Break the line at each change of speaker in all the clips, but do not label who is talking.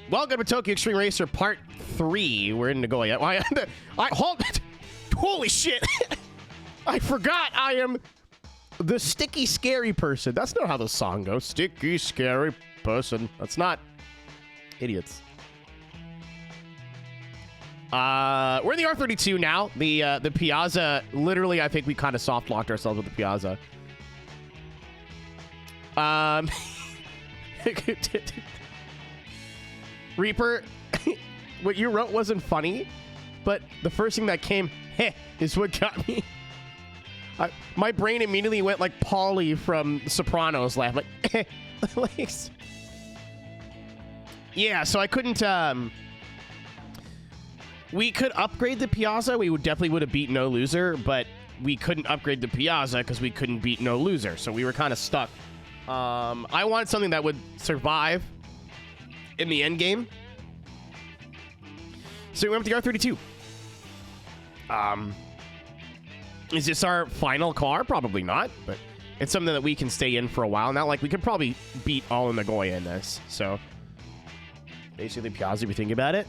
Welcome to Tokyo Extreme Racer Part 3. We're in Nagoya. Hold it. Holy shit. I forgot I am the sticky, scary person. That's not how the song goes. Sticky, scary person. That's not. Idiots. We're in the R32 now. The Piazza, literally, I think we kind of soft locked ourselves with the Piazza. Reaper, what you wrote wasn't funny, but the first thing that came, heh, is what got me. My brain immediately went like Paulie from Sopranos laugh, like, eh. Like, yeah, so I couldn't, we could upgrade the Piazza. We definitely would have beat No Loser, but we couldn't upgrade the Piazza because we couldn't beat No Loser, so we were kind of stuck. I wanted something that would survive in the end game. So we went with the R32. Is this our final car? Probably not, but it's something that we can stay in for a while now. Like, we could probably beat all of Nagoya in this. So, basically, Piazza, if you think about it.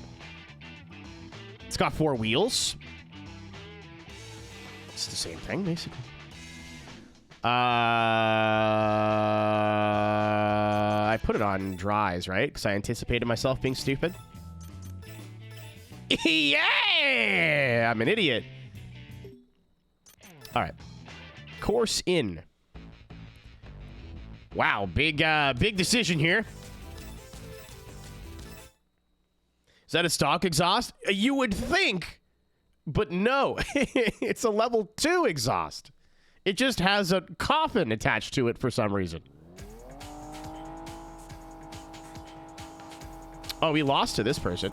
It's got 4 wheels. It's the same thing, basically. I put it on dries, right? Because I anticipated myself being stupid. Yeah! I'm an idiot. All right. Course in. Wow, big decision here. Is that a stock exhaust? You would think, but no. It's a level 2 exhaust. It just has a coffin attached to it for some reason. Oh, we lost to this person.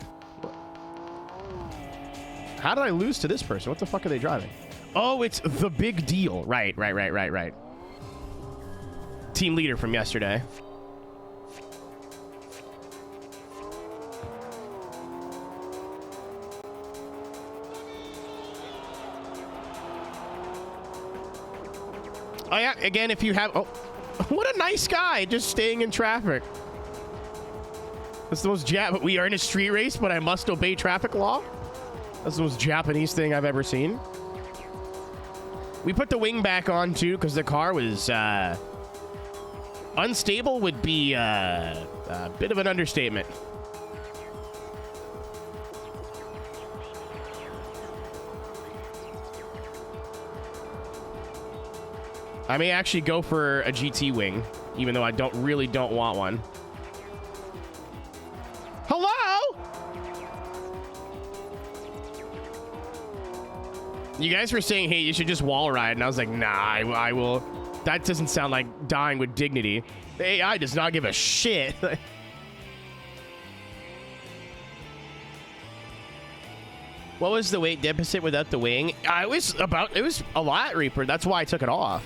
How did I lose to this person? What the fuck are they driving? Oh, it's the big deal. Right. Team leader from yesterday. Oh, yeah. Again, if you have... Oh, what a nice guy. Just staying in traffic. That's the most we are in a street race, but I must obey traffic law. That's the most Japanese thing I've ever seen. We put the wing back on, too, because the car was... unstable would be a bit of an understatement. I may actually go for a GT wing, even though I really don't want one. Hello? You guys were saying, hey, you should just wall ride, and I was like, nah, I will. That doesn't sound like dying with dignity. The AI does not give a shit. What was the weight deficit without the wing? It was a lot, Reaper. That's why I took it off.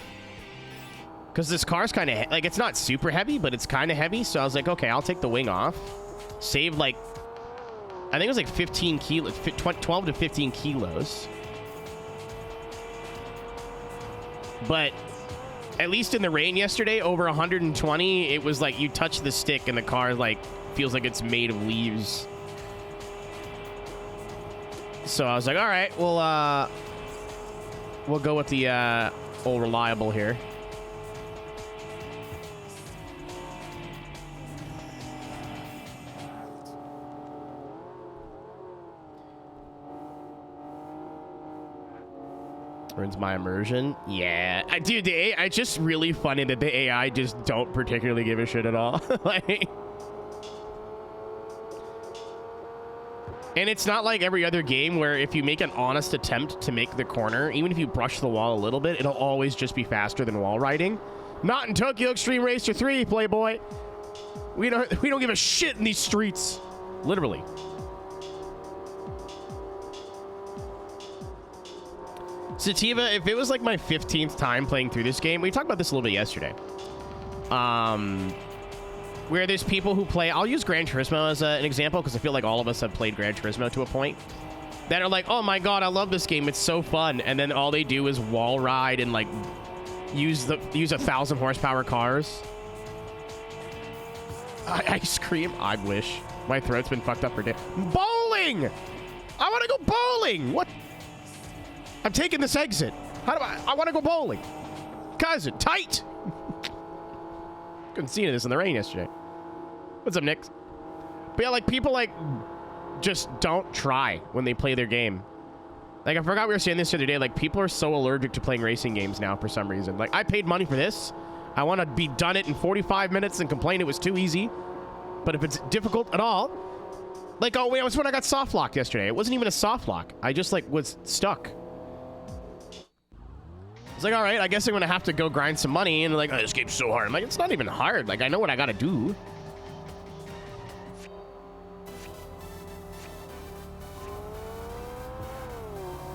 Because this car's kind of, like, it's not super heavy, but it's kind of heavy. So I was like, okay, I'll take the wing off. Save, like, I think it was like 15 kilos, 12 to 15 kilos. But at least in the rain yesterday, over 120, it was like you touch the stick and the car, like, feels like it's made of leaves. So I was like, all right, we'll go with the old reliable here. Ruins my immersion. Yeah. Dude, it's just really funny that the AI just don't particularly give a shit at all. Like, and it's not like every other game where if you make an honest attempt to make the corner, even if you brush the wall a little bit, it'll always just be faster than wall riding. Not in Tokyo Extreme Racer 3, Playboy. We don't give a shit in these streets. Literally. Sativa, if it was like my 15th time playing through this game, we talked about this a little bit yesterday. Where there's people who play, I'll use Gran Turismo as an example because I feel like all of us have played Gran Turismo to a point, that are like, oh my god, I love this game, it's so fun, and then all they do is wall ride and like use 1,000 horsepower cars. Ice cream, I wish. My throat's been fucked up for days. Bowling! I want to go bowling! What? I'm taking this exit. How do I want to go bowling. Cousin, tight! Couldn't see any of this in the rain yesterday. What's up, Nick? But yeah, like, people, like, just don't try when they play their game. Like, I forgot we were saying this the other day. Like, people are so allergic to playing racing games now for some reason. Like, I paid money for this. I want to be done it in 45 minutes and complain it was too easy. But if it's difficult at all... Like, oh, wait, it was when I got soft locked yesterday. It wasn't even a soft lock. I just, like, was stuck. It's like, all right, I guess I'm going to have to go grind some money. And, like, oh, this game's so hard. I'm like, it's not even hard. Like, I know what I got to do.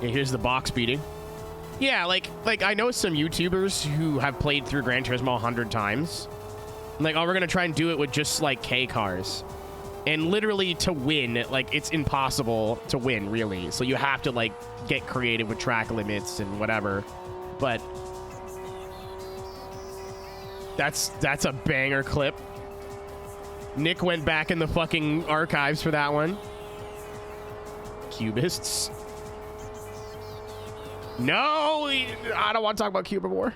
Yeah, here's the box beating. Yeah, like I know some YouTubers who have played through Gran Turismo 100 times. Like, oh, we're going to try and do it with just, like, K cars. And literally to win, like, it's impossible to win, really. So you have to, like, get creative with track limits and whatever. But that's a banger clip. Nick went back in the fucking archives for that one. Cubists. No, I don't want to talk about Cuba more.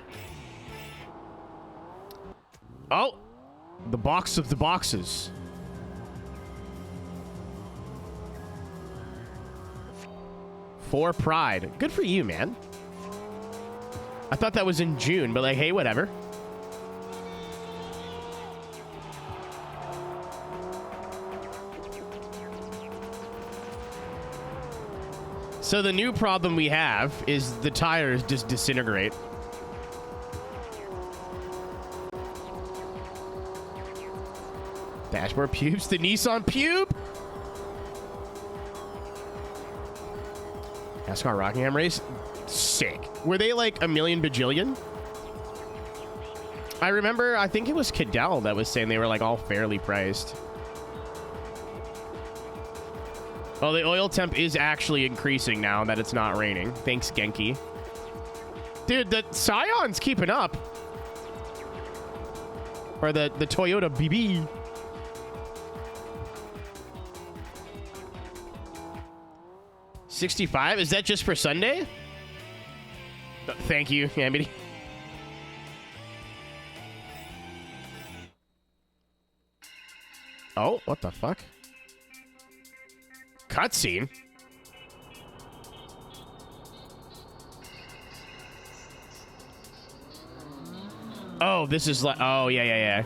Oh, the box of the boxes. For Pride. Good for you, man. I thought that was in June, but like, hey, whatever. So the new problem we have is the tires just disintegrate. Dashboard pubes, the Nissan pube. NASCAR Rockingham race, sick. Were they like a million bajillion? I remember, I think it was Cadell that was saying they were like all fairly priced. Oh, the oil temp is actually increasing now that it's not raining. Thanks, Genki. Dude, the Scion's keeping up. Or the Toyota BB. $65? Is that just for Sunday? Thank you, Amity. Oh, what the fuck? Cutscene? Oh, this is like... Oh, yeah.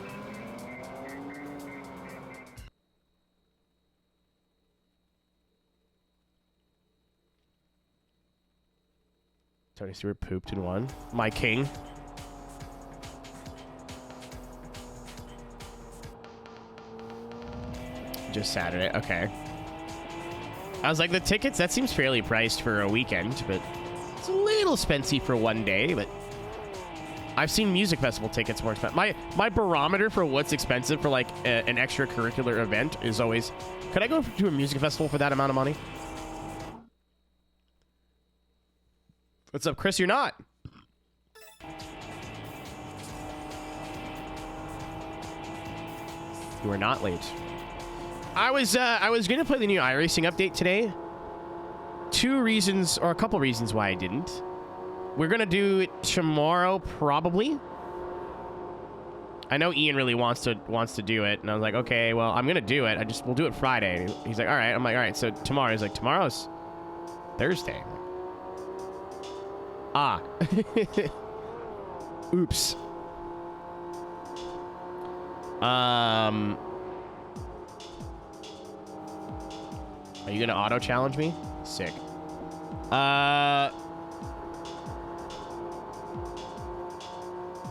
Tony Stewart pooped in one. My king. Just Saturday. Okay. I was like, the tickets, that seems fairly priced for a weekend, but it's a little spency for one day, but I've seen music festival tickets more expensive. My barometer for what's expensive for like an extracurricular event is always, could I go to a music festival for that amount of money? What's up, Chris? You're not. You are not late. I was going to play the new iRacing update today. Two reasons, or a couple reasons why I didn't. We're going to do it tomorrow, probably. I know Ian really wants to do it, and I was like, okay, well, I'm going to do it. We'll do it Friday. He's like, all right. I'm like, all right, so tomorrow. He's like, tomorrow's Thursday. Ah. Oops. Are you gonna auto challenge me? Sick.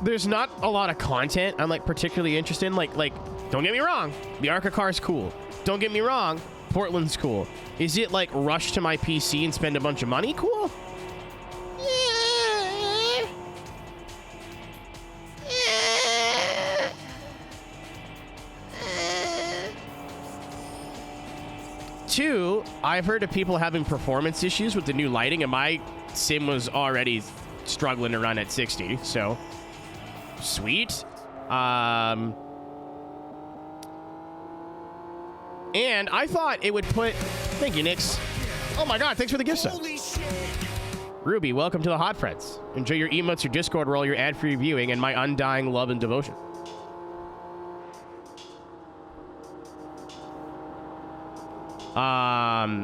There's not a lot of content I'm like particularly interested in. Like, don't get me wrong, the ARCA car is cool. Don't get me wrong, Portland's cool. Is it like rush to my PC and spend a bunch of money? Cool. Two, I've heard of people having performance issues with the new lighting, and my sim was already struggling to run at 60, so sweet. And I thought it would put... Thank you, Nix. Oh my god, thanks for the gift sub. Ruby, welcome to the Hot Friends. Enjoy your emotes, your Discord roll, your ad-free viewing, and my undying love and devotion. I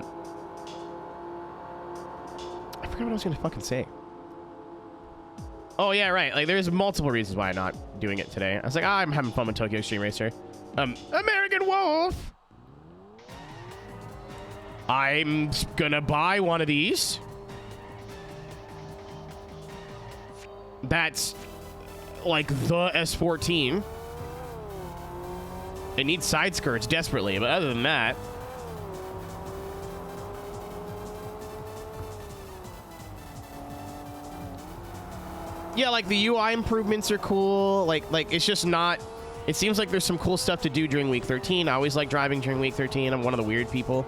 forgot what I was gonna fucking say. Oh yeah, right. Like, there's multiple reasons why I'm not doing it today. I was like, I'm having fun with Tokyo Extreme Racer. American Wolf. I'm gonna buy one of these. That's like the S14. It needs side skirts desperately, but other than that, yeah, like the UI improvements are cool. Like it's just not. It seems like there's some cool stuff to do during week 13. I always like driving during week 13. I'm one of the weird people,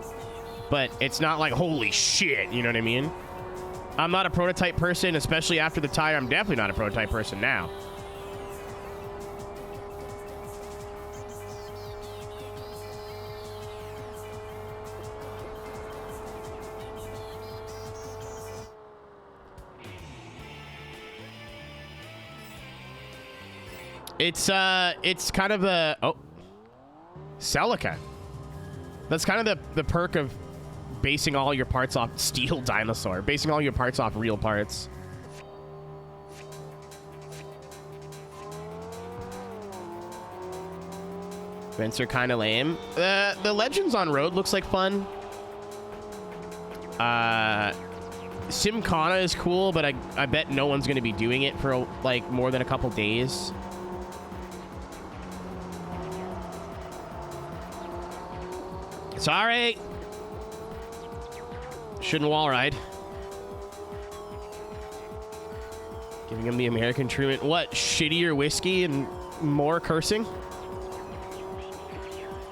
but it's not like holy shit. You know what I mean? I'm not a prototype person, especially after the tire. I'm definitely not a prototype person now. It's kind of a Celica. That's kind of the perk of basing all your parts off steel dinosaur, basing all your parts off real parts. Vents are kind of lame. The Legends on Road looks like fun. Simcana is cool, but I bet no one's going to be doing it for like more than a couple days. Sorry. Shouldn't wall ride. Giving him the American treatment. What? Shittier whiskey and more cursing?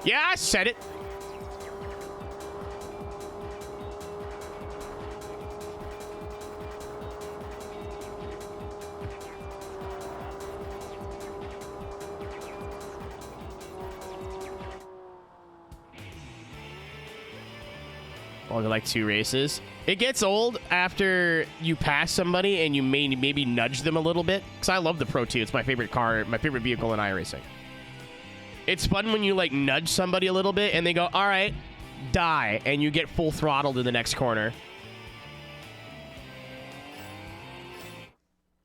Yeah, I said it. Only like 2 races. It gets old after you pass somebody and you maybe nudge them a little bit. Because I love the Pro 2. It's my favorite car, my favorite vehicle in iRacing. It's fun when you like nudge somebody a little bit and they go, all right, die. And you get full throttled in the next corner.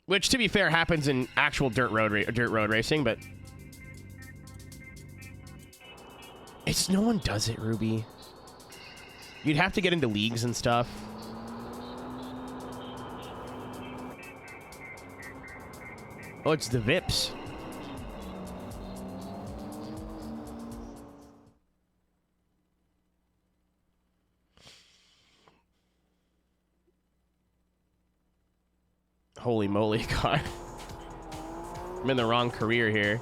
Which, to be fair, happens in actual dirt road racing, but... no one does it, Ruby. You'd have to get into leagues and stuff. Oh, it's the Vips. Holy moly, God. I'm in the wrong career here.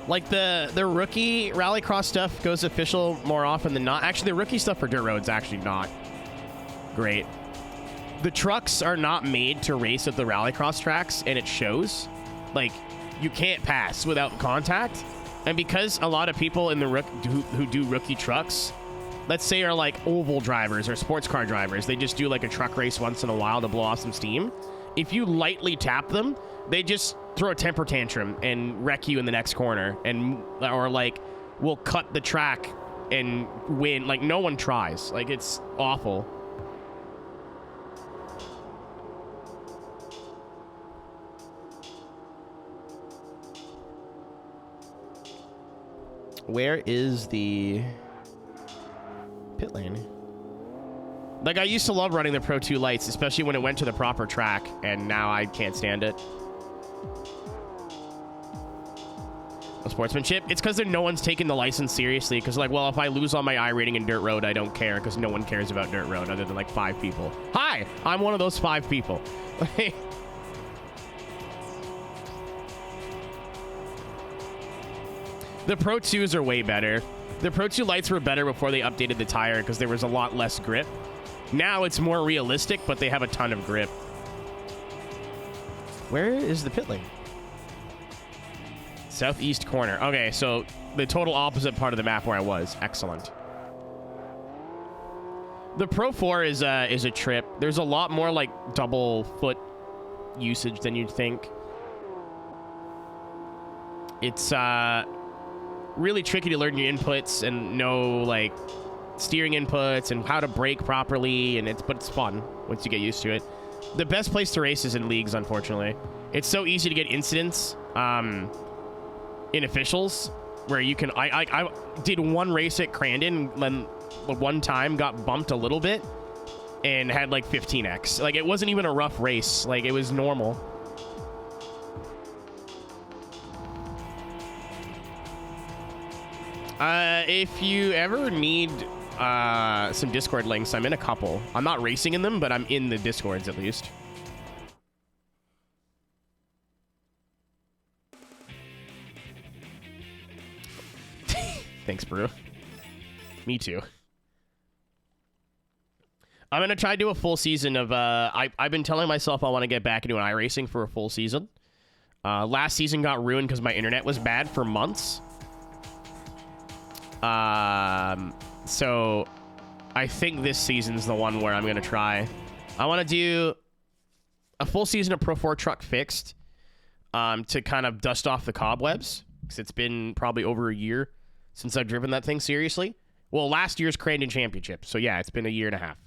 Like the rookie rallycross stuff goes official more often than not. Actually, the rookie stuff for dirt roads actually not great. The trucks are not made to race at the rallycross tracks, and it shows. Like, you can't pass without contact. And because a lot of people in the who do rookie trucks, let's say are like oval drivers or sports car drivers, they just do like a truck race once in a while to blow off some steam. If you lightly tap them, they just throw a temper tantrum and wreck you in the next corner, or like will cut the track and win. Like, no one tries. Like, it's awful. Where is the pit lane? Like, I used to love running the Pro 2 lights, especially when it went to the proper track, and now I can't stand it. Sportsmanship. It's because no one's taking the license seriously, because like, well, if I lose all my I rating in dirt road, I don't care, because no one cares about dirt road other than like 5 people. Hi, I'm one of those 5 people. The Pro 2s are way better. The Pro 2 lights were better before they updated the tire because there was a lot less grip. Now it's more realistic, but they have a ton of grip. Where is the pit lane? Southeast corner. Okay, so the total opposite part of the map where I was. Excellent. The Pro 4 is a trip. There's a lot more like double foot usage than you'd think. It's really tricky to learn your inputs and know like steering inputs and how to brake properly, but it's fun once you get used to it. The best place to race is in leagues, unfortunately. It's so easy to get incidents in officials where you can. I did one race at Crandon when one time got bumped a little bit and had like 15x. Like it wasn't even a rough race. Like it was normal. If you ever need some Discord links, I'm in a couple. I'm not racing in them, but I'm in the Discords at least. Thanks, bro. Me too. I'm gonna try to do a full season of I've been telling myself I want to get back into an iRacing for a full season. Last season got ruined because my internet was bad for months. So I think this season's the one where I'm gonna try. I want to do a full season of Pro 4 Truck Fixed to kind of dust off the cobwebs, because it's been probably over a year since I've driven that thing seriously. Well, last year's Crandon Championship, so yeah, it's been a year and a half.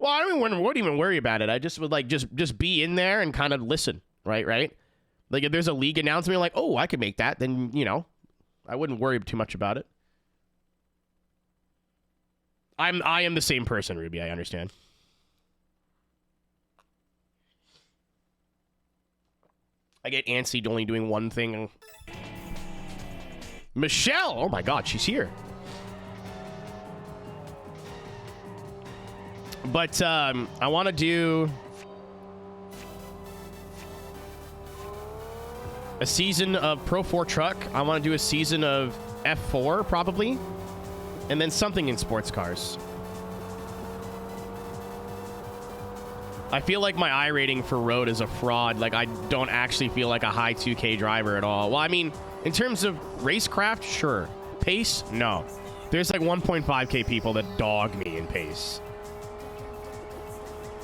Well, I wouldn't even worry about it. I just would like just be in there and kind of listen, right? Like if there's a league announcement, like, oh, I could make that, then you know, I wouldn't worry too much about it. I am the same person, Ruby. I understand. I get antsy only doing one thing. Michelle! Oh my god, she's here. But I want to do a season of Pro 4 Truck. I want to do a season of F4, probably. And then something in sports cars. I feel like my I rating for road is a fraud. Like, I don't actually feel like a high 2K driver at all. Well, I mean, in terms of racecraft, sure. Pace, no. There's like 1.5K people that dog me in pace.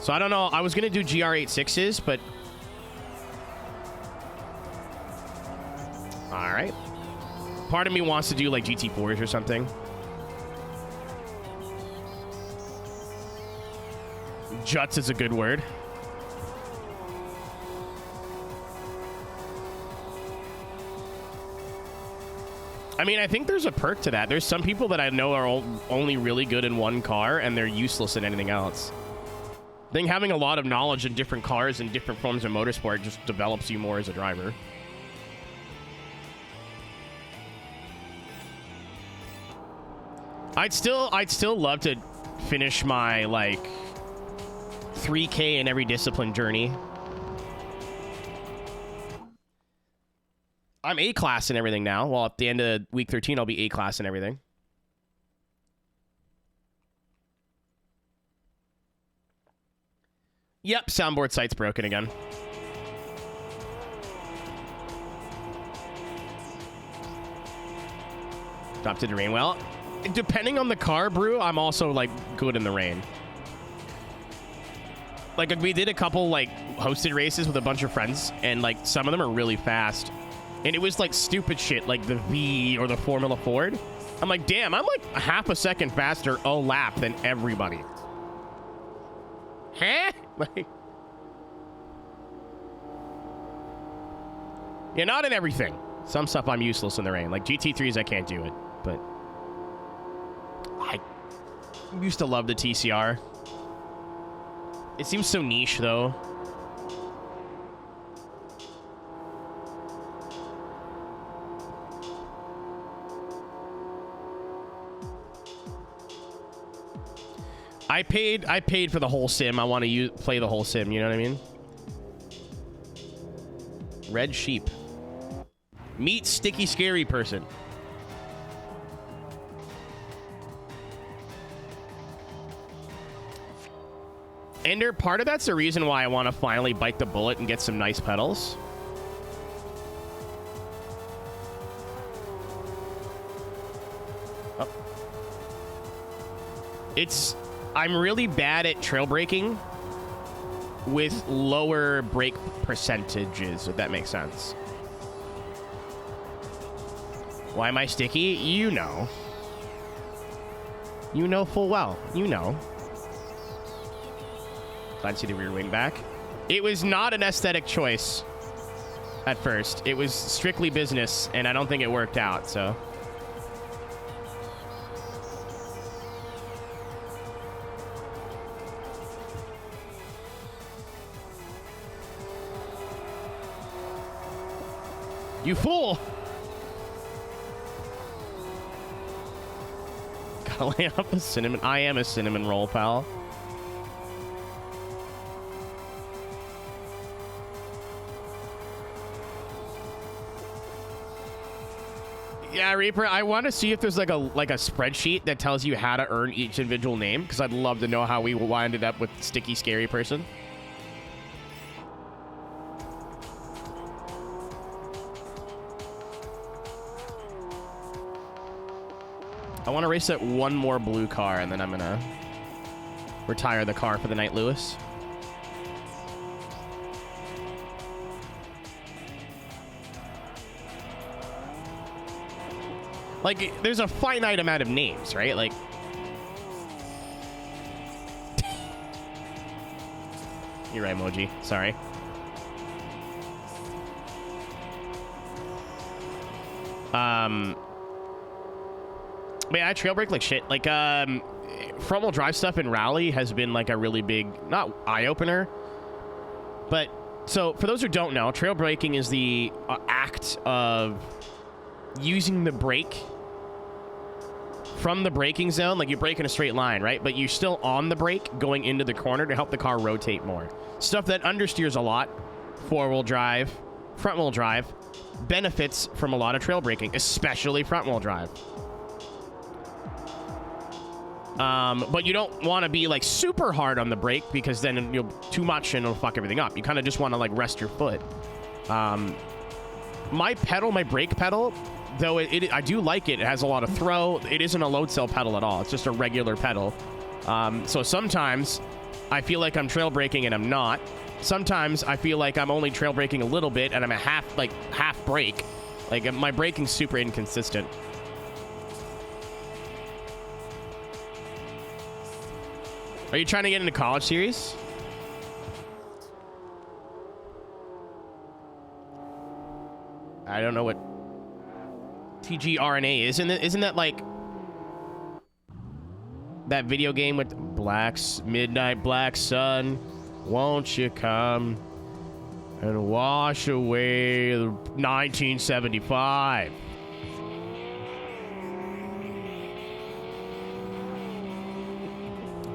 So I don't know. I was going to do GR86s, but... All right. Part of me wants to do like GT4s or something. Juts is a good word. I mean, I think there's a perk to that. There's some people that I know are only really good in one car, and they're useless in anything else. I think having a lot of knowledge in different cars and different forms of motorsport just develops you more as a driver. I'd still love to finish my like 3K in every discipline journey. I'm A-class in everything now. Well, at the end of week 13, I'll be A-class in everything. Yep, soundboard site's broken again. Dropped into rain. Well, depending on the car, Brew, I'm also, like, good in the rain. Like, we did a couple, like, hosted races with a bunch of friends, and, like, some of them are really fast. And it was, like, stupid shit, like the V or the Formula Ford. I'm like, damn, I'm, like, a half a second faster a lap than everybody. Huh? Like... Yeah, not in everything. Some stuff I'm useless in the rain. Like GT3s, I can't do it. But I used to love the TCR. It seems so niche, though. I paid for the whole sim. I want to play the whole sim. You know what I mean? Red sheep. Meet sticky scary person. Ender, part of that's the reason why I want to finally bite the bullet and get some nice pedals. I'm really bad at trail braking with lower brake percentages, if that makes sense. Why am I sticky? You know. You know full well. You know. Glad to see the rear wing back. It was not an aesthetic choice at first. It was strictly business, and I don't think it worked out, so. You fool! Gotta lay off the cinnamon. I am a cinnamon roll, pal. Yeah, Reaper, I want to see if there's like a spreadsheet that tells you how to earn each individual name, because I'd love to know how we winded up with Sticky Scary Person. I want to race that one more blue car, and then I'm gonna retire the car for the night, Lewis. Like, there's a finite amount of names, right? Like, you're right, Moji. Sorry. But yeah, I trail brake like shit. Like, front wheel drive stuff in rally has been like a really big, not eye opener, but so for those who don't know, trail braking is the act of using the brake from the braking zone. Like, you brake in a straight line, right? But you're still on the brake going into the corner to help the car rotate more. Stuff that understeers a lot, four-wheel drive, front-wheel drive, benefits from a lot of trail braking, especially front-wheel drive. But you don't want to be like super hard on the brake, because then you'll too much and it'll fuck everything up. You kind of just want to like rest your foot. My pedal, my brake pedal, though I do like it. It has a lot of throw. It isn't a load cell pedal at all. It's just a regular pedal. So sometimes I feel like I'm trail braking and I'm not. Sometimes I feel like I'm only trail braking a little bit and I'm a half brake. Like, my braking's super inconsistent. Are you trying to get into college series? I don't know what TGRNA is. Isn't that like that video game with Midnight Black Sun? Won't you come and wash away the 1975?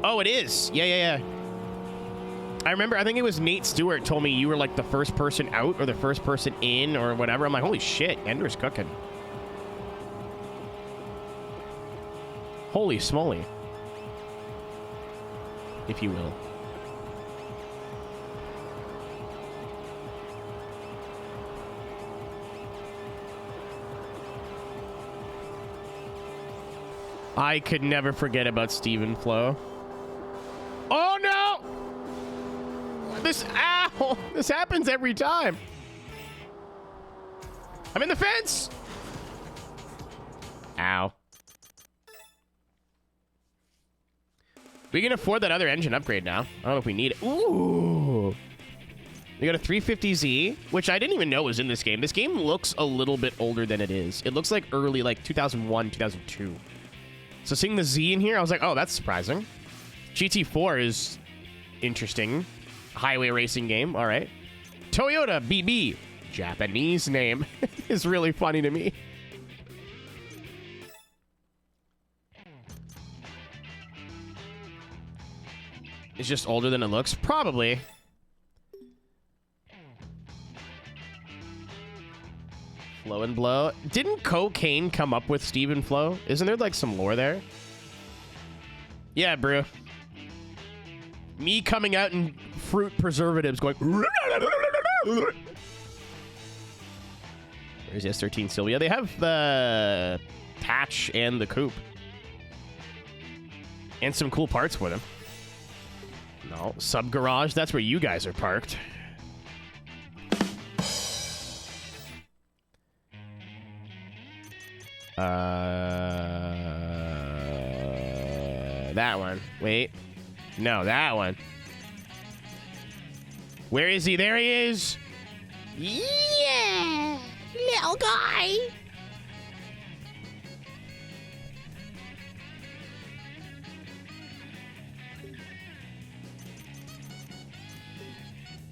Oh, it is. Yeah. I remember, I think it was Nate Stewart told me you were like the first person out or the first person in or whatever. I'm like, holy shit, Ender's cooking. Holy smoly. If you will. I could never forget about Stephen Flo. Oh no! Ow! This happens every time. I'm in the fence! Ow. We can afford that other engine upgrade now. I don't know if we need it. Ooh! We got a 350Z, which I didn't even know was in this game. This game looks a little bit older than it is. It looks like early, like 2001, 2002. So seeing the Z in here, I was like, oh, that's surprising. GT4 is interesting. Highway racing game. All right. Toyota BB. Japanese name. Is really funny to me. It's just older than it looks. Probably. Flow and Blow. Didn't Cocaine come up with Stephen Flow? Isn't there like some lore there? Yeah, bro. Me coming out in fruit preservatives going... There's S13 Sylvia. They have the Patch and the Coupe. And some cool parts for them. No, sub garage, that's where you guys are parked. That one. Wait. No, that one. Where is he? There he is! Yeah! Little guy!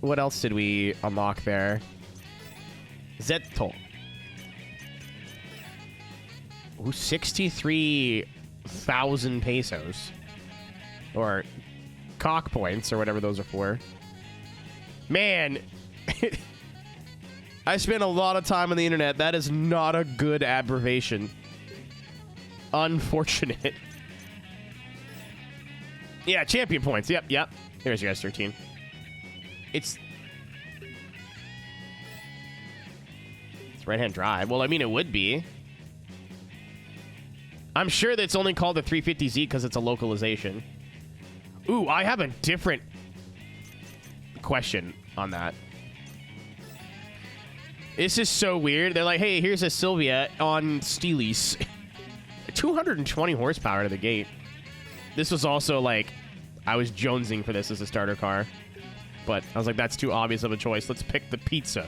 What else did we unlock there? Zetto. Ooh, 63,000 pesos. Or cock points, or whatever those are for. Man, I spent a lot of time on the internet. That is not a good abbreviation. Unfortunate. Yeah, champion points. Yep, yep. There's your S13. It's right-hand drive. Well, I mean, it would be. I'm sure that's only called the 350Z because it's a localization. Ooh, I have a different question on that. This is so weird. They're like, hey, here's a Sylvia on Steelies. 220 horsepower to the gate. This was also like, I was jonesing for this as a starter car. But I was like, that's too obvious of a choice. Let's pick the pizza.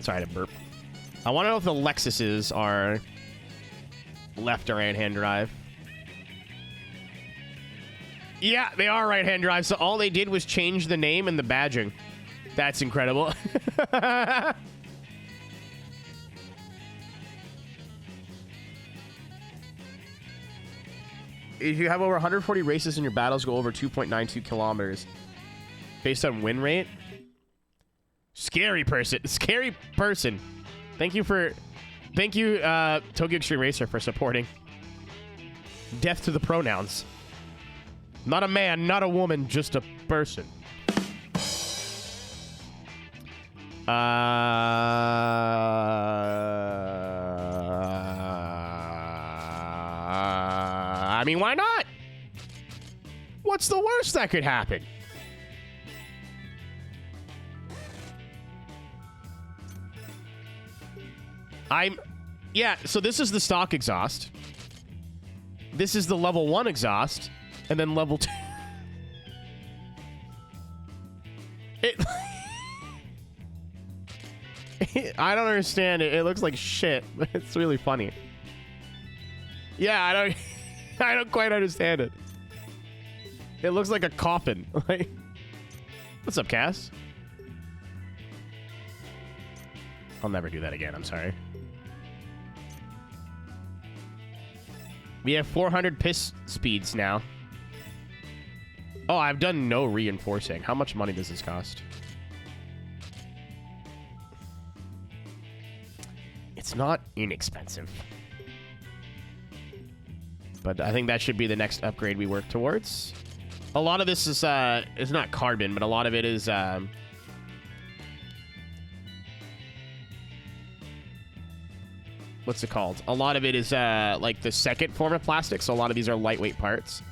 Sorry, I had to burp. I want to know if the Lexuses are left or right-hand drive. Yeah, they are right-hand drive. So all they did was change the name and the badging. That's incredible. If you have over 140 races in your battles, go over 2.92 kilometers. Based on win rate? Scary person. Scary person. Thank you, Tokyo Xtreme Racer, for supporting. Death to the pronouns. Not a man, not a woman, just a person. I mean, why not? What's the worst that could happen? Yeah, so this is the stock exhaust. This is the level 1 exhaust. And then level 2. I don't understand it. It looks like shit, but it's really funny. Yeah, I don't quite understand it. It looks like a coffin. Like, what's up, Cass? I'll never do that again. I'm sorry. We have 400 piss speeds now. Oh, I've done no reinforcing. How much money does this cost? It's not inexpensive. But I think that should be the next upgrade we work towards. A lot of this is not carbon, but a lot of it is what's it called? A lot of it is like the second form of plastic, so a lot of these are lightweight parts.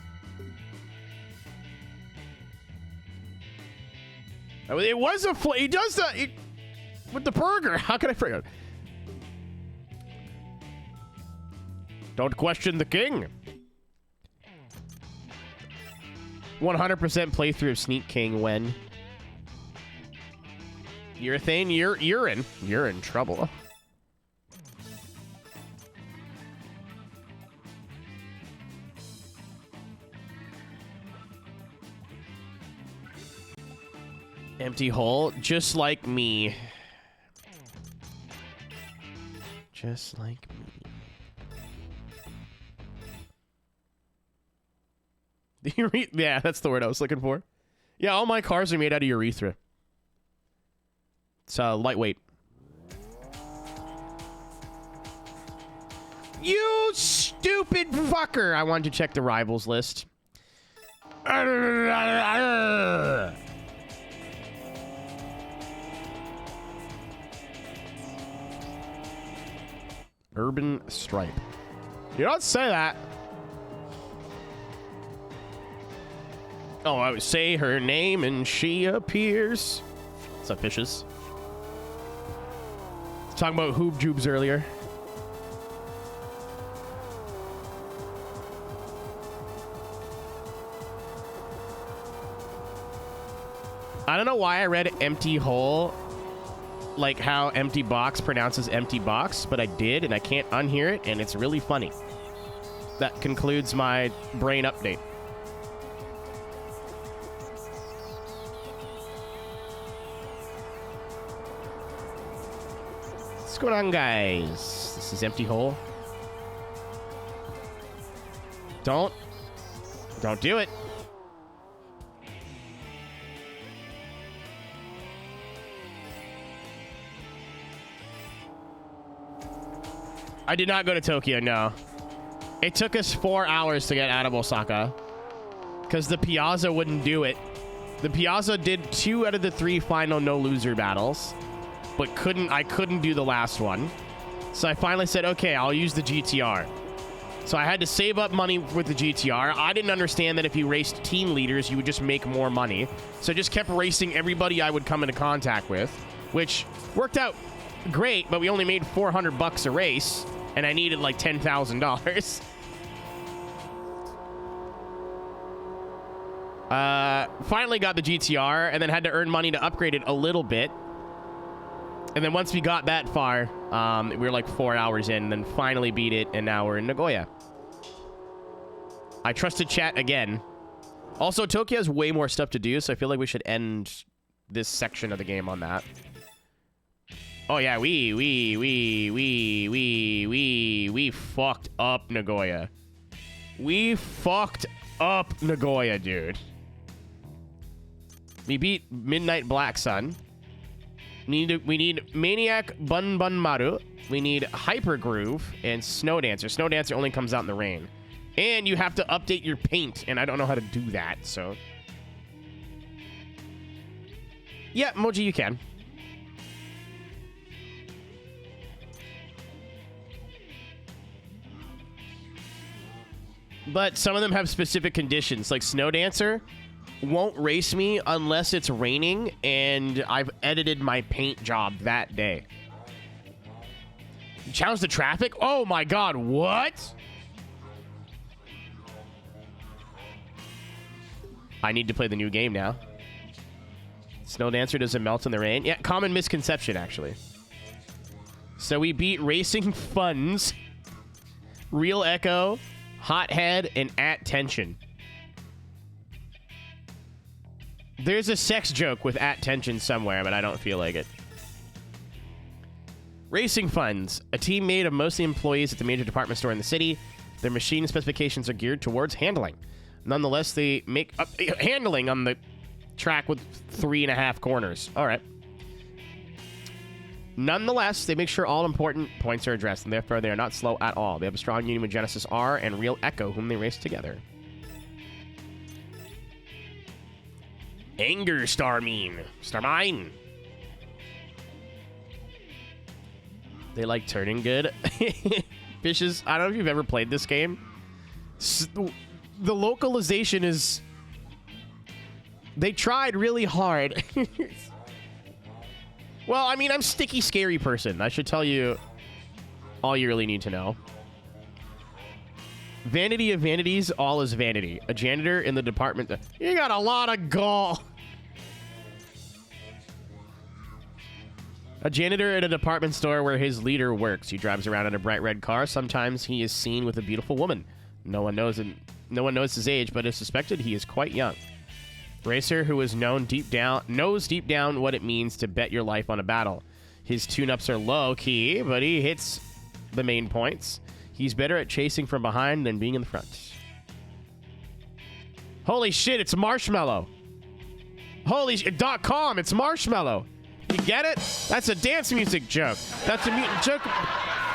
It was a he does that with the burger. How can I forget? Don't question the king. 100% playthrough of Sneak King when urethane, you're in trouble. Empty hole, just like me. Just like me. Yeah, that's the word I was looking for. Yeah, all my cars are made out of urethra. It's lightweight. You stupid fucker! I wanted to check the rivals list. Urban Stripe. You don't say that. Oh, I would say her name and she appears. What's up, fishes? Talking about Hoob Joobs earlier. I don't know why I read empty hole, like how empty box pronounces empty box, but I did, and I can't unhear it, and it's really funny. That concludes my brain update. What's going on, guys? This is empty hole. Don't do it. I did not go to Tokyo, no. It took us 4 hours to get out of Osaka because the Piazza wouldn't do it. The Piazza did 2 out of the 3 final no loser battles, but I couldn't do the last one. So I finally said, okay, I'll use the GTR. So I had to save up money with the GTR. I didn't understand that if you raced team leaders, you would just make more money. So I just kept racing everybody I would come into contact with, which worked out great, but we only made $400 a race, and I needed like $10,000. Finally got the GTR, and then had to earn money to upgrade it a little bit. And then once we got that far, we were like 4 hours in, and then finally beat it, and now we're in Nagoya. I trusted chat again. Also, Tokyo has way more stuff to do, so I feel like we should end this section of the game on that. Oh yeah, we fucked up Nagoya. We fucked up Nagoya, dude. We beat Midnight Black Sun. We need Maniac Bun Bun Maru. We need Hyper Groove and Snow Dancer. Snow Dancer only comes out in the rain. And you have to update your paint, and I don't know how to do that, so. Yeah, Moji, you can. But some of them have specific conditions, like Snow Dancer won't race me unless it's raining and I've edited my paint job that day. Challenge the traffic? Oh my god, what? I need to play the new game now. Snow Dancer doesn't melt in the rain. Yeah, common misconception, actually. So we beat Racing Funds, Real Echo, Hothead, and At Tension. There's a sex joke with At Tension somewhere, but I don't feel like it. Racing Funds, a team made of mostly employees at the major department store in the city. Their machine specifications are geared towards handling. Nonetheless, they make handling on the track with 3.5 corners. All right. Nonetheless, they make sure all important points are addressed, and therefore they are not slow at all. They have a strong union with Genesis R and Real Echo, whom they race together. Anger Starmine. Starmine. They like turning good. Fishes, I don't know if you've ever played this game. The localization is... They tried really hard. Well, I mean, I'm sticky, scary person. I should tell you all you really need to know. Vanity of vanities, all is vanity. A janitor in the department... You got a lot of gall. A janitor at a department store where his leader works. He drives around in a bright red car. Sometimes he is seen with a beautiful woman. No one knows his age, but is suspected he is quite young. Racer who is knows deep down what it means to bet your life on a battle. His tune-ups are low-key, but he hits the main points. He's better at chasing from behind than being in the front. Holy shit, it's Marshmallow. Holy shit, .com, it's Marshmallow. You get it? That's a dance music joke. That's a joke.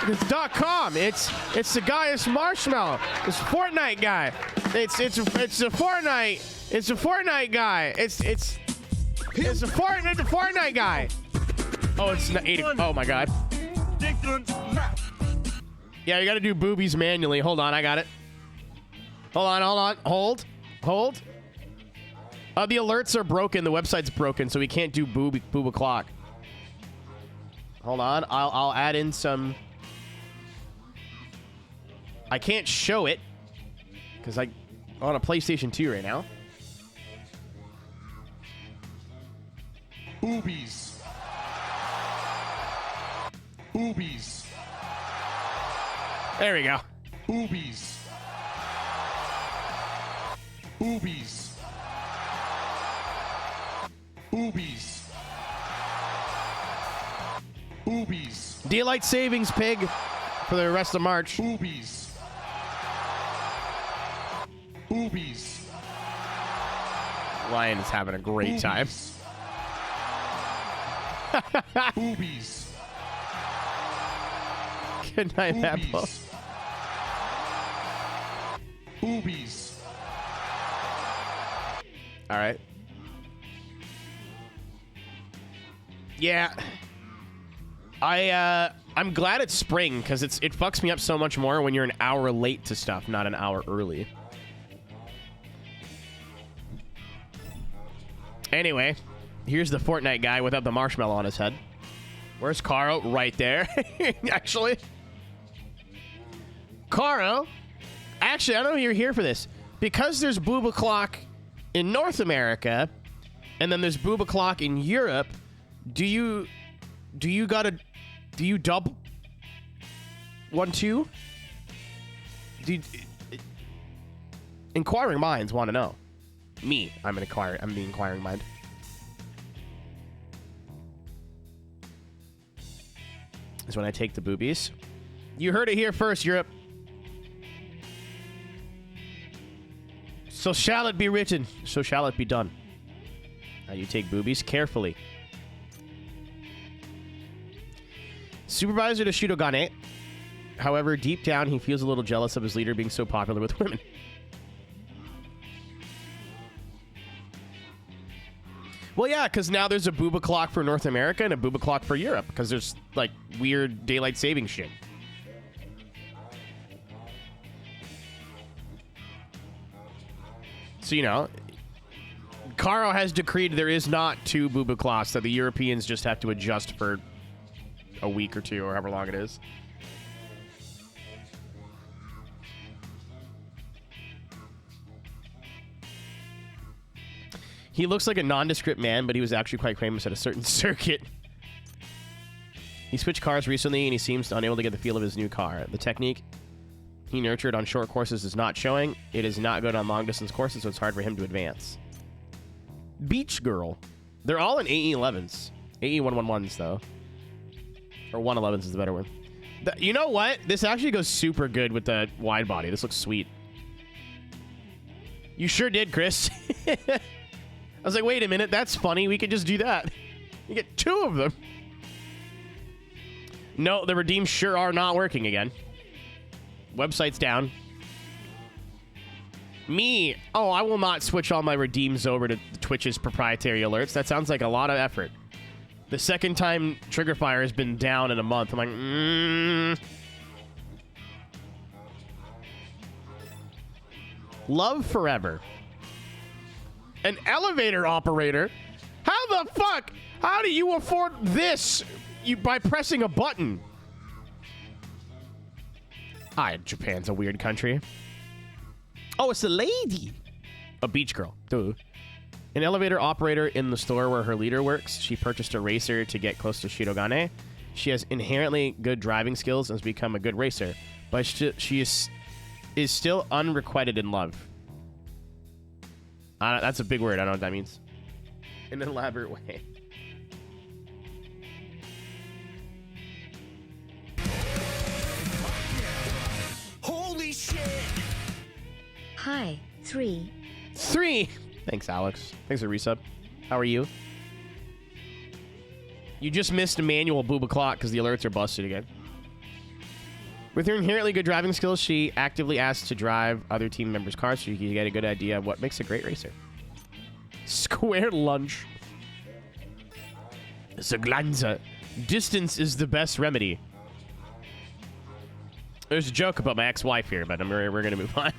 It's .com. It's the guy. It's Marshmallow. It's Fortnite guy. It's a Fortnite. It's a Fortnite guy. It's a Fortnite guy. Oh, it's not 80. Oh my god. Yeah, Yeah, you got to do boobies manually. Hold on, I got it. Hold on. Hold. The alerts are broken. The website's broken, so we can't do boob o'clock. Hold on. I'll add in some. I can't show it because I'm on a PlayStation 2 right now.
Boobies. Boobies.
There we go.
Boobies. Boobies. Boobies. Boobies.
Daylight savings, pig, for the rest of March.
Boobies. Boobies.
Lion is having a great time.
Boobies.
Good night, Apple.
Boobies.
All right. Yeah. I'm glad it's spring because it fucks me up so much more when you're an hour late to stuff, not an hour early. Anyway, here's the Fortnite guy without the marshmallow on his head. Where's Caro? Right there. Actually. Caro. Actually, I don't know if you're here for this. Because there's boob o'clock in North America, and then there's boob o'clock in Europe, do you double 1 2? Inquiring minds want to know. Me, I'm the inquiring mind. Is when I take the boobies. You heard it here first, Europe. So shall it be written, so shall it be done. Now you take boobies carefully. Supervisor to Shidogane. However, deep down, he feels a little jealous of his leader being so popular with women. Well, yeah, because now there's a boob o'clock for North America and a boob o'clock for Europe, because there's, like, weird daylight saving shit. So, you know, Caro has decreed there is not 2 boob o'clocks, that the Europeans just have to adjust for a week or 2 or however long it is. He looks like a nondescript man, but he was actually quite famous at a certain circuit. He switched cars recently, and he seems unable to get the feel of his new car. The technique he nurtured on short courses is not showing. It is not good on long-distance courses, so it's hard for him to advance. Beach Girl. They're all in AE11s. AE111s, though. Or 111s is the better one. You know what? This actually goes super good with the wide body. This looks sweet. You sure did, Chris. I was like, wait a minute, that's funny. We could just do that. You get 2 of them. No, the redeems sure are not working again. Website's down. Me. Oh, I will not switch all my redeems over to Twitch's proprietary alerts. That sounds like a lot of effort. The second time Trigger Fire has been down in a month. I'm like, Love Forever. An elevator operator? How the fuck? How do you afford this by pressing a button? Japan's a weird country. Oh, it's a lady. A beach girl. Duh. An elevator operator in the store where her leader works. She purchased a racer to get close to Shidogane. She has inherently good driving skills and has become a good racer, but she is still unrequited in love. That's a big word. I don't know what that means. In an elaborate way.
Holy shit! Hi, 3.
3! Thanks, Alex. Thanks for resub. How are you? You just missed a manual boob o'clock because the alerts are busted again. With her inherently good driving skills, she actively asks to drive other team members' cars so you can get a good idea of what makes a great racer. Square lunch. Zaglanza. Distance is the best remedy. There's a joke about my ex-wife here, but we're going to move on.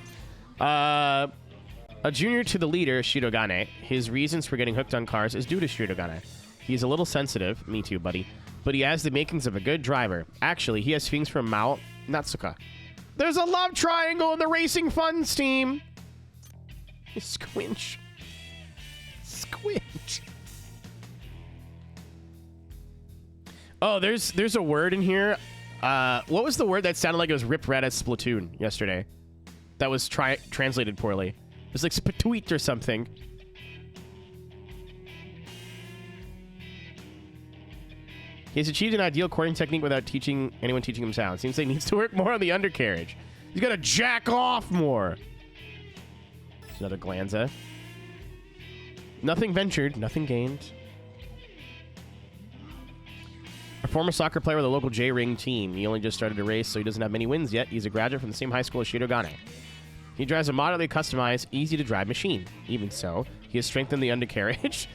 A junior to the leader, Shirogane. His reasons for getting hooked on cars is due to Shirogane. He's a little sensitive. Me too, buddy. But he has the makings of a good driver. Actually, he has things from Mao Natsuka. There's a love triangle in the Racing Funds team. Squinch. Squinch. Oh, there's a word in here. What was the word that sounded like it was ripped red as Splatoon yesterday? That was translated poorly. It was like spatweet or something. He's achieved an ideal courting technique without anyone teaching him sound. Seems like he needs to work more on the undercarriage. He's got to jack off more. There's another Glanza. Nothing ventured, nothing gained. A former soccer player with a local J-Ring team. He only just started to race, so he doesn't have many wins yet. He's a graduate from the same high school as Shirogane. He drives a moderately customized, easy-to-drive machine. Even so, he has strengthened the undercarriage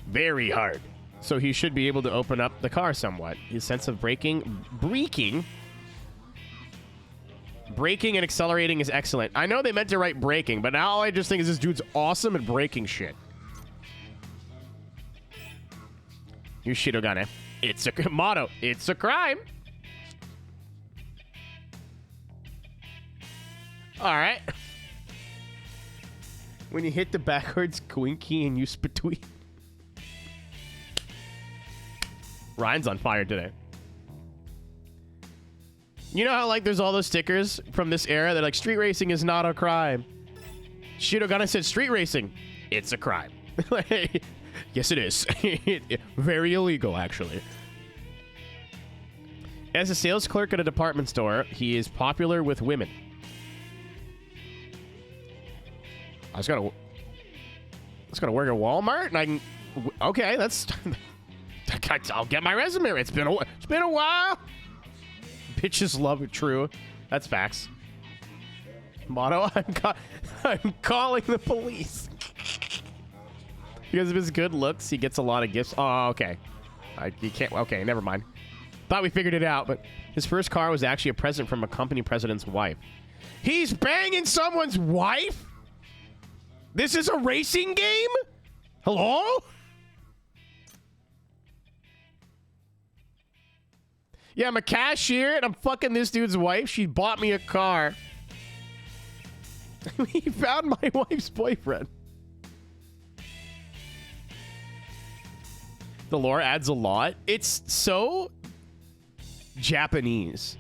very hard. So he should be able to open up the car somewhat. His sense of braking and accelerating is excellent. I know they meant to write braking, but now all I just think is this dude's awesome at braking shit. Here's Shirogane. It's a motto. It's a crime. All right. When you hit the backwards Quinky and you spatweet. Ryan's on fire today. You know how, like, there's all those stickers from this era? They're like, street racing is not a crime. Shirogane said, street racing, it's a crime. Yes, it is. Very illegal, actually. As a sales clerk at a department store, he is popular with women. I just gotta work at Walmart, and I can... Okay, that's... I'll get my resume. It's been a while. Bitches love it. True. That's facts. Motto: I'm calling the police. Because of his good looks, he gets a lot of gifts. Oh, okay. You can't. Okay, never mind. Thought we figured it out, but his first car was actually a present from a company president's wife. He's banging someone's wife? This is a racing game? Hello? Yeah, I'm a cashier, and I'm fucking this dude's wife. She bought me a car. He found my wife's boyfriend. The lore adds a lot. It's so Japanese.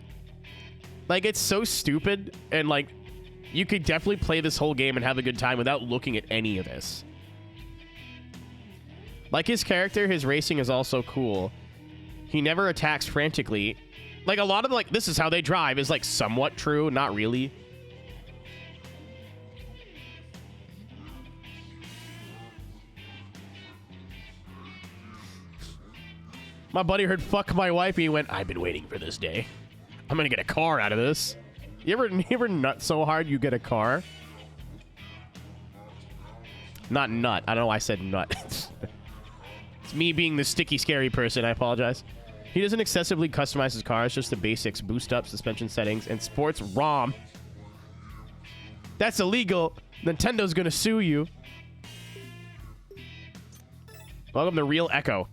Like, it's so stupid, and, like, you could definitely play this whole game and have a good time without looking at any of this. Like, his character, his racing is also cool. He never attacks frantically. Like, a lot of, like, this is how they drive is, like, somewhat true. Not really. My buddy heard fuck my wife and he went, I've been waiting for this day. I'm gonna get a car out of this. You ever nut so hard you get a car? Not nut. I don't know why I said nut. It's me being the sticky, scary person. I apologize. He doesn't excessively customize his cars, just the basics: boost up, suspension settings, and sports ROM. That's illegal. Nintendo's gonna sue you. Welcome to Real Echo.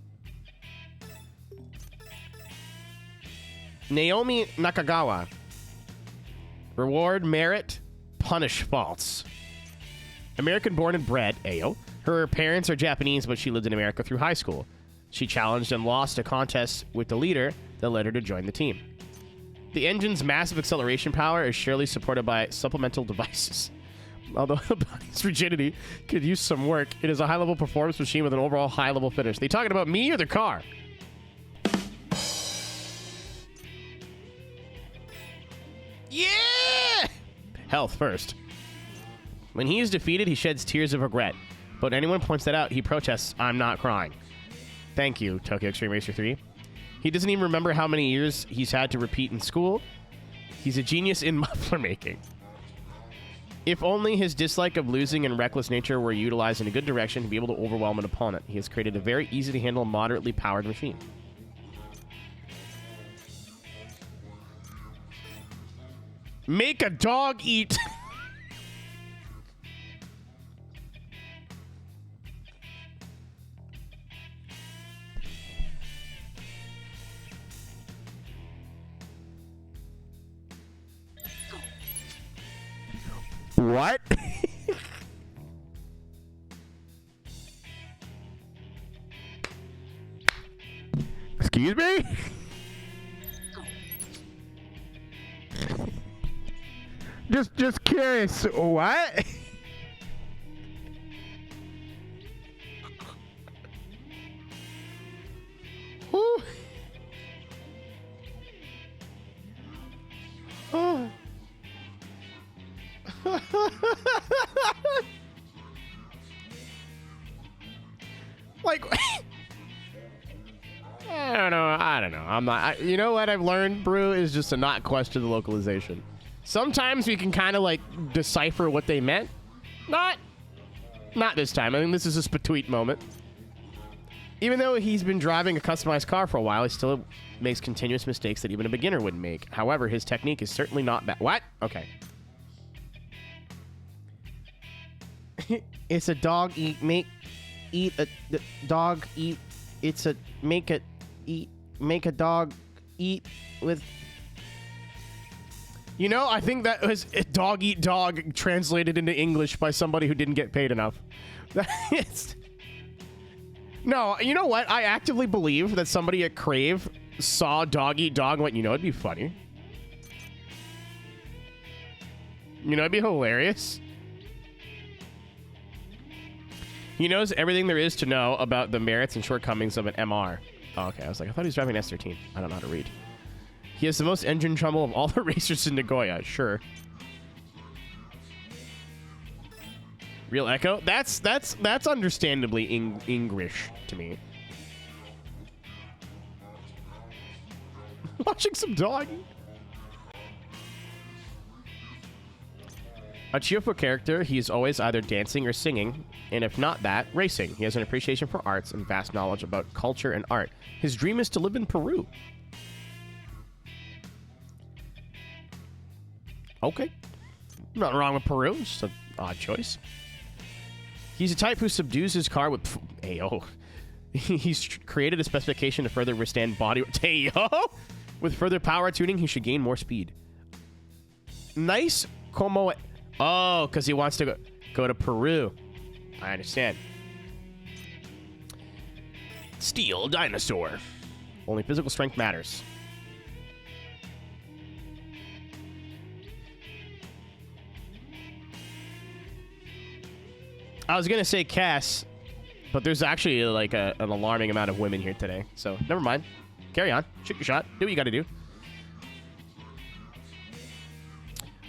Naomi Nakagawa. Reward merit, punish faults. American born and bred, Ayo. Her parents are Japanese, but she lived in America through high school. She challenged and lost a contest with the leader that led her to join the team. The engine's massive acceleration power is surely supported by supplemental devices. Although the body's rigidity could use some work, it is a high-level performance machine with an overall high-level finish. They talking about me or the car? Yeah! Health first. When he is defeated, he sheds tears of regret. But when anyone points that out, he protests, I'm not crying. Thank you, Tokyo Xtreme Racer 3. He doesn't even remember how many years he's had to repeat in school. He's a genius in muffler making. If only his dislike of losing and reckless nature were utilized in a good direction to be able to overwhelm an opponent. He has created a very easy-to-handle, moderately powered machine. Make a dog eat. What? Excuse me? Just curious. What? Whew. Oh. Like, I don't know. I'm not. You know what I've learned, Brew, is just to not question the localization. Sometimes we can kind of like decipher what they meant. Not this time. I think this is a spatweet moment. Even though he's been driving a customized car for a while, he still makes continuous mistakes that even a beginner wouldn't make. However, his technique is certainly not bad. What? Okay. It's a dog eat a dog eat. It's a make a dog eat with. You know, I think that was a dog eat dog translated into English by somebody who didn't get paid enough. No, you know what? I actively believe that somebody at Crave saw dog eat dog and went, you know, it'd be funny. You know, it'd be hilarious. He knows everything there is to know about the merits and shortcomings of an MR. Oh, okay, I was like, I thought he was driving an S13. I don't know how to read. He has the most engine trouble of all the racers in Nagoya. Sure. Real echo? That's understandably English to me. Watching some dog. A cheerful character, he is always either dancing or singing, and if not that, racing. He has an appreciation for arts and vast knowledge about culture and art. His dream is to live in Peru. Okay. Nothing wrong with Peru. Just an odd choice. He's a type who subdues his car with... Ayo. He's created a specification to further withstand body... Ayo! With further power tuning, he should gain more speed. Nice como... Oh, because he wants to go to Peru. I understand. Steel dinosaur. Only physical strength matters. I was going to say Cass, but there's actually like an alarming amount of women here today. So never mind. Carry on. Shoot your shot. Do what you got to do.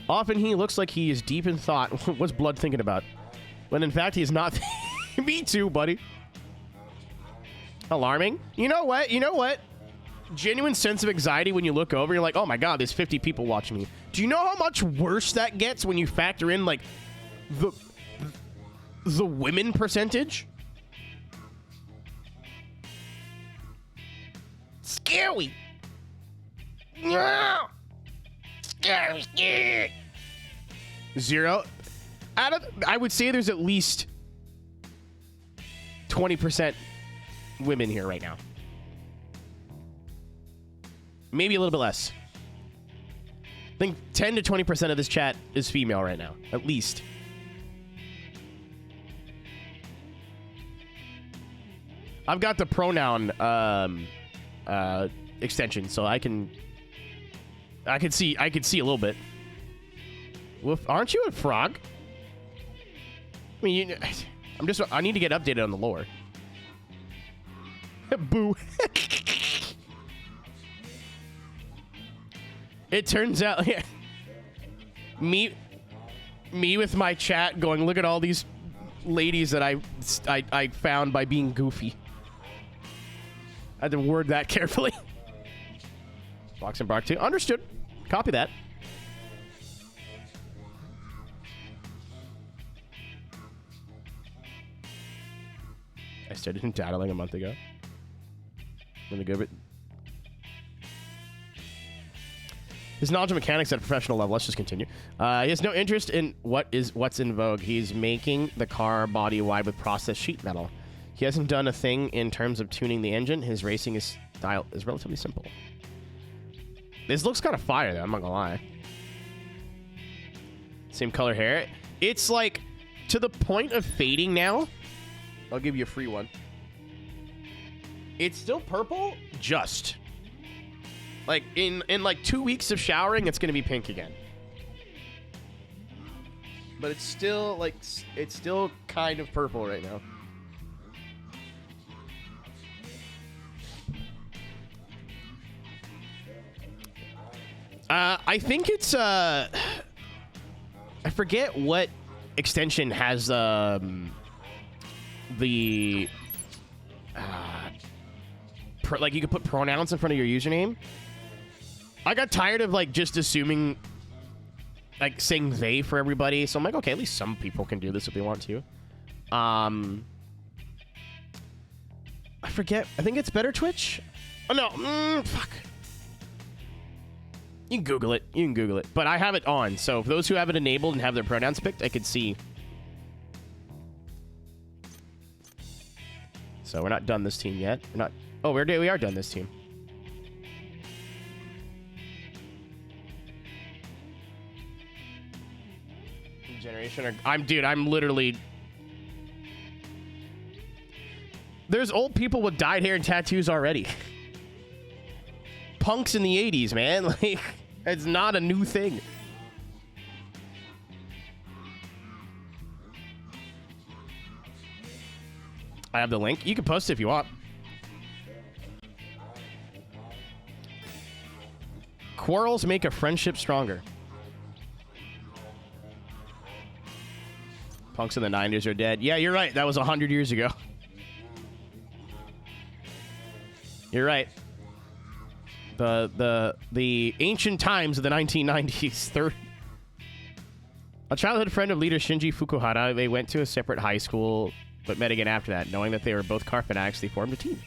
Often he looks like he is deep in thought. What's Blood thinking about? When in fact he is not. Me too, buddy. Alarming. You know what? You know what? Genuine sense of anxiety when you look over. You're like, oh my God, there's 50 people watching me. Do you know how much worse that gets when you factor in like the women percentage? Scary. No. Scary. Zero. I would say there's at least 20% women here right now. Maybe a little bit less. I think 10 to 20% of this chat is female right now, at least. I've got the pronoun extension, so I can see a little bit. Woof, aren't you a frog? I mean, I need to get updated on the lore. Boo. It turns out, yeah, me with my chat going, look at all these ladies that I found by being goofy. I had to word that carefully. Box and Bark 2. Understood. Copy that. I started daddling a month ago. Let me go over it. His knowledge of mechanics at a professional level. Let's just continue. He has no interest in what's in vogue. He's making the car body wide with processed sheet metal. He hasn't done a thing in terms of tuning the engine. His racing style is relatively simple. This looks kind of fire, though. I'm not gonna lie. Same color hair. It's like to the point of fading now. I'll give you a free one. It's still purple, just. Like, in like 2 weeks of showering, it's going to be pink again. But it's still, like, it's still kind of purple right now. I think it's, I forget what extension has, like, you could put pronouns in front of your username. I got tired of, like, just assuming, like, saying they for everybody. So I'm like, okay, at least some people can do this if they want to. I forget. I think it's Better Twitch. Oh, no. Fuck. You can Google it. You can Google it. But I have it on. So for those who have it enabled and have their pronouns picked, I could see. So we're not done this team yet. We're not. Oh, we are done this team. Generation. I'm literally. There's old people with dyed hair and tattoos already. Punks in the 80s, man. Like, it's not a new thing. I have the link. You can post it if you want. Quarrels make a friendship stronger. Punks in the 90s are dead. Yeah, you're right. That was 100 years ago. You're right. The ancient times of the 1990s. A childhood friend of leader Shinji Fukuhara, they went to a separate high school, but met again after that. Knowing that they were both car fanatics, they formed a team.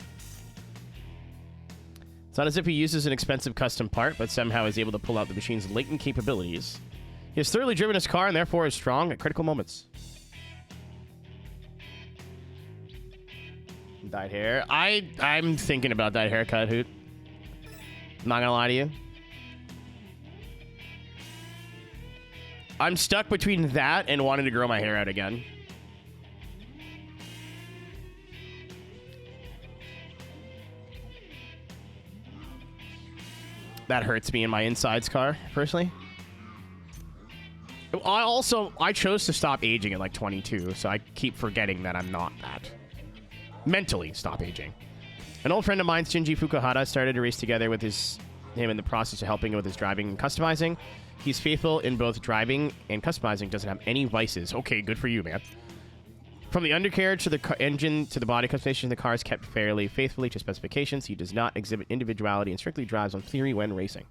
It's not as if he uses an expensive custom part, but somehow is able to pull out the machine's latent capabilities. He has thoroughly driven his car and therefore is strong at critical moments. Dyed hair. I'm thinking about that haircut, Hoot. Not gonna lie to you. I'm stuck between that and wanting to grow my hair out again. That hurts me in my insides car, personally. I chose to stop aging at like 22, so I keep forgetting that I'm not that. Mentally stop aging. An old friend of mine, Shinji Fukuhara, started a race together with him in the process of helping him with his driving and customizing. He's faithful in both driving and customizing, doesn't have any vices. Okay, good for you, man. From the undercarriage to the engine to the body customization, the car is kept fairly faithfully to specifications. He does not exhibit individuality and strictly drives on theory when racing.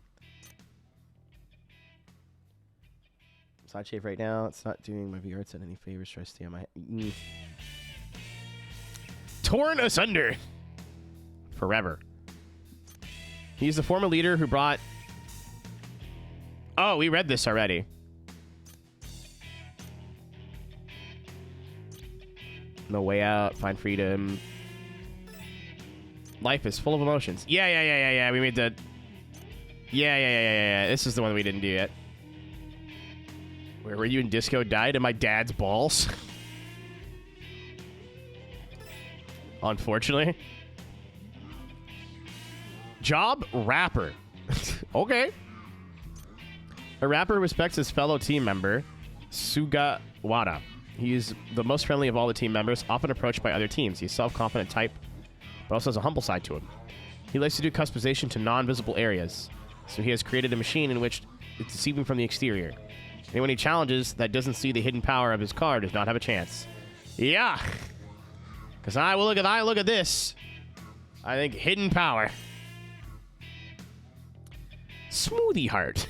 Side shave right now. It's not doing my VR set any favors. Try to stay on my... Torn asunder. Forever. He's the former leader who brought... Oh, we read this already. No way out. Find freedom. Life is full of emotions. Yeah. We made the... Yeah. This is the one we didn't do yet. Where were you in disco? Died in my dad's balls? Unfortunately. Job? Rapper. Okay. A rapper respects his fellow team member, Sugawara. He is the most friendly of all the team members, often approached by other teams. He's a self-confident type, but also has a humble side to him. He likes to do customization to non-visible areas, so he has created a machine in which it's deceiving from the exterior. Anyone he challenges that doesn't see the hidden power of his car does not have a chance. Yeah! Because I look at this. I think hidden power. Smoothie Heart.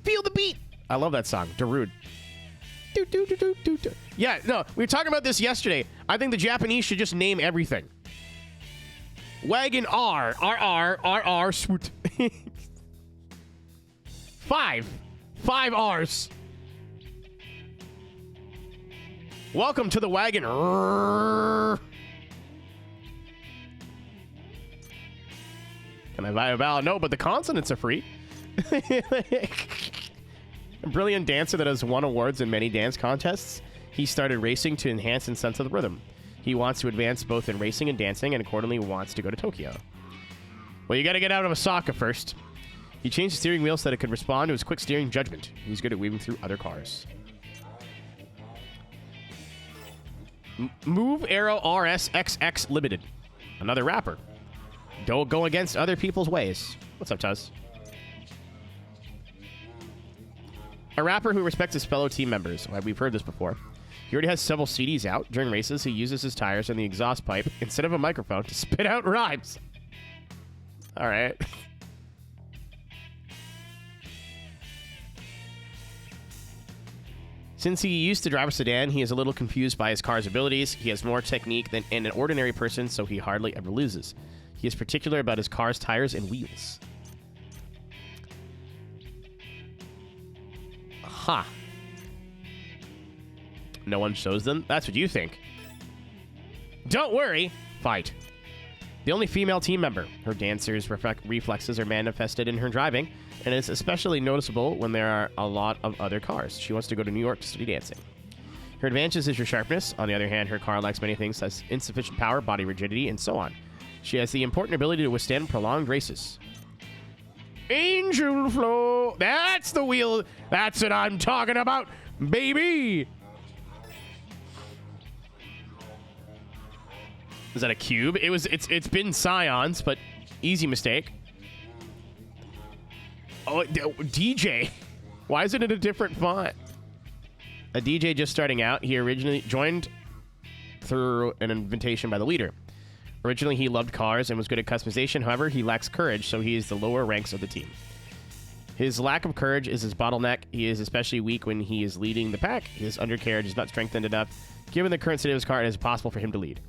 Feel the beat. I love that song. Darude. Yeah, no, we were talking about this yesterday. I think the Japanese should just name everything. Wagon R, swoot. 5 R's. Welcome to the wagon. Can I buy a vowel? No, but the consonants are free. A brilliant dancer that has won awards in many dance contests, he started racing to enhance his sense of the rhythm. He wants to advance both in racing and dancing, and accordingly wants to go to Tokyo. Well, you got to get out of Osaka first. He changed the steering wheel so that it could respond to his quick steering judgment. He's good at weaving through other cars. Move Aero RSXX Limited. Another rapper. Don't go against other people's ways. What's up, Tuz? A rapper who respects his fellow team members. Well, we've heard this before. He already has several CDs out. During races, he uses his tires and the exhaust pipe instead of a microphone to spit out rhymes. All right. Since he used to drive a sedan, he is a little confused by his car's abilities. He has more technique than an ordinary person, so he hardly ever loses. He is particular about his car's tires and wheels. Ha. No one shows them? That's what you think. Don't worry. Fight. The only female team member. Her dancer's reflexes are manifested in her driving, and it's especially noticeable when there are a lot of other cars. She wants to go to New York to study dancing. Her advantage is her sharpness. On the other hand, her car lacks many things, such as insufficient power, body rigidity, and so on. She has the important ability to withstand prolonged races. Angel Flow. That's the wheel. That's what I'm talking about, baby. Is that a cube? It's been Scions, but easy mistake. Oh, DJ. Why is it in a different font? A DJ just starting out. He originally joined through an invitation by the leader. Originally, he loved cars and was good at customization. However, he lacks courage, so he is the lower ranks of the team. His lack of courage is his bottleneck. He is especially weak when he is leading the pack. His undercarriage is not strengthened enough. Given the current state of his car, it is possible for him to lead.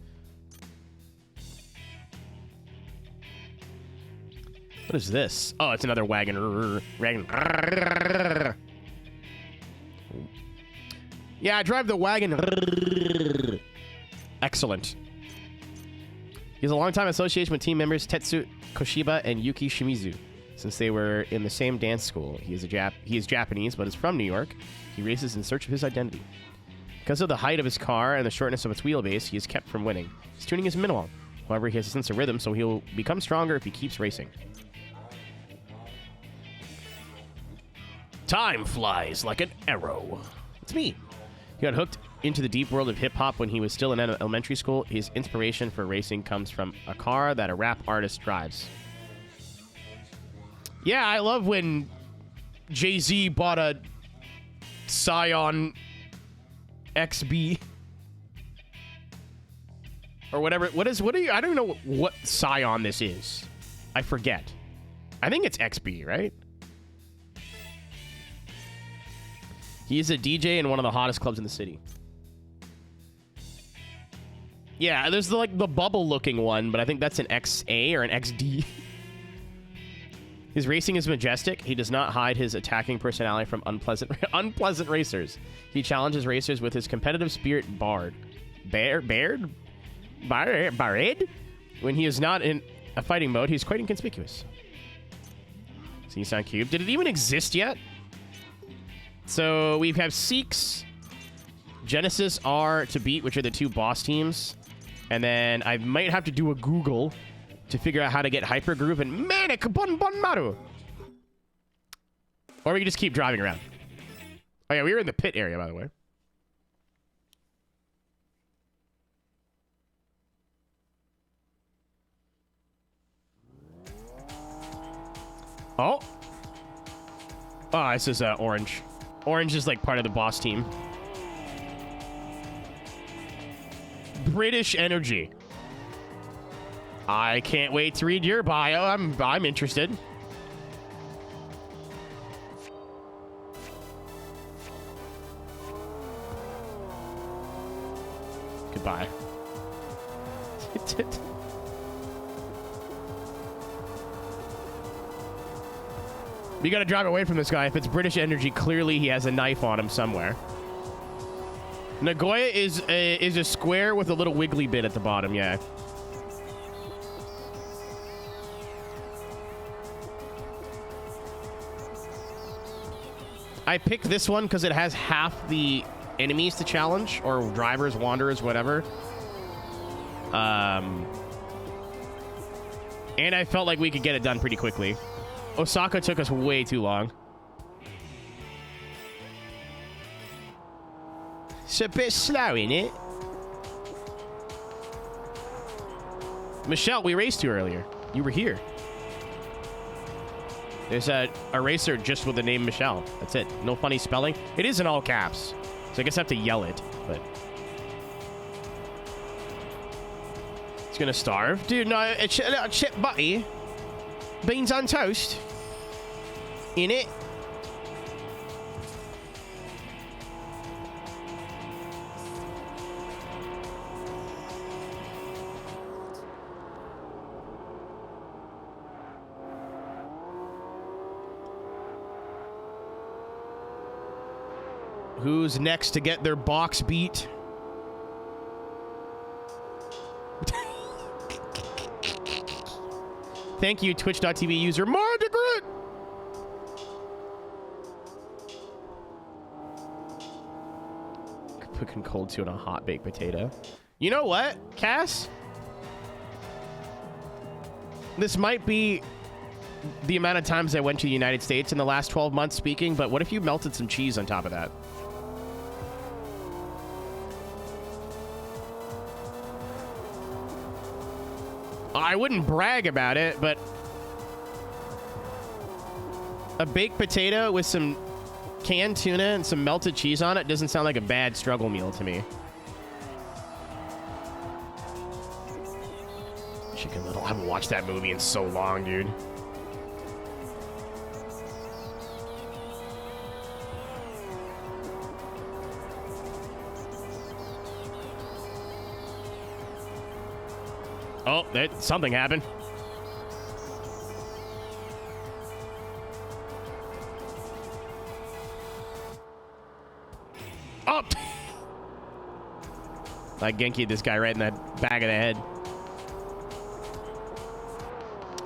What is this? Oh, it's another wagon. Yeah, I drive the wagon. Excellent. He has a long-time association with team members Tetsu Koshiba and Yuki Shimizu. Since they were in the same dance school, he is Japanese, but is from New York. He races in search of his identity. Because of the height of his car and the shortness of its wheelbase, he is kept from winning. His tuning is minimal. However, he has a sense of rhythm, so he'll become stronger if he keeps racing. Time flies like an arrow. It's me. He got hooked into the deep world of hip-hop when he was still in elementary school. His inspiration for racing comes from a car that a rap artist drives. Yeah, I love when Jay-Z bought a Scion XB. Or whatever. What are you? I don't know what Scion this is. I forget. I think it's XB, right? He's a DJ in one of the hottest clubs in the city. Yeah, there's the bubble-looking one, but I think that's an XA or an XD. His racing is majestic. He does not hide his attacking personality from unpleasant racers. He challenges racers with his competitive spirit Bared? When he is not in a fighting mode, he's quite inconspicuous. Nissan Cube. Did it even exist yet? So we have Seeks, Genesis R to beat, which are the two boss teams. And then I might have to do a Google to figure out how to get Hypergroove and Manic Bon Bon Maru. Or we can just keep driving around. Oh yeah, we were in the pit area, by the way. Oh. Oh, this is Orange. Orange is like part of the boss team. British Energy. I can't wait to read your bio. I'm interested. Goodbye. We gotta drive away from this guy. If it's British Energy, clearly he has a knife on him somewhere. Nagoya is a square with a little wiggly bit at the bottom, yeah. I picked this one because it has half the enemies to challenge, or drivers, wanderers, whatever. And I felt like we could get it done pretty quickly. Osaka took us way too long. It's a bit slow, isn't it? Michelle, we raced you earlier. You were here. There's a racer just with the name Michelle. That's it. No funny spelling. It is in all caps. So I guess I have to yell it, but... It's gonna starve. Dude, no, a little chip butty. Beans on toast. In it. Who's next to get their box beat? Thank you, Twitch.tv user Margaret. Cooking cold tuna on a hot baked potato. You know what, Cass? This might be the amount of times I went to the United States in the last 12 months speaking, but what if you melted some cheese on top of that? I wouldn't brag about it, but a baked potato with some canned tuna and some melted cheese on it doesn't sound like a bad struggle meal to me. Chicken Little. I haven't watched that movie in so long, dude. Oh, something happened. Oh! I Genki'd this guy right in the back of the head.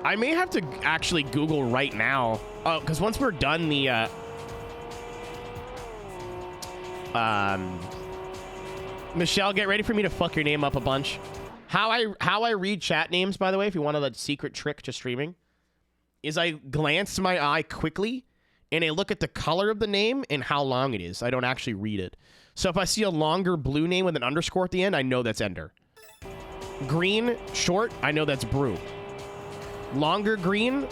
I may have to actually Google right now. Oh, because once we're done the... Michelle, get ready for me to fuck your name up a bunch. How I read chat names, by the way, if you want a secret trick to streaming, is I glance my eye quickly and I look at the color of the name and how long it is. I don't actually read it. So if I see a longer blue name with an underscore at the end, I know that's Ender. Green, short, I know that's Brew. Longer green,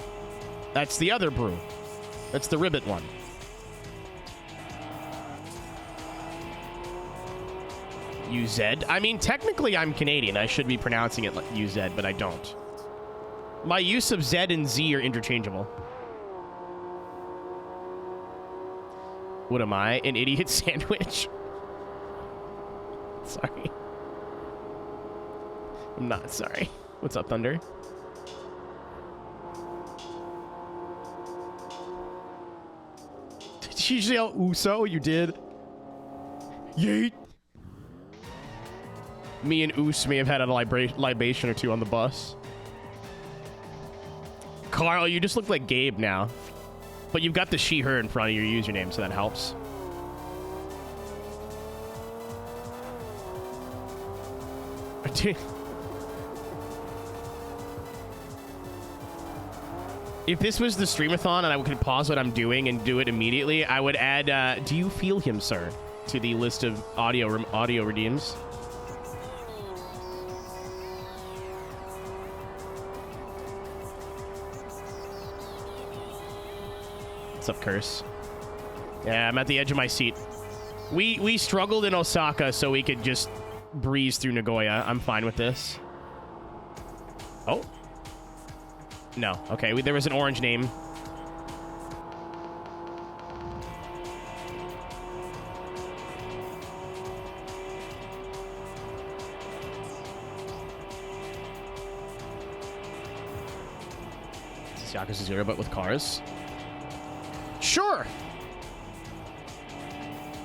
that's the other Brew. That's the Ribbit one. UZ. I mean, technically I'm Canadian. I should be pronouncing it like UZ, but I don't. My use of Z and Z are interchangeable. What am I? An idiot sandwich? Sorry. I'm not sorry. What's up, Thunder? Did you yell Uso? You did? Yeet. Me and Oos may have had a libation or two on the bus. Carl, you just look like Gabe now. But you've got the she, her in front of your username, so that helps. If this was the streamathon and I could pause what I'm doing and do it immediately, I would add, do you feel him, sir, to the list of audio redeems. What's up, Curse? Yeah, I'm at the edge of my seat. We struggled in Osaka so we could just breeze through Nagoya. I'm fine with this. Oh. No. Okay, there was an orange name. This is Yakuza 0, but with cars. sure.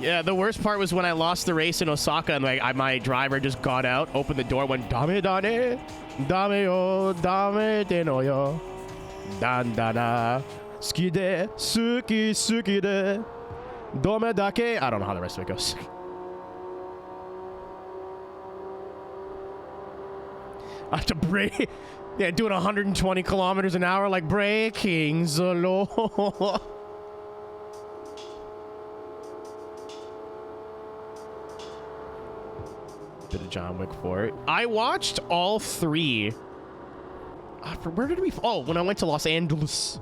Yeah, the worst part was when I lost the race in Osaka and like my driver just got out, opened the door, went dame dane, dame yo, dame de no yo, dan dana, ski de, suki de, dome dake. I don't know how the rest of it goes. I have to brake. Yeah, doing 120 kilometers an hour like braking the law. Bit of John Wick 4. I watched all 3. Where did we? Oh, when I went to Los Angeles.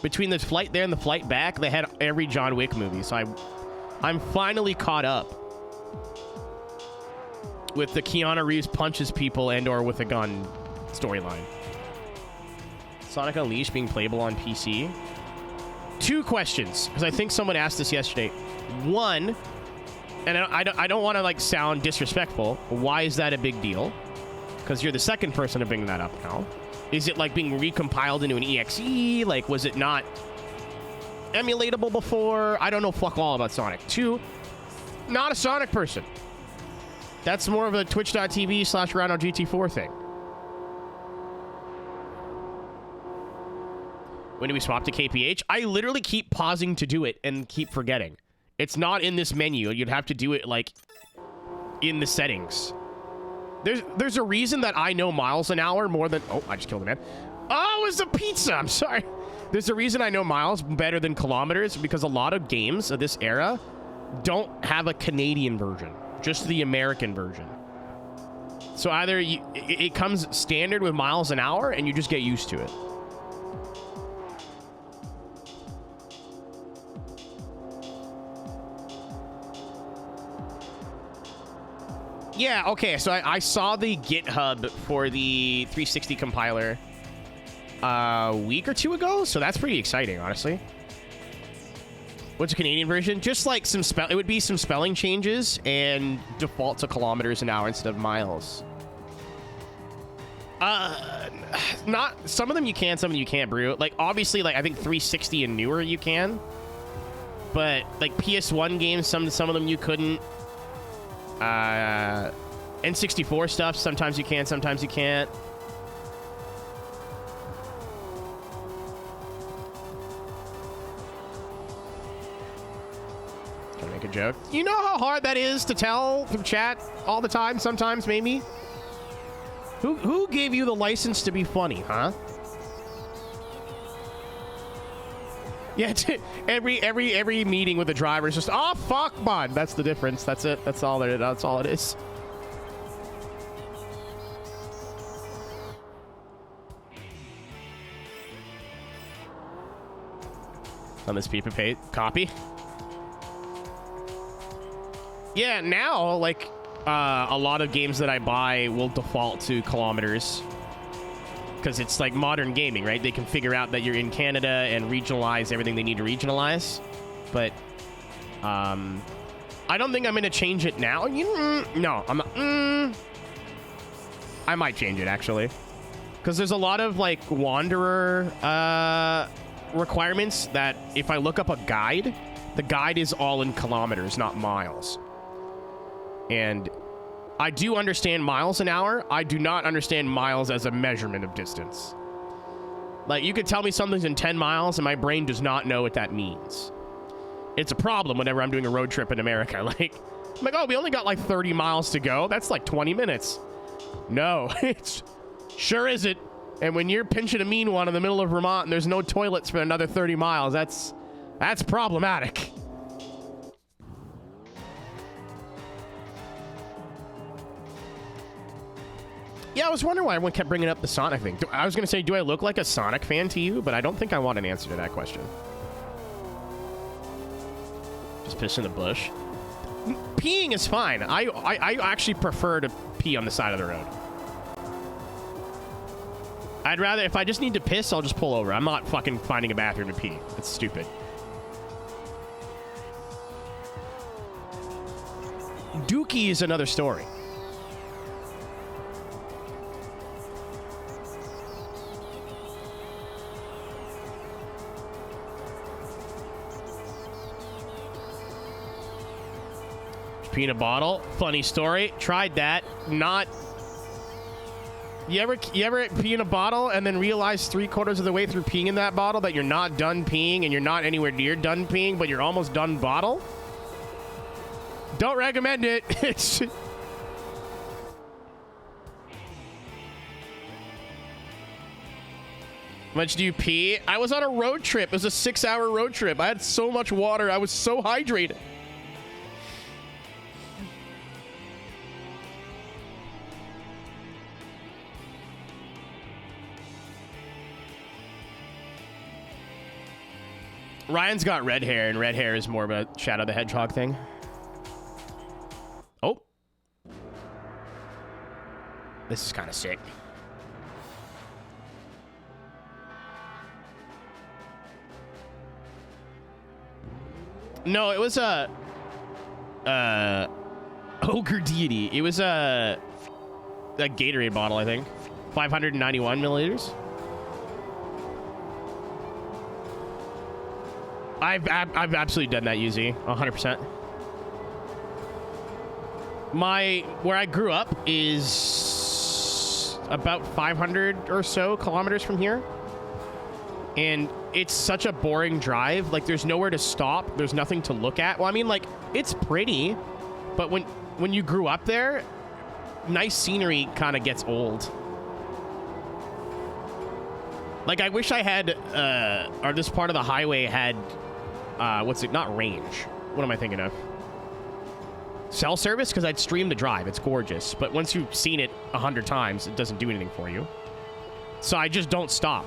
Between the flight there and the flight back, they had every John Wick movie. So I'm finally caught up with the Keanu Reeves punches people and/or with a gun storyline. Sonic Unleashed being playable on PC. 2 questions, because I think someone asked this yesterday. 1, and I don't want to like sound disrespectful. Why is that a big deal? Because you're the second person to bring that up now. Is it like being recompiled into an EXE? Like, was it not emulatable before? I don't know fuck all about Sonic. 2, not a Sonic person. That's more of a twitch.tv/RhinoGT4 thing. When do we swap to KPH? I literally keep pausing to do it and keep forgetting. It's not in this menu. You'd have to do it like in the settings. There's a reason that I know miles an hour more than... Oh, I just killed a man. Oh, it was a pizza. I'm sorry. There's a reason I know miles better than kilometers, because a lot of games of this era don't have a Canadian version, just the American version. So either it comes standard with miles an hour and you just get used to it. Yeah, okay, so I saw the GitHub for the 360 compiler a week or 2 ago, so that's pretty exciting, honestly. What's a Canadian version? Just like it would be some spelling changes and default to kilometers an hour instead of miles. Not some of them you can, some of them you can't, brew. Like obviously, like I think 360 and newer you can, but like PS1 games, some of them you couldn't. N64 stuff, sometimes you can, sometimes you can't. Trying to make a joke. You know how hard that is to tell through chat all the time, sometimes, maybe? Who gave you the license to be funny, huh? Yeah, every meeting with the driver is just, oh fuck, bud. That's the difference. That's it. That's all it is. On this piece of paper, copy. Yeah, now like a lot of games that I buy will default to kilometers. Because it's like modern gaming, right? They can figure out that you're in Canada and regionalize everything they need to regionalize. But I don't think I'm going to change it now. No, I'm not. I might change it, actually. Because there's a lot of like Wanderer requirements that if I look up a guide, the guide is all in kilometers, not miles. And I do understand miles an hour. I do not understand miles as a measurement of distance. Like, you could tell me something's in 10 miles and my brain does not know what that means. It's a problem whenever I'm doing a road trip in America. Like, I'm like, oh, we only got like 30 miles to go. That's like 20 minutes. No, it's sure isn't. And when you're pinching a mean one in the middle of Vermont and there's no toilets for another 30 miles, that's problematic. Yeah, I was wondering why everyone kept bringing up the Sonic thing. I was going to say, do I look like a Sonic fan to you? But I don't think I want an answer to that question. Just piss in the bush. Peeing is fine. I actually prefer to pee on the side of the road. I'd rather, if I just need to piss, I'll just pull over. I'm not fucking finding a bathroom to pee. That's stupid. Dookie is another story. Pee in a bottle. Funny story. Tried that. Not. You ever pee in a bottle and then realize 3/4 of the way through peeing in that bottle that you're not done peeing and you're not anywhere near done peeing, but you're almost done bottle? Don't recommend it. It's. How much do you pee? I was on a road trip. It was a 6-hour road trip. I had so much water. I was so hydrated. Ryan's got red hair, and red hair is more of a Shadow the Hedgehog thing. Oh. This is kind of sick. No, it was a ogre deity. It was a Gatorade bottle, I think. 591 milliliters. I've absolutely done that, UZ. 100%. Where I grew up is about 500 or so kilometers from here. And it's such a boring drive. Like, there's nowhere to stop. There's nothing to look at. Well, I mean, like, it's pretty. But when you grew up there, nice scenery kind of gets old. Like, I wish I had, or this part of the highway had, not range. What am I thinking of? Cell service? Because I'd stream the drive. It's gorgeous. But once you've seen it 100 times, it doesn't do anything for you. So I just don't stop.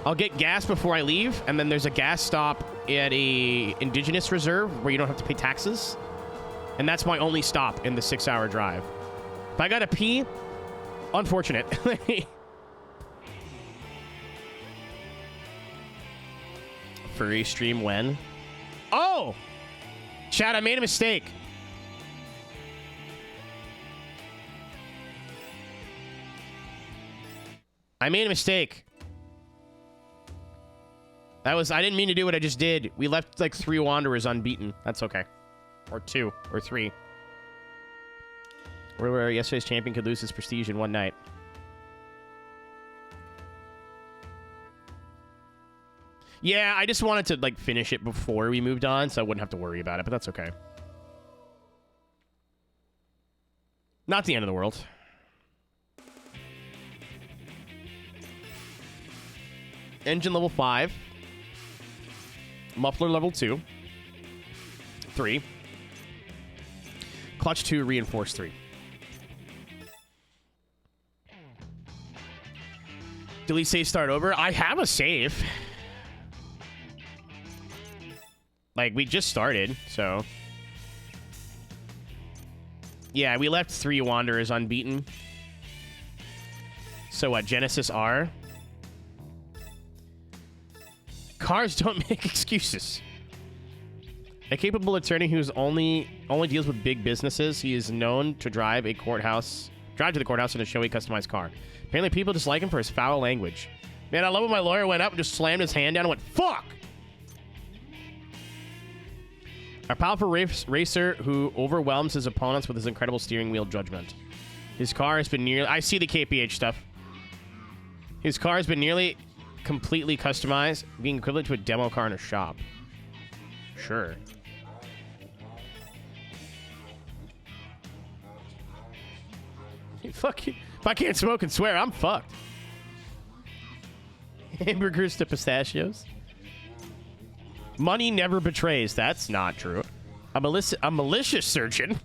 I'll get gas before I leave, and then there's a gas stop at a indigenous reserve where you don't have to pay taxes. And that's my only stop in the 6-hour drive. If I gotta pee, unfortunate. Furry stream when? Oh! Chat, I made a mistake. I made a mistake. I didn't mean to do what I just did. We left like 3 Wanderers unbeaten. That's okay. Or 2. Or 3. Where yesterday's champion could lose his prestige in one night. Yeah, I just wanted to like finish it before we moved on, so I wouldn't have to worry about it, but that's okay. Not the end of the world. Engine level 5. Muffler level 2. 3. Clutch 2, reinforce 3. Delete save, start over. I have a save. Like, we just started, so. Yeah, we left 3 Wanderers unbeaten. So what, Genesis R? Cars don't make excuses. A capable attorney who's only deals with big businesses. He is known to drive to the courthouse in a showy customized car. Apparently people just like him for his foul language. Man, I love when my lawyer went up and just slammed his hand down and went, fuck! A powerful racer who overwhelms his opponents with his incredible steering wheel judgment. His car has been nearly... I see the KPH stuff. His car has been nearly completely customized, being equivalent to a demo car in a shop. Sure. Fuck you. If I can't smoke and swear, I'm fucked. Hamburgers to pistachios. Money never betrays. That's not true. A malicious surgeon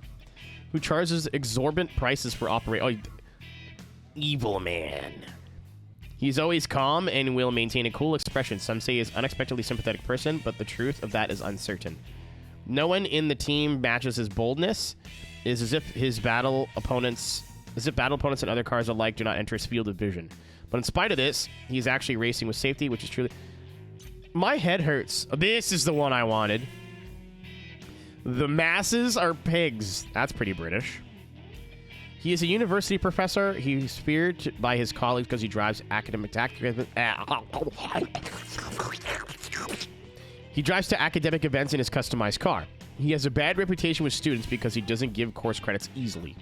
who charges exorbitant prices for operation. Oh, evil man. He's always calm and will maintain a cool expression. Some say he's an unexpectedly sympathetic person, but the truth of that is uncertain. No one in the team matches his boldness. It is as if battle opponents and other cars alike do not enter his field of vision. But in spite of this, he's actually racing with safety, which is truly... My head hurts. This is the one I wanted. The masses are pigs. That's pretty British. He is a university professor. He's feared by his colleagues because he drives academic He drives to academic events in his customized car. He has a bad reputation with students because he doesn't give course credits easily.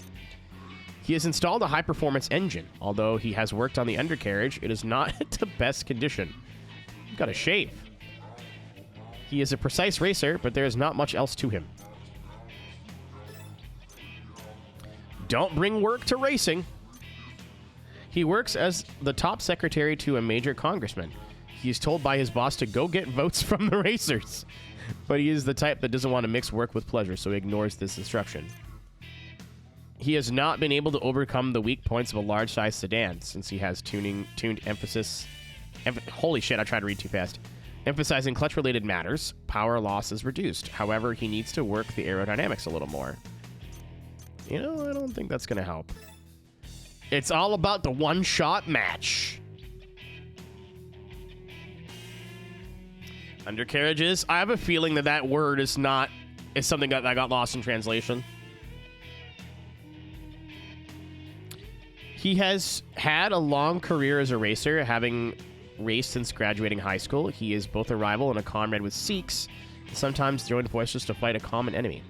He has installed a high-performance engine. Although he has worked on the undercarriage, it is not the best condition. Got a shave. He is a precise racer, but there is not much else to him. Don't bring work to racing. He works as the top secretary to a major congressman. He is told by his boss to go get votes from the racers. But he is the type that doesn't want to mix work with pleasure, so he ignores this instruction. He has not been able to overcome the weak points of a large-sized sedan, since he has tuned emphasis... holy shit, I tried to read too fast. Emphasizing clutch-related matters, power loss is reduced. However, he needs to work the aerodynamics a little more. You know, I don't think that's going to help. It's all about the one-shot match. Undercarriages. I have a feeling that that word is something that got lost in translation. He has had a long career as a racer, having raced since graduating high school. He is both a rival and a comrade with Sikhs, and sometimes joined forces to fight a common enemy.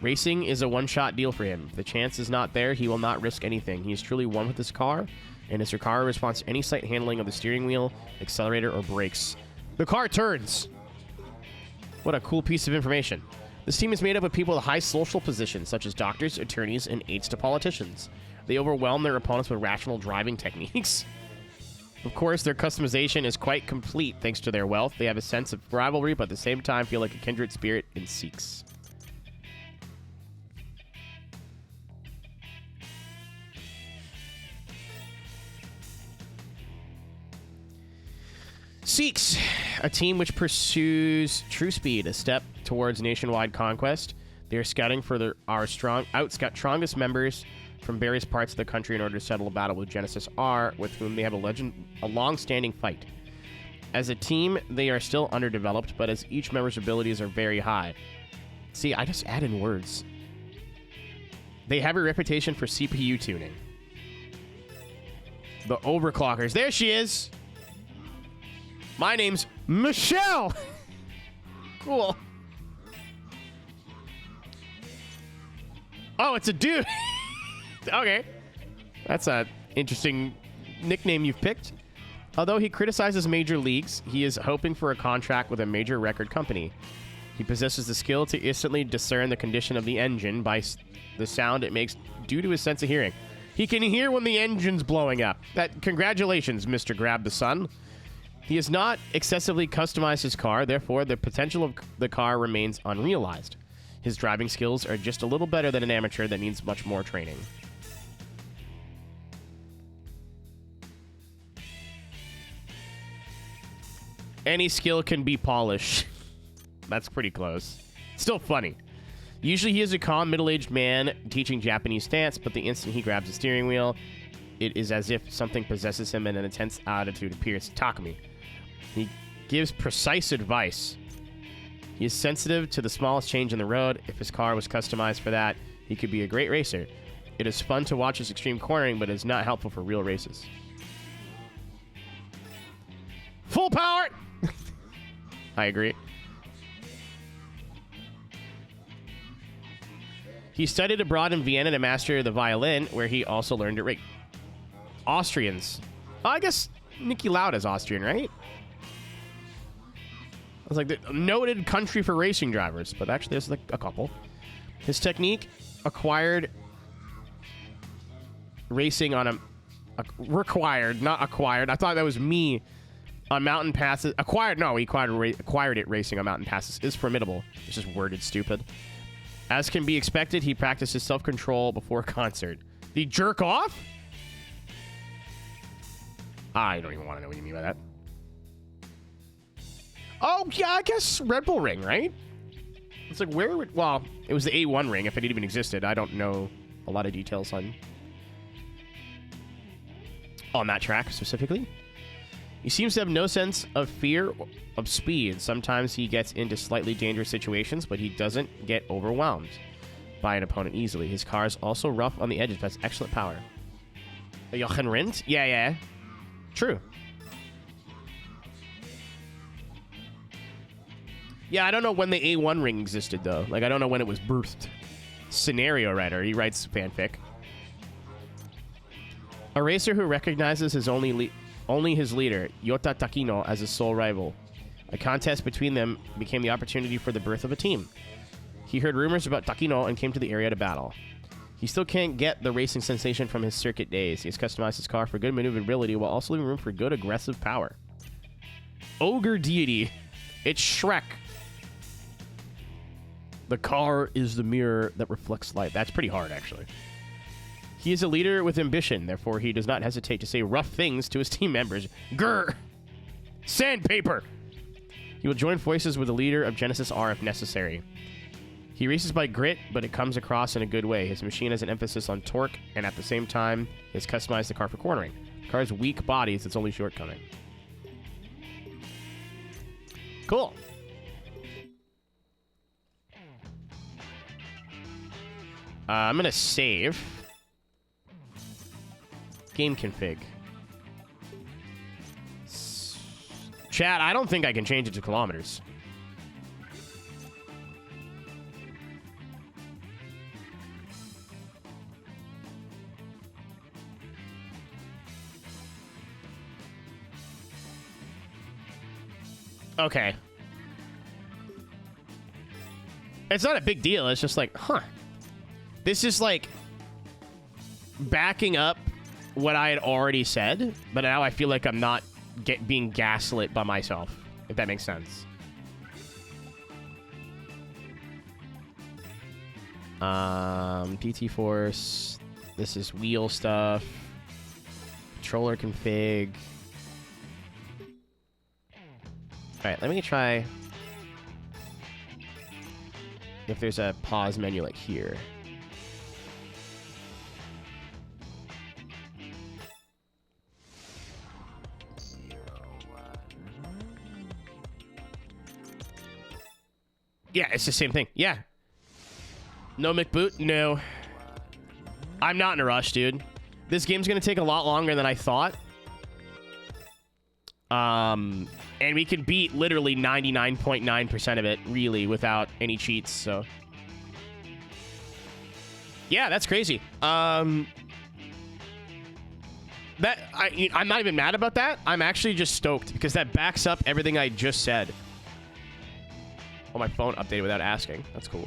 Racing is a one-shot deal for him. If the chance is not there, he will not risk anything. He is truly one with his car, and his car responds to any slight handling of the steering wheel, accelerator, or brakes. The car turns. What a cool piece of information. This team is made up of people with high social positions, such as doctors, attorneys, and aides to politicians. They overwhelm their opponents with rational driving techniques. Of course, their customization is quite complete thanks to their wealth. They have a sense of rivalry, but at the same time feel like a kindred spirit in Sikhs. Sikhs, a team which pursues true speed, a step towards nationwide conquest. They are scouting for our strongest members from various parts of the country in order to settle a battle with Genesis R, with whom they have a long-standing fight. As a team, they are still underdeveloped, but as each member's abilities are very high. See, I just add in words. They have a reputation for CPU tuning. The overclockers. There she is! My name's Michelle! Cool. Oh, it's a dude! Okay. That's an interesting nickname you've picked. Although he criticizes major leagues, he is hoping for a contract with a major record company. He possesses the skill to instantly discern the condition of the engine by the sound it makes due to his sense of hearing. He can hear when the engine's blowing up. Congratulations, Mr. Grab the Sun. He has not excessively customized his car, therefore the potential of the car remains unrealized. His driving skills are just a little better than an amateur that needs much more training. Any skill can be polished. That's pretty close. Still funny. Usually he is a calm, middle-aged man teaching Japanese stance, but the instant he grabs the steering wheel, it is as if something possesses him and an intense attitude appears. Takumi. He gives precise advice. He is sensitive to the smallest change in the road. If his car was customized for that, he could be a great racer. It is fun to watch his extreme cornering, but it is not helpful for real races. Full power! I agree. He studied abroad in Vienna to master the violin, where he also learned it. Austrians. Oh, I guess Niki Lauda's Austrian, right? I was like, the noted country for racing drivers, but actually there's like a couple. His technique acquired racing on required, not acquired. I thought that was me on mountain passes. Acquired, no, he acquired it racing on mountain passes is formidable. It's just worded stupid. As can be expected, he practices self-control before concert. The jerk off? I don't even want to know what you mean by that. Oh, yeah, I guess Red Bull Ring, right? It's like, where would... Well, it was the A1 ring, if it even existed. I don't know a lot of details on that track, specifically. He seems to have no sense of fear of speed. Sometimes he gets into slightly dangerous situations, but he doesn't get overwhelmed by an opponent easily. His car is also rough on the edges, but has excellent power. Jochen Rindt? Yeah. True. Yeah, I don't know when the A1 ring existed, though. Like, I don't know when it was birthed. Scenario writer. He writes fanfic. A racer who recognizes his only his leader, Yota Takino, as his sole rival. A contest between them became the opportunity for the birth of a team. He heard rumors about Takino and came to the area to battle. He still can't get the racing sensation from his circuit days. He has customized his car for good maneuverability while also leaving room for good aggressive power. Ogre deity. It's Shrek. The car is the mirror that reflects light. That's pretty hard, actually. He is a leader with ambition, therefore he does not hesitate to say rough things to his team members. Grr! Sandpaper! He will join forces with the leader of Genesis R if necessary. He races by grit, but it comes across in a good way. His machine has an emphasis on torque, and at the same time, he has customized the car for cornering. The car's weak body is its only shortcoming. Cool. I'm gonna save. Game config. Chat, I don't think I can change it to kilometers. Okay. It's not a big deal. It's just like, huh. This is like backing up what I had already said, but now I feel like I'm not being gaslit by myself, if that makes sense. PT Force. This is wheel stuff. Controller config. Alright, let me try if there's a pause menu like here. Yeah, it's the same thing. Yeah. No McBoot? No. I'm not in a rush, dude. This game's going to take a lot longer than I thought. And we can beat literally 99.9% of it, really, without any cheats, so. Yeah, that's crazy. I'm not even mad about that. I'm actually just stoked, because that backs up everything I just said. Oh, my phone updated without asking. That's cool.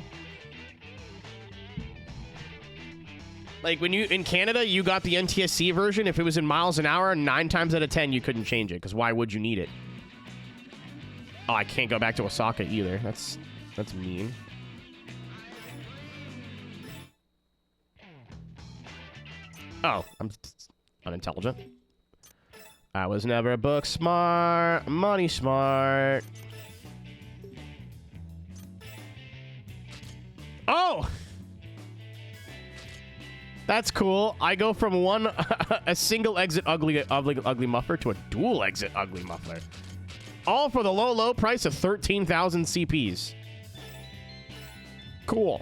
Like, when you, in Canada, you got the NTSC version. If it was in miles an hour, 9 times out of 10, you couldn't change it, because why would you need it? Oh, I can't go back to Osaka either. That's mean. Oh, I'm unintelligent. I was never book smart, money smart. Oh! That's cool. I go from a single exit ugly muffler to a dual exit ugly muffler. All for the low price of 13,000 CPs. Cool.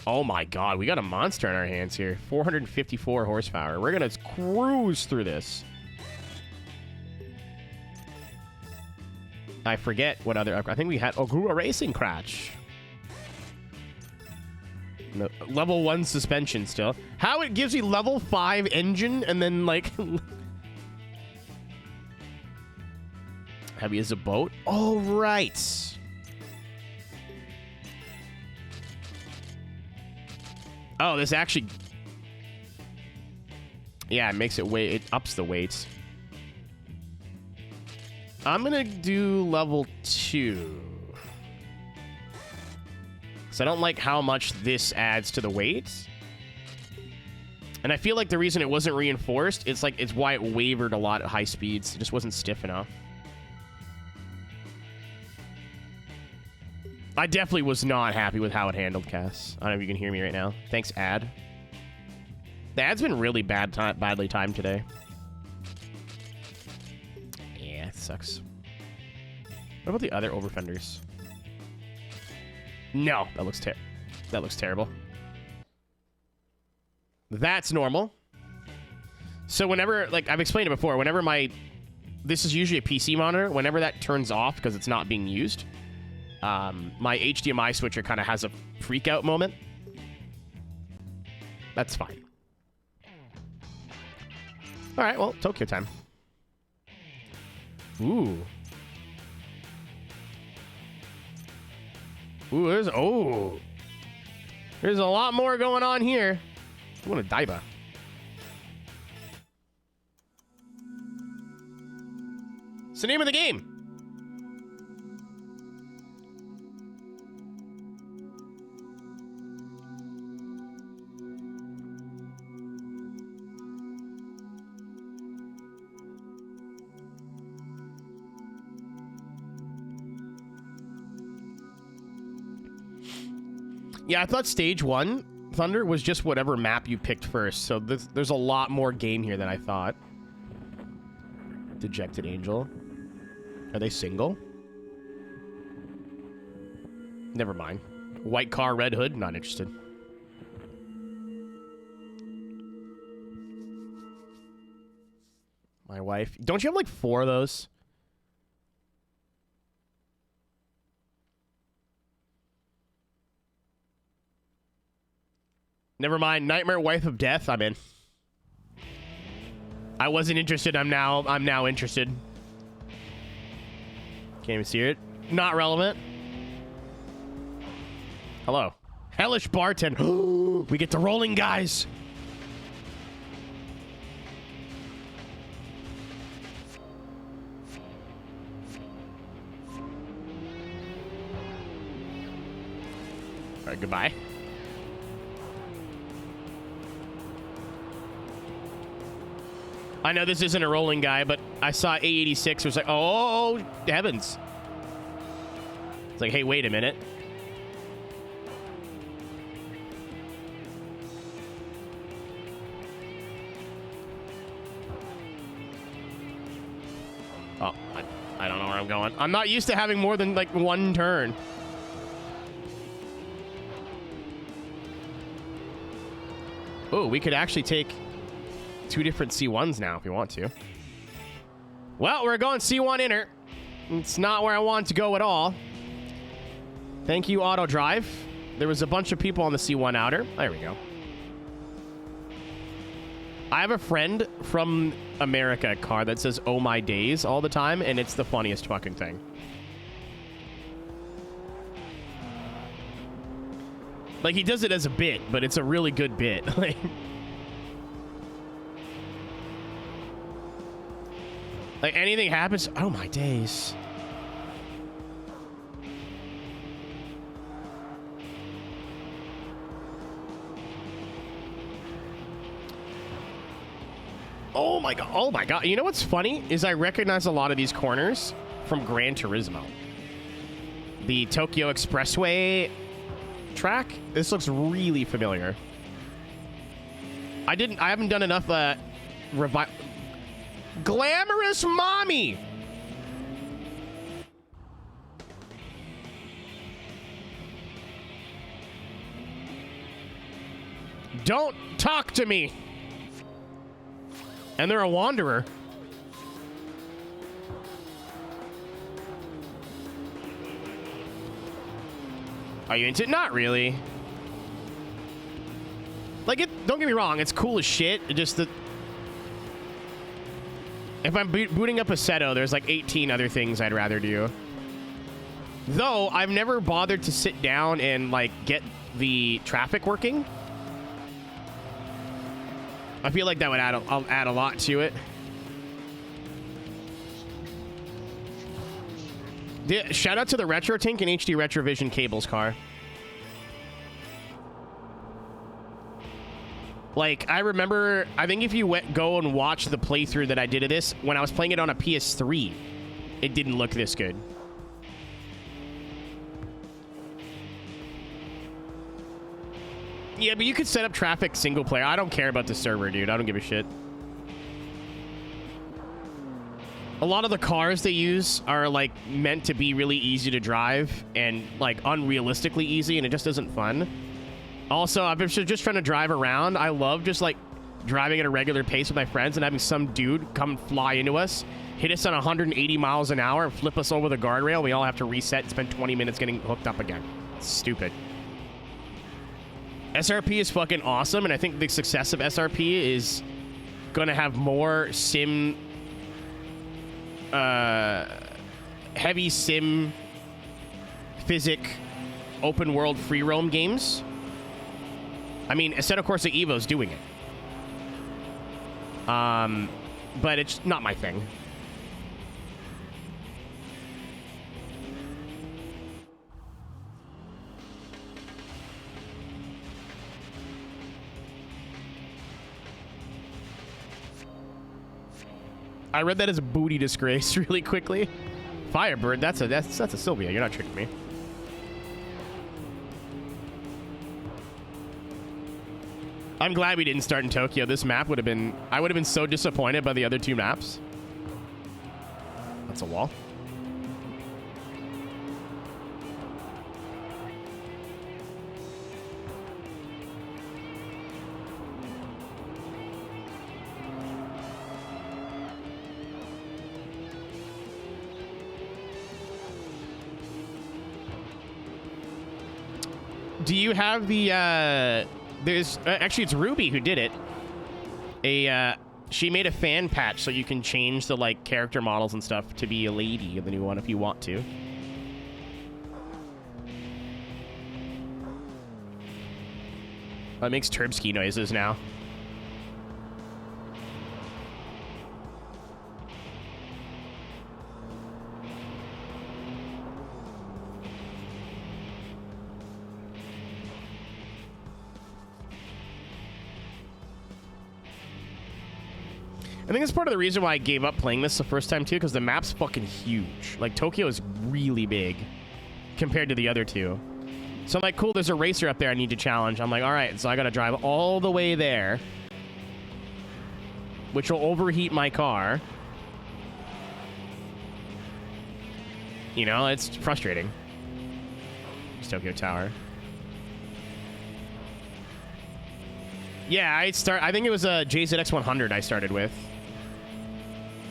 Oh my god, we got a monster in our hands here. 454 horsepower. We're gonna cruise through this. I forget what other... I think we had Ogura Racing Crash. No, level 1 suspension still. How it gives you level 5 engine and then, like... heavy as a boat? Oh, right. Oh, this actually... yeah, it makes it weight... it ups the weights. I'm gonna do level 2. Because I don't like how much this adds to the weight. And I feel like the reason it wasn't reinforced, it's why it wavered a lot at high speeds. It just wasn't stiff enough. I definitely was not happy with how it handled, Cass. I don't know if you can hear me right now. Thanks, ad. The ad's been really badly timed today. Yeah, it sucks. What about the other overfenders? No, that looks terrible. That's normal. So whenever, like I've explained it before, whenever this is usually a PC monitor. Whenever that turns off because it's not being used, my HDMI switcher kind of has a freak out moment. That's fine. All right, well, Tokyo time. Ooh. Ooh, there's a lot more going on here. I want a Daiba. It's the name of the game. Yeah, I thought stage 1, Thunder, was just whatever map you picked first. So there's a lot more game here than I thought. Dejected Angel. Are they single? Never mind. White car, red hood, not interested. My wife. Don't you have like 4 of those? Never mind. Nightmare Wife of Death. I'm in. I wasn't interested. I'm now interested. Can't even see it. Not relevant. Hello. Hellish Barton. We get the rolling, guys. All right, goodbye. I know this isn't a rolling guy, but I saw A86. It was like, oh, heavens. It's like, hey, wait a minute. Oh, I don't know where I'm going. I'm not used to having more than, like, 1 turn. Oh, we could actually take 2 different C1s now if we want to. Well, we're going C1 inner. It's not where I want to go at all. Thank you, Auto Drive. There was a bunch of people on the C1 outer. There we go. I have a friend from America car that says, oh my days, all the time, and it's the funniest fucking thing. Like, he does it as a bit, but it's a really good bit. Like, anything happens, oh my days. Oh my god, oh my god. You know what's funny is I recognize a lot of these corners from Gran Turismo. The Tokyo Expressway track. This looks really familiar. I haven't done enough Glamorous Mommy. Don't talk to me. And they're a wanderer. Are you into it? Not really. Like, don't get me wrong, it's cool as shit. It just that if I'm booting up Assetto, there's like 18 other things I'd rather do. Though, I've never bothered to sit down and, like, get the traffic working. I feel like that would add a lot to it. Shout out to the Aeroteq and HD Retrovision cables car. Like, I remember, I think if you go and watch the playthrough that I did of this, when I was playing it on a PS3, it didn't look this good. Yeah, but you could set up traffic single player. I don't care about the server, dude. I don't give a shit. A lot of the cars they use are, like, meant to be really easy to drive and, like, unrealistically easy, and it just isn't fun. Also, I've been just trying to drive around. I love just, like, driving at a regular pace with my friends and having some dude come fly into us, hit us on 180 miles an hour and flip us over the guardrail. We all have to reset and spend 20 minutes getting hooked up again. It's stupid. SRP is fucking awesome, and I think the success of SRP is going to have more sim, heavy sim, physic, open world free roam games. I mean, Assetto Corsa Evo's doing it. But it's not my thing. I read that as a booty disgrace really quickly. Firebird, that's a Sylvia. You're not tricking me. I'm glad we didn't start in Tokyo. This map would have been... I would have been so disappointed by the other two maps. That's a wall. Do you have the, there's, actually it's Ruby who did it. She made a fan patch so you can change the, like, character models and stuff to be a lady in the new one if you want to. It makes Turbsky noises now. I think it's part of the reason why I gave up playing this the first time, too, because the map's fucking huge. Like, Tokyo is really big compared to the other two. So I'm like, cool, there's a racer up there I need to challenge. I'm like, all right, so I got to drive all the way there, which will overheat my car. You know, it's frustrating. It's Tokyo Tower. Yeah, I think it was a JZX100 I started with.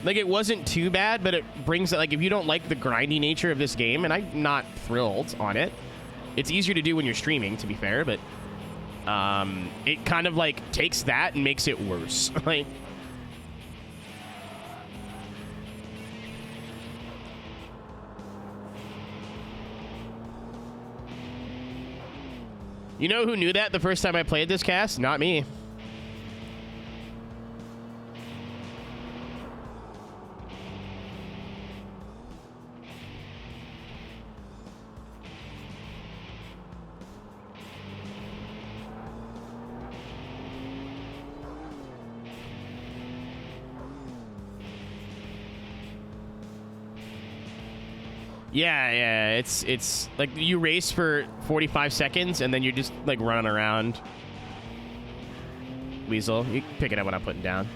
Like, it wasn't too bad, but it brings it, like, if you don't like the grindy nature of this game, and I'm not thrilled on it, it's easier to do when you're streaming, to be fair, but it kind of, like, takes that and makes it worse. Like, you know who knew that the first time I played this cast? Not me. Yeah, it's like you race for 45 seconds and then you're just like running around. Weasel, you pick it up when I'm putting down.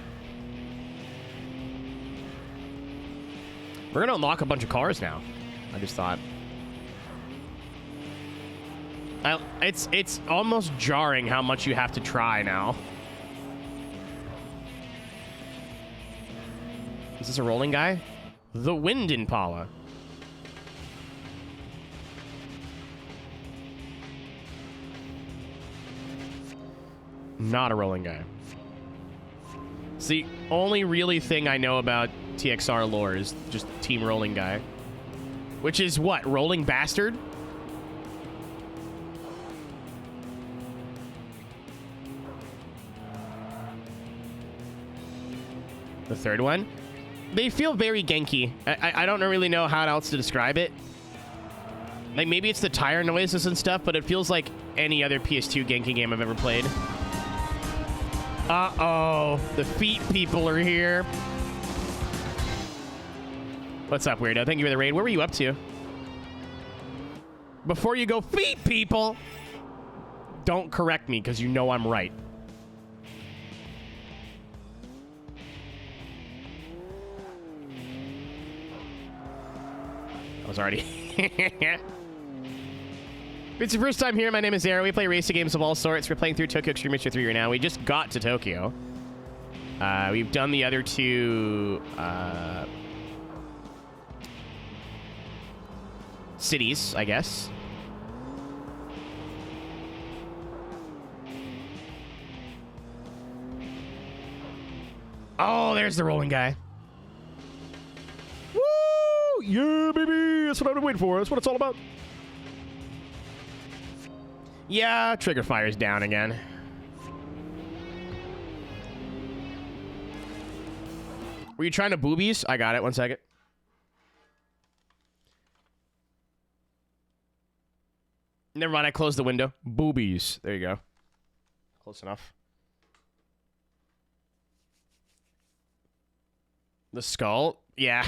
We're gonna unlock a bunch of cars now. I just thought. It's almost jarring how much you have to try now. Is this a rolling guy? The Wind Impala. Not a rolling guy. It's the only really thing I know about TXR lore is just Team Rolling Guy. Which is what? Rolling Bastard? The third one? They feel very Genki. I don't really know how else to describe it. Like, maybe it's the tire noises and stuff, but it feels like any other PS2 Genki game I've ever played. Uh-oh. The feet people are here. What's up, weirdo? Thank you for the raid. What were you up to? Before you go, feet people! Don't correct me, because you know I'm right. I was already... If it's your first time here, my name is Aero. We play racing games of all sorts. We're playing through Tokyo Xtreme 3 right now. We just got to Tokyo. We've done the other two cities, I guess. Oh, there's the rolling guy. Woo! Yeah, baby! That's what I've been waiting for. That's what it's all about. Yeah, trigger fire's down again. Were you trying to boobies? I got it. 1 second. Never mind. I closed the window. Boobies. There you go. Close enough. The skull? Yeah.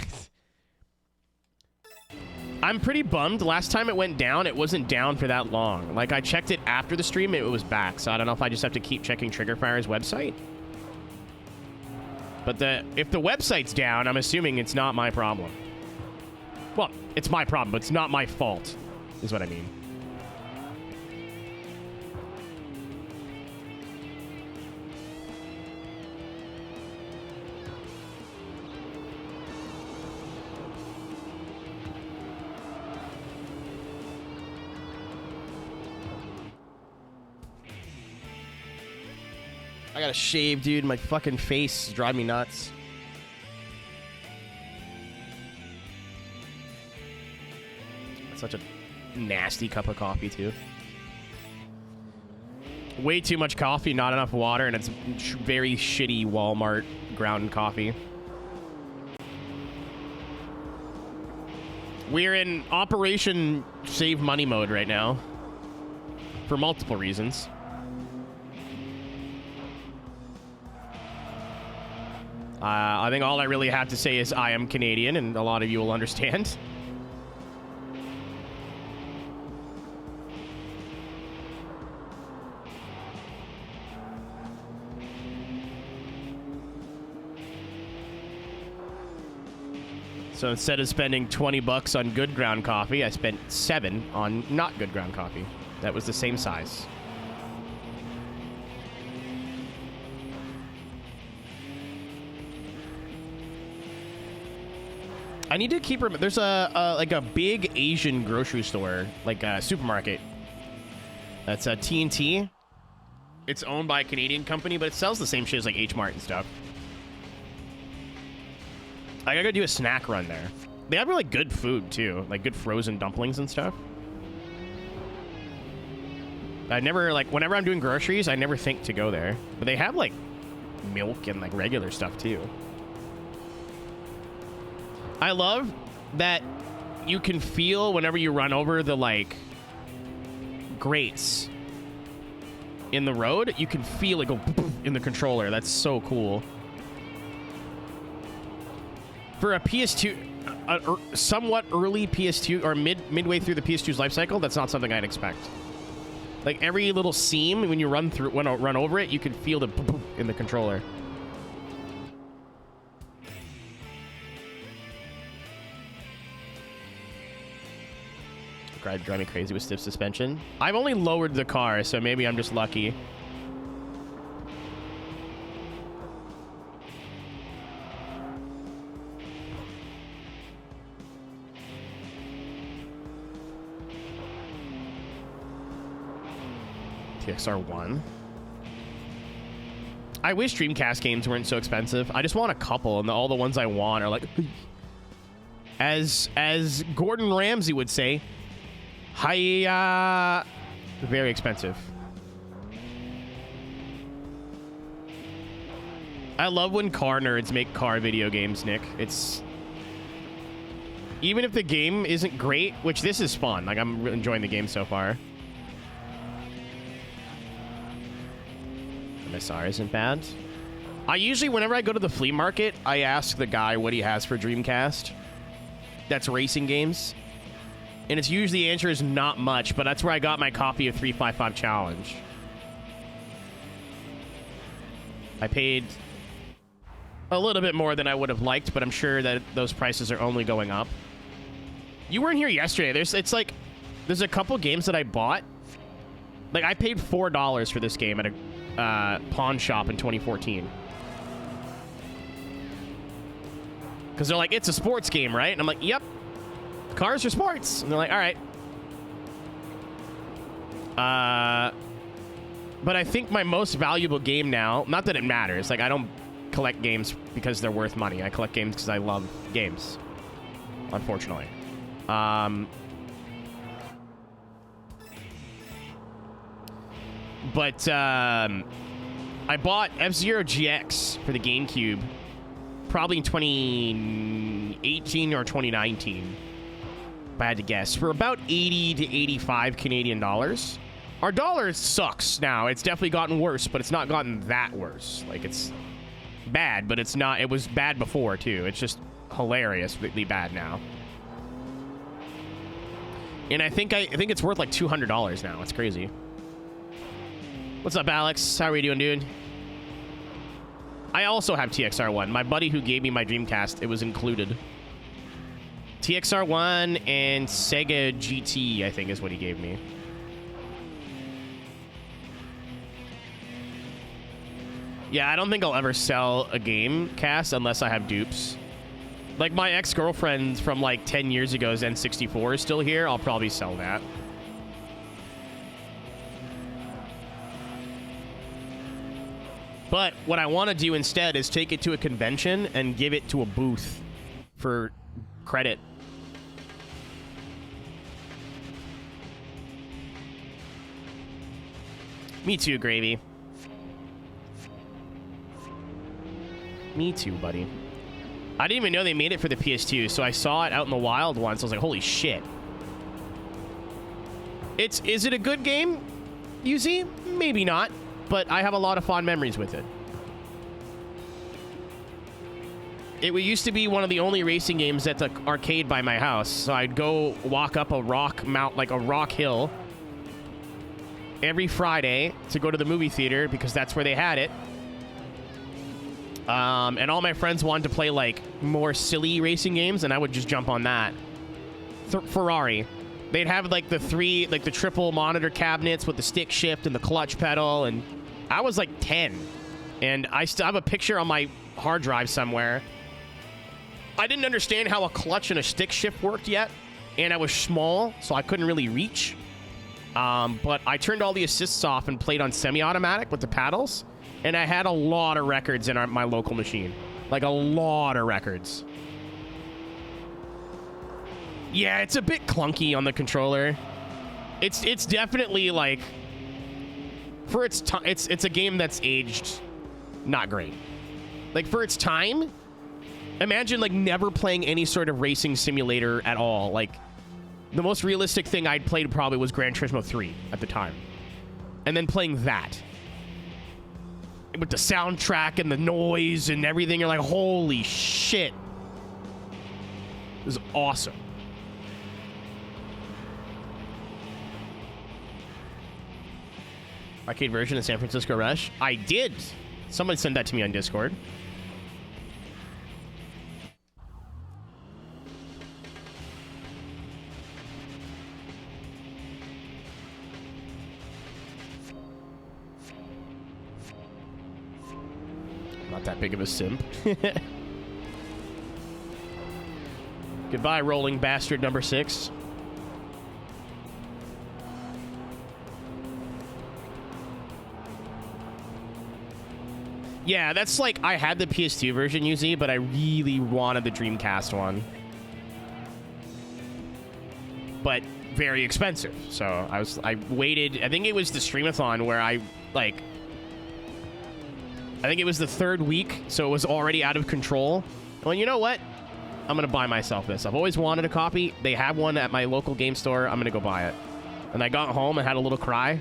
I'm pretty bummed. Last time it went down, it wasn't down for that long. Like, I checked it after the stream, it was back. So I don't know if I just have to keep checking Triggerfire's website. But if the website's down, I'm assuming it's not my problem. Well, it's my problem, but it's not my fault, is what I mean. I gotta shave, dude. My fucking face is driving me nuts. That's such a nasty cup of coffee, too. Way too much coffee, not enough water, and it's very shitty Walmart ground coffee. We're in Operation Save Money mode right now. For multiple reasons. I think all I really have to say is I am Canadian, and a lot of you will understand. So instead of spending 20 bucks on good ground coffee, I spent 7 on not good ground coffee. That was the same size. I need to keep... There's like a big Asian grocery store, like a supermarket. That's a TNT. It's owned by a Canadian company, but it sells the same shit as like H-Mart and stuff. I gotta go do a snack run there. They have really good food too, like good frozen dumplings and stuff. I never, like, whenever I'm doing groceries, I never think to go there. But they have like milk and like regular stuff too. I love that you can feel whenever you run over the, like, grates in the road, you can feel it go in the controller. That's so cool. For a PS2, a somewhat early PS2, or midway through the PS2's life cycle, that's not something I'd expect. Like, every little seam, when you run over it, you can feel the in the controller. Drive me crazy with stiff suspension. I've only lowered the car, so maybe I'm just lucky. TXR1. I wish Dreamcast games weren't so expensive. I just want a couple, and all the ones I want are like... As Gordon Ramsay would say... Hiya! Very expensive. I love when car nerds make car video games, Nick. It's... Even if the game isn't great, which this is fun. Like, I'm enjoying the game so far. MSR isn't bad. I usually, whenever I go to the flea market, I ask the guy what he has for Dreamcast. That's racing games. And it's usually the answer is not much, but that's where I got my copy of 355 Challenge. I paid a little bit more than I would have liked, but I'm sure that those prices are only going up. You weren't here yesterday. There's a couple games that I bought. Like, I paid $4 for this game at a pawn shop in 2014. Because they're like, it's a sports game, right? And I'm like, yep. Cars are sports. And they're like, all right. But I think my most valuable game now, not that it matters. Like, I don't collect games because they're worth money. I collect games because I love games. Unfortunately. But I bought F-Zero GX for the GameCube probably in 2018 or 2019, if I had to guess, for about 80 to 85 Canadian dollars. Our dollar sucks now. It's definitely gotten worse, but it's not gotten that worse. Like, it's bad, but it's not. It was bad before, too. It's just hilariously bad now. And I think it's worth like $200 now. It's crazy. What's up, Alex? How are you doing, dude? I also have TXR1. My buddy who gave me my Dreamcast, it was included. TXR1 and Sega GT, I think, is what he gave me. Yeah, I don't think I'll ever sell a game cast unless I have dupes. Like, my ex-girlfriend from, like, 10 years ago's N64 is still here. I'll probably sell that. But what I want to do instead is take it to a convention and give it to a booth for credit. Me too, Gravy. Me too, buddy. I didn't even know they made it for the PS2, so I saw it out in the wild once. I was like, holy shit. Is it a good game, UZ? Maybe not, but I have a lot of fond memories with it. It used to be one of the only racing games at the arcade by my house, so I'd go walk up a rock hill every Friday to go to the movie theater because that's where they had it. And all my friends wanted to play, like, more silly racing games, and I would just jump on that. Ferrari. They'd have, like, the triple monitor cabinets with the stick shift and the clutch pedal, and I was, like, 10. And I still have a picture on my hard drive somewhere. I didn't understand how a clutch and a stick shift worked yet, and I was small, so I couldn't really reach. But I turned all the assists off and played on semi-automatic with the paddles. And I had a lot of records in my local machine. Like, a lot of records. Yeah, it's a bit clunky on the controller. It's definitely, like... For its time, it's a game that's aged not great. Like, for its time, imagine, like, never playing any sort of racing simulator at all. Like, the most realistic thing I'd played probably was Gran Turismo 3 at the time. And then playing that. With the soundtrack and the noise and everything, you're like, holy shit. This is awesome. Arcade version of San Francisco Rush? I did. Someone sent that to me on Discord. Not that big of a simp. Goodbye, rolling bastard number 6. Yeah, that's like, I had the PS2 version, UZ, but I really wanted the Dreamcast one. But very expensive. So I waited, I think it was the Streamathon where I think it was the 3rd week, so it was already out of control. Well, you know what? I'm going to buy myself this. I've always wanted a copy. They have one at my local game store. I'm going to go buy it. And I got home and had a little cry.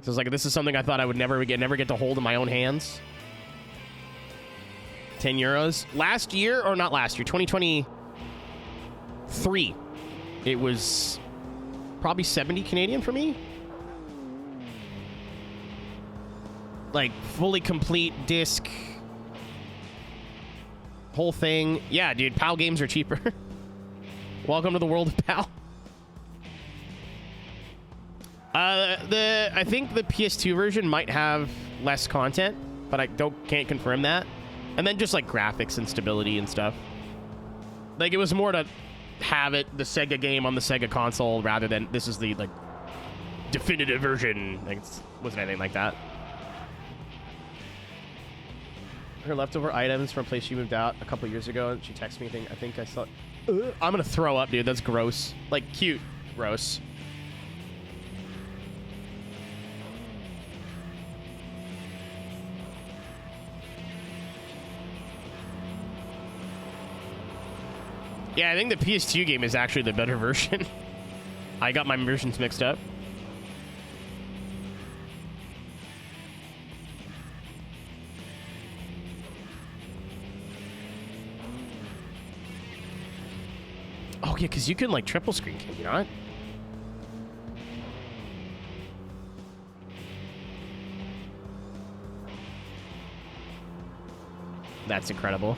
So I was like, this is something I thought I would never get to hold in my own hands. 10 euros. Last year, or not last year, 2023, it was probably 70 Canadian for me. Like, fully complete disc. Whole thing. Yeah, dude, PAL games are cheaper. Welcome to the world of PAL. I think the PS2 version might have less content, but I can't confirm that. And then just like graphics and stability and stuff. Like it was more to have it, the Sega game on the Sega console, rather than this is the like definitive version. Like it wasn't anything like that. Her leftover items from a place she moved out a couple years ago, and she texted me, I think I saw. I'm gonna throw up, dude. That's gross. Like cute, gross. Yeah, I think the PS2 game is actually the better version. I got my versions mixed up. Oh, yeah, because you can, like, triple screen, can you not? That's incredible.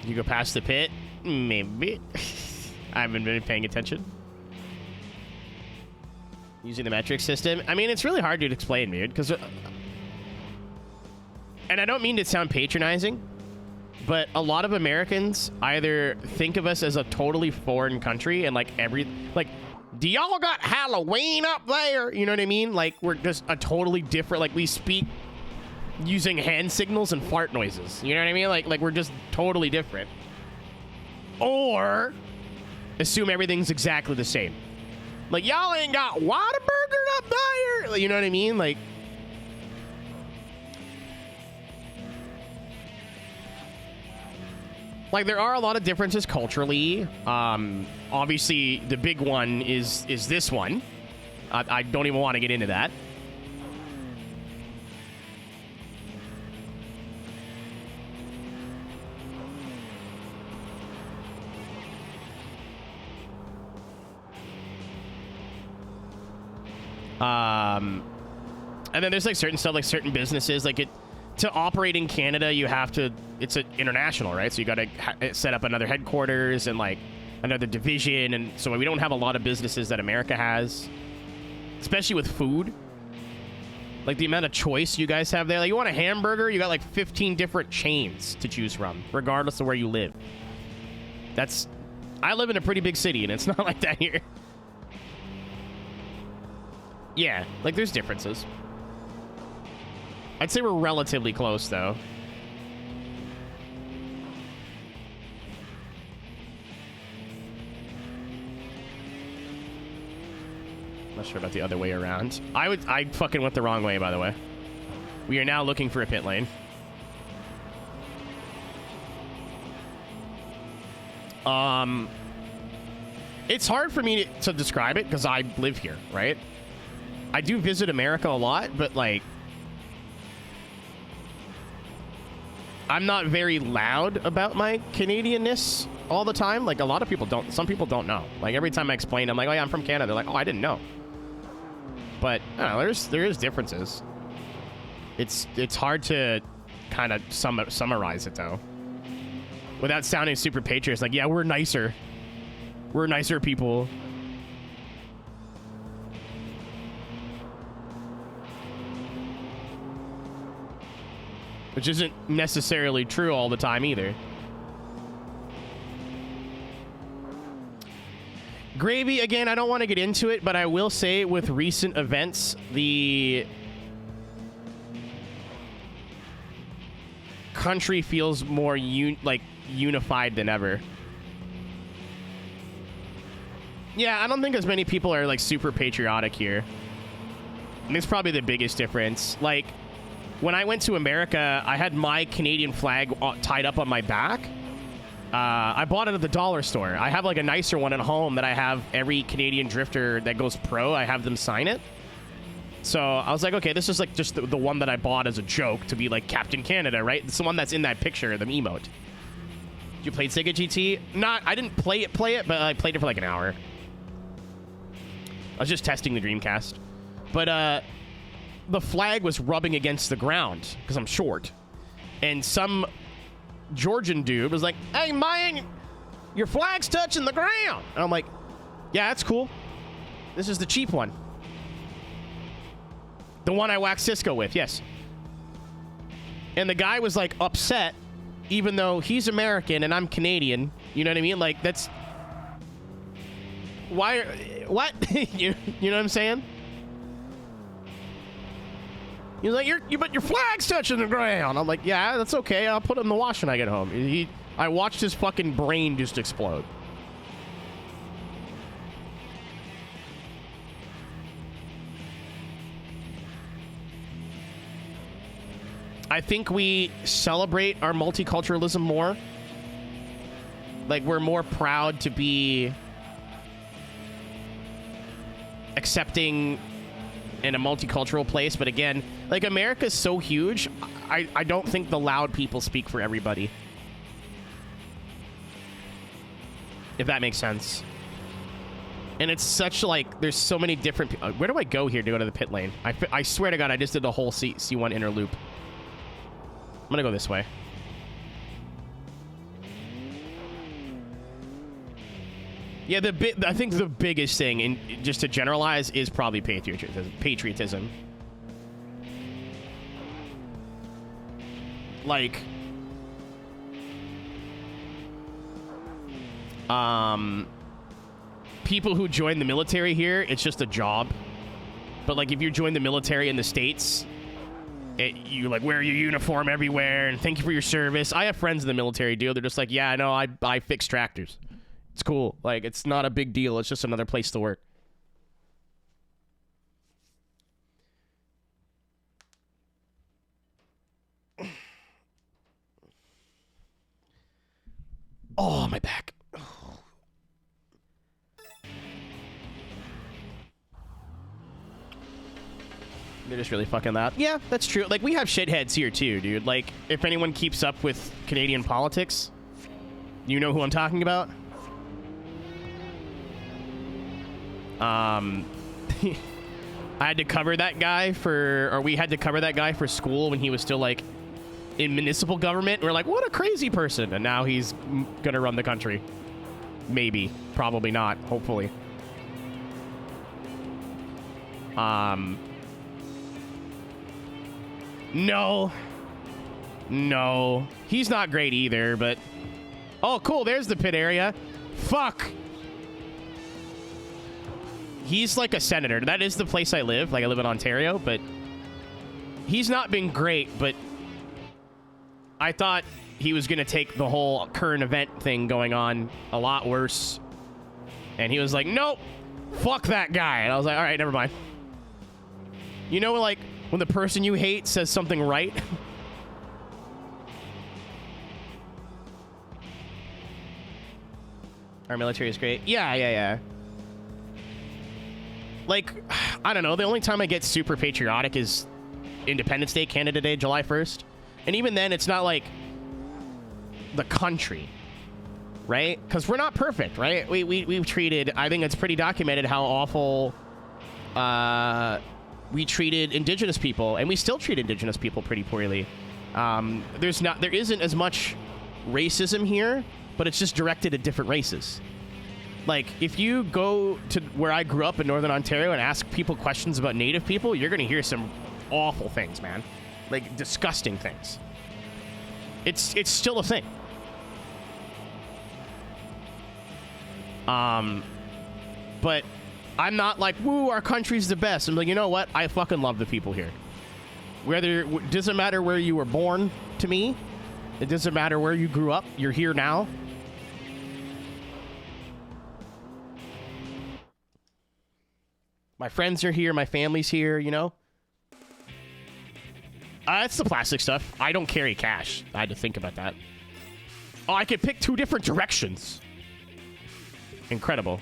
You go past the pit? Maybe. I haven't been paying attention. Using the metric system. I mean, it's really hard to explain, dude, because... and I don't mean to sound patronizing, but a lot of Americans either think of us as a totally foreign country and, like, do y'all got Halloween up there? You know what I mean? Like, we're just a totally different... Like, we speak using hand signals and fart noises. You know what I mean? Like we're just totally different. Or assume everything's exactly the same. Like, y'all ain't got Whataburger up there. You know what I mean? Like, there are a lot of differences culturally. Obviously, the big one is this one. I don't even want to get into that. And then there's like certain stuff, like certain businesses, like to operate in Canada, you have to, it's international, right? So you got to set up another headquarters and like another division. And so we don't have a lot of businesses that America has, especially with food. Like the amount of choice you guys have there. Like you want a hamburger, you got like 15 different chains to choose from, regardless of where you live. I live in a pretty big city and it's not like that here. Yeah, like there's differences. I'd say we're relatively close, though. Not sure about the other way around. I fucking went the wrong way, by the way. We are now looking for a pit lane. It's hard for me to describe it because I live here, right? I do visit America a lot, but like I'm not very loud about my Canadianness all the time. Like a lot of people don't. Some people don't know. Like every time I explain, I'm like, oh yeah, I'm from Canada. They're like, oh, I didn't know. But I don't know, there is differences. It's hard to kind of summarize it though, without sounding super patriotic. Like, yeah, we're nicer. We're nicer people. Which isn't necessarily true all the time either. Gravy, again, I don't want to get into it, but I will say with recent events, the country feels more unified than ever. Yeah, I don't think as many people are like super patriotic here. And it's probably the biggest difference. Like, when I went to America, I had my Canadian flag tied up on my back. I bought it at the dollar store. I have like a nicer one at home that I have every Canadian drifter that goes pro. I have them sign it. So I was like, okay, this is like just the one that I bought as a joke to be like Captain Canada, right? It's the one that's in that picture, the emote. You played Sega GT? I didn't play it, but I played it for like an hour. I was just testing the Dreamcast. But, the flag was rubbing against the ground because I'm short. And some Georgian dude was like, hey, man, your flag's touching the ground. And I'm like, yeah, that's cool. This is the cheap one. The one I whacked Cisco with, yes. And the guy was like upset, even though he's American and I'm Canadian. You know what I mean? Like, that's why. What? you know what I'm saying? He's like, but your flag's touching the ground. I'm like, yeah, that's okay. I'll put it in the wash when I get home. I watched his fucking brain just explode. I think we celebrate our multiculturalism more. Like, we're more proud to be accepting in a multicultural place. But again, like, America's so huge, I don't think the loud people speak for everybody. If that makes sense. And it's such, like, there's so many different... where do I go here to go to the pit lane? I swear to God, I just did the whole C1 inner loop. I'm gonna go this way. Yeah, I think the biggest thing, and just to generalize, is probably patriotism. Like, people who join the military here, it's just a job. But like, if you join the military in the States, you like wear your uniform everywhere and thank you for your service. I have friends in the military, dude. They're just like, yeah, I know, I fix tractors. It's cool. Like, it's not a big deal. It's just another place to work. Oh, my back. They're just really fucking loud. Yeah, that's true. Like, we have shitheads here too, dude. Like, if anyone keeps up with Canadian politics, you know who I'm talking about? I had to cover that guy we had to cover that guy for school when he was still, like, in municipal government. We're like, what a crazy person. And now he's gonna run the country. Maybe. Probably not. Hopefully. No. No. He's not great either, but... Oh, cool. There's the pit area. Fuck. He's like a senator. That is the place I live. Like, I live in Ontario, but... He's not been great, but... I thought he was going to take the whole current event thing going on a lot worse. And he was like, nope. Fuck that guy. And I was like, all right, never mind. You know, like... when the person you hate says something right. Our military is great. Yeah. Like, I don't know. The only time I get super patriotic is Independence Day, Canada Day, July 1st. And even then, it's not like the country, right? Because we're not perfect, right? We've treated... I think it's pretty documented how awful... we treated Indigenous people, and we still treat Indigenous people pretty poorly. There isn't as much racism here, but it's just directed at different races. Like, if you go to where I grew up in Northern Ontario and ask people questions about Native people, you're going to hear some awful things, man. Like, disgusting things. It's still a thing. But I'm not like, woo, our country's the best. I'm like, you know what? I fucking love the people here. It doesn't matter where you were born to me. It doesn't matter where you grew up. You're here now. My friends are here. My family's here, you know? It's the plastic stuff. I don't carry cash. I had to think about that. Oh, I could pick 2 different directions. Incredible.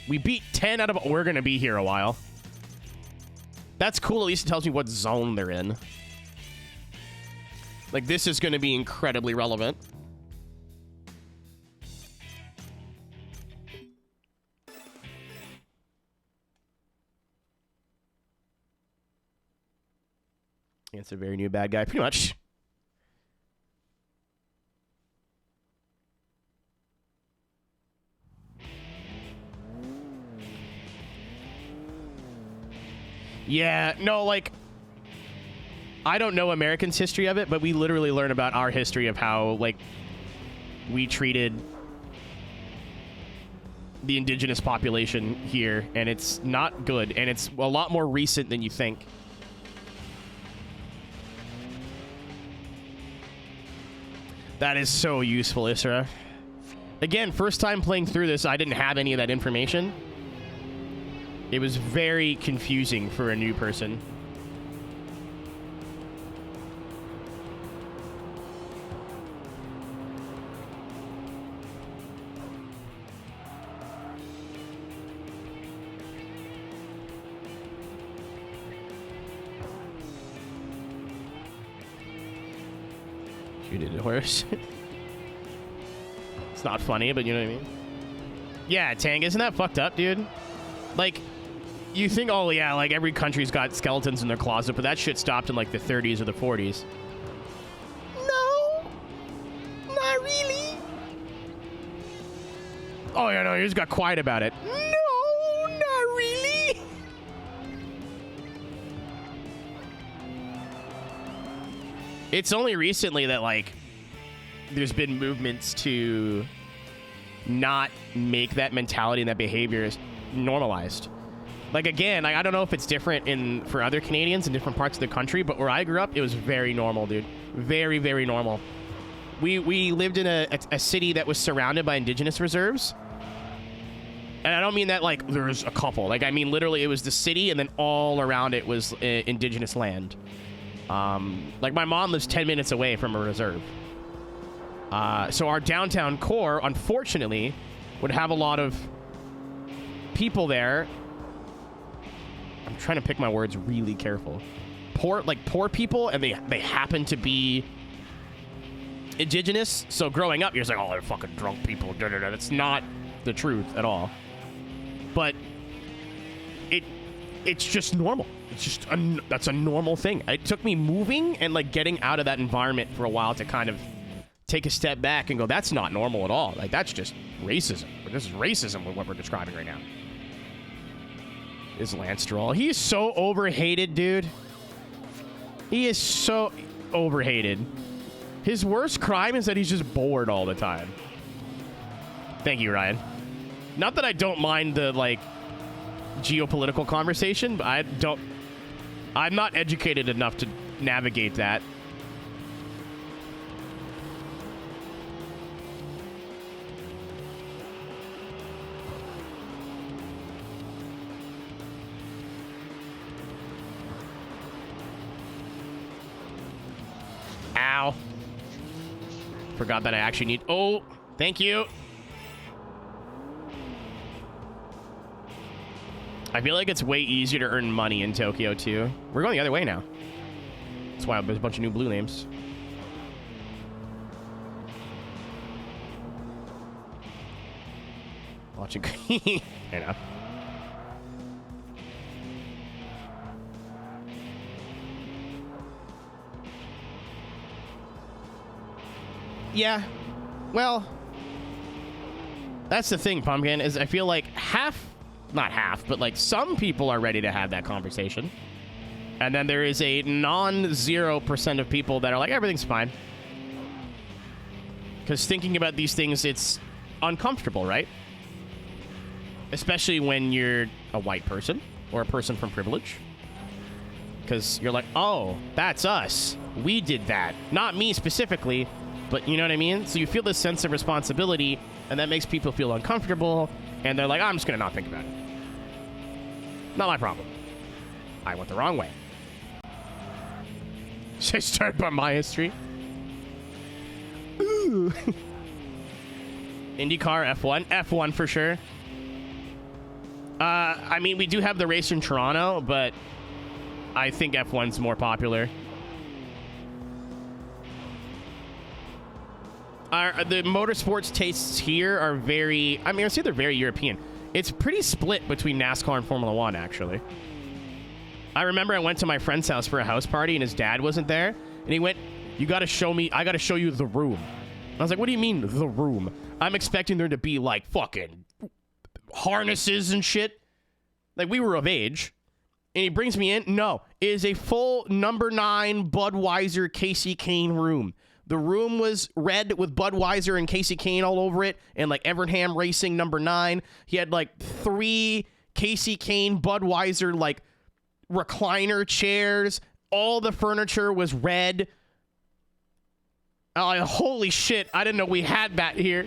We beat 10 out of... We're going to be here a while. That's cool. At least it tells me what zone they're in. Like, this is going to be incredibly relevant. It's a very new bad guy, pretty much. Yeah, no, like... I don't know Americans' history of it, but we literally learn about our history of how, like, we treated the indigenous population here, and it's not good, and it's a lot more recent than you think. That is so useful, Isra. Again, first time playing through this, I didn't have any of that information. It was very confusing for a new person. Shooted a horse. It's not funny, but you know what I mean? Yeah, Tang, isn't that fucked up, dude? Like, you think, oh yeah, like every country's got skeletons in their closet, but that shit stopped in like the 30s or the 40s. No, not really. Oh yeah, no, you just got quiet about it. No, not really. It's only recently that, like, there's been movements to not make that mentality and that behavior normalized. Like, again, like, I don't know if it's different for other Canadians in different parts of the country, but where I grew up, it was very normal, dude. Very, very normal. We lived in a city that was surrounded by indigenous reserves. And I don't mean that, like, there's a couple. Like, I mean, literally, it was the city, and then all around it was indigenous land. Like, my mom lives 10 minutes away from a reserve. So our downtown core, unfortunately, would have a lot of people there. I'm trying to pick my words really careful. Poor people, and they happen to be indigenous. So growing up, you're just like, oh, they're fucking drunk people. Da, da, da. That's not the truth at all. But it's just normal. It's just that's a normal thing. It took me moving and like getting out of that environment for a while to kind of take a step back and go, that's not normal at all. Like, that's just racism. This is racism with what we're describing right now. Is Lance Stroll. He is so overhated, dude. He is so overhated. His worst crime is that he's just bored all the time. Thank you, Ryan. Not that I don't mind the, like, geopolitical conversation, but I'm not educated enough to navigate that. Ow. Forgot that I actually need... Oh, thank you. I feel like it's way easier to earn money in Tokyo, too. We're going the other way now. That's why there's a bunch of new blue names. Watching... Fair enough. Yeah, well, that's the thing, Pumpkin, is I feel like not half, but like some people are ready to have that conversation. And then there is a non-0% of people that are like, everything's fine. Because thinking about these things, it's uncomfortable, right? Especially when you're a white person or a person from privilege. Because you're like, oh, that's us. We did that. Not me specifically. But you know what I mean? So you feel this sense of responsibility, and that makes people feel uncomfortable, and they're like, I'm just going to not think about it. Not my problem. I went the wrong way. Should I start by my history? Ooh. IndyCar, F1. F1 for sure. I mean, we do have the race in Toronto, but I think F1's more popular. The motorsports tastes here are very... I mean, I say they're very European. It's pretty split between NASCAR and Formula One, actually. I remember I went to my friend's house for a house party, and his dad wasn't there. And he went, you got to show me... I got to show you the room. And I was like, what do you mean, the room? I'm expecting there to be, like, fucking harnesses and shit. Like, we were of age. And he brings me in. No, it is a full number 9 Budweiser Casey Kane room. The room was red with Budweiser and Casey Kane all over it, and like Evernham Racing number 9. He had like 3 Casey Kane Budweiser like recliner chairs. All the furniture was red. Holy shit, I didn't know we had that here.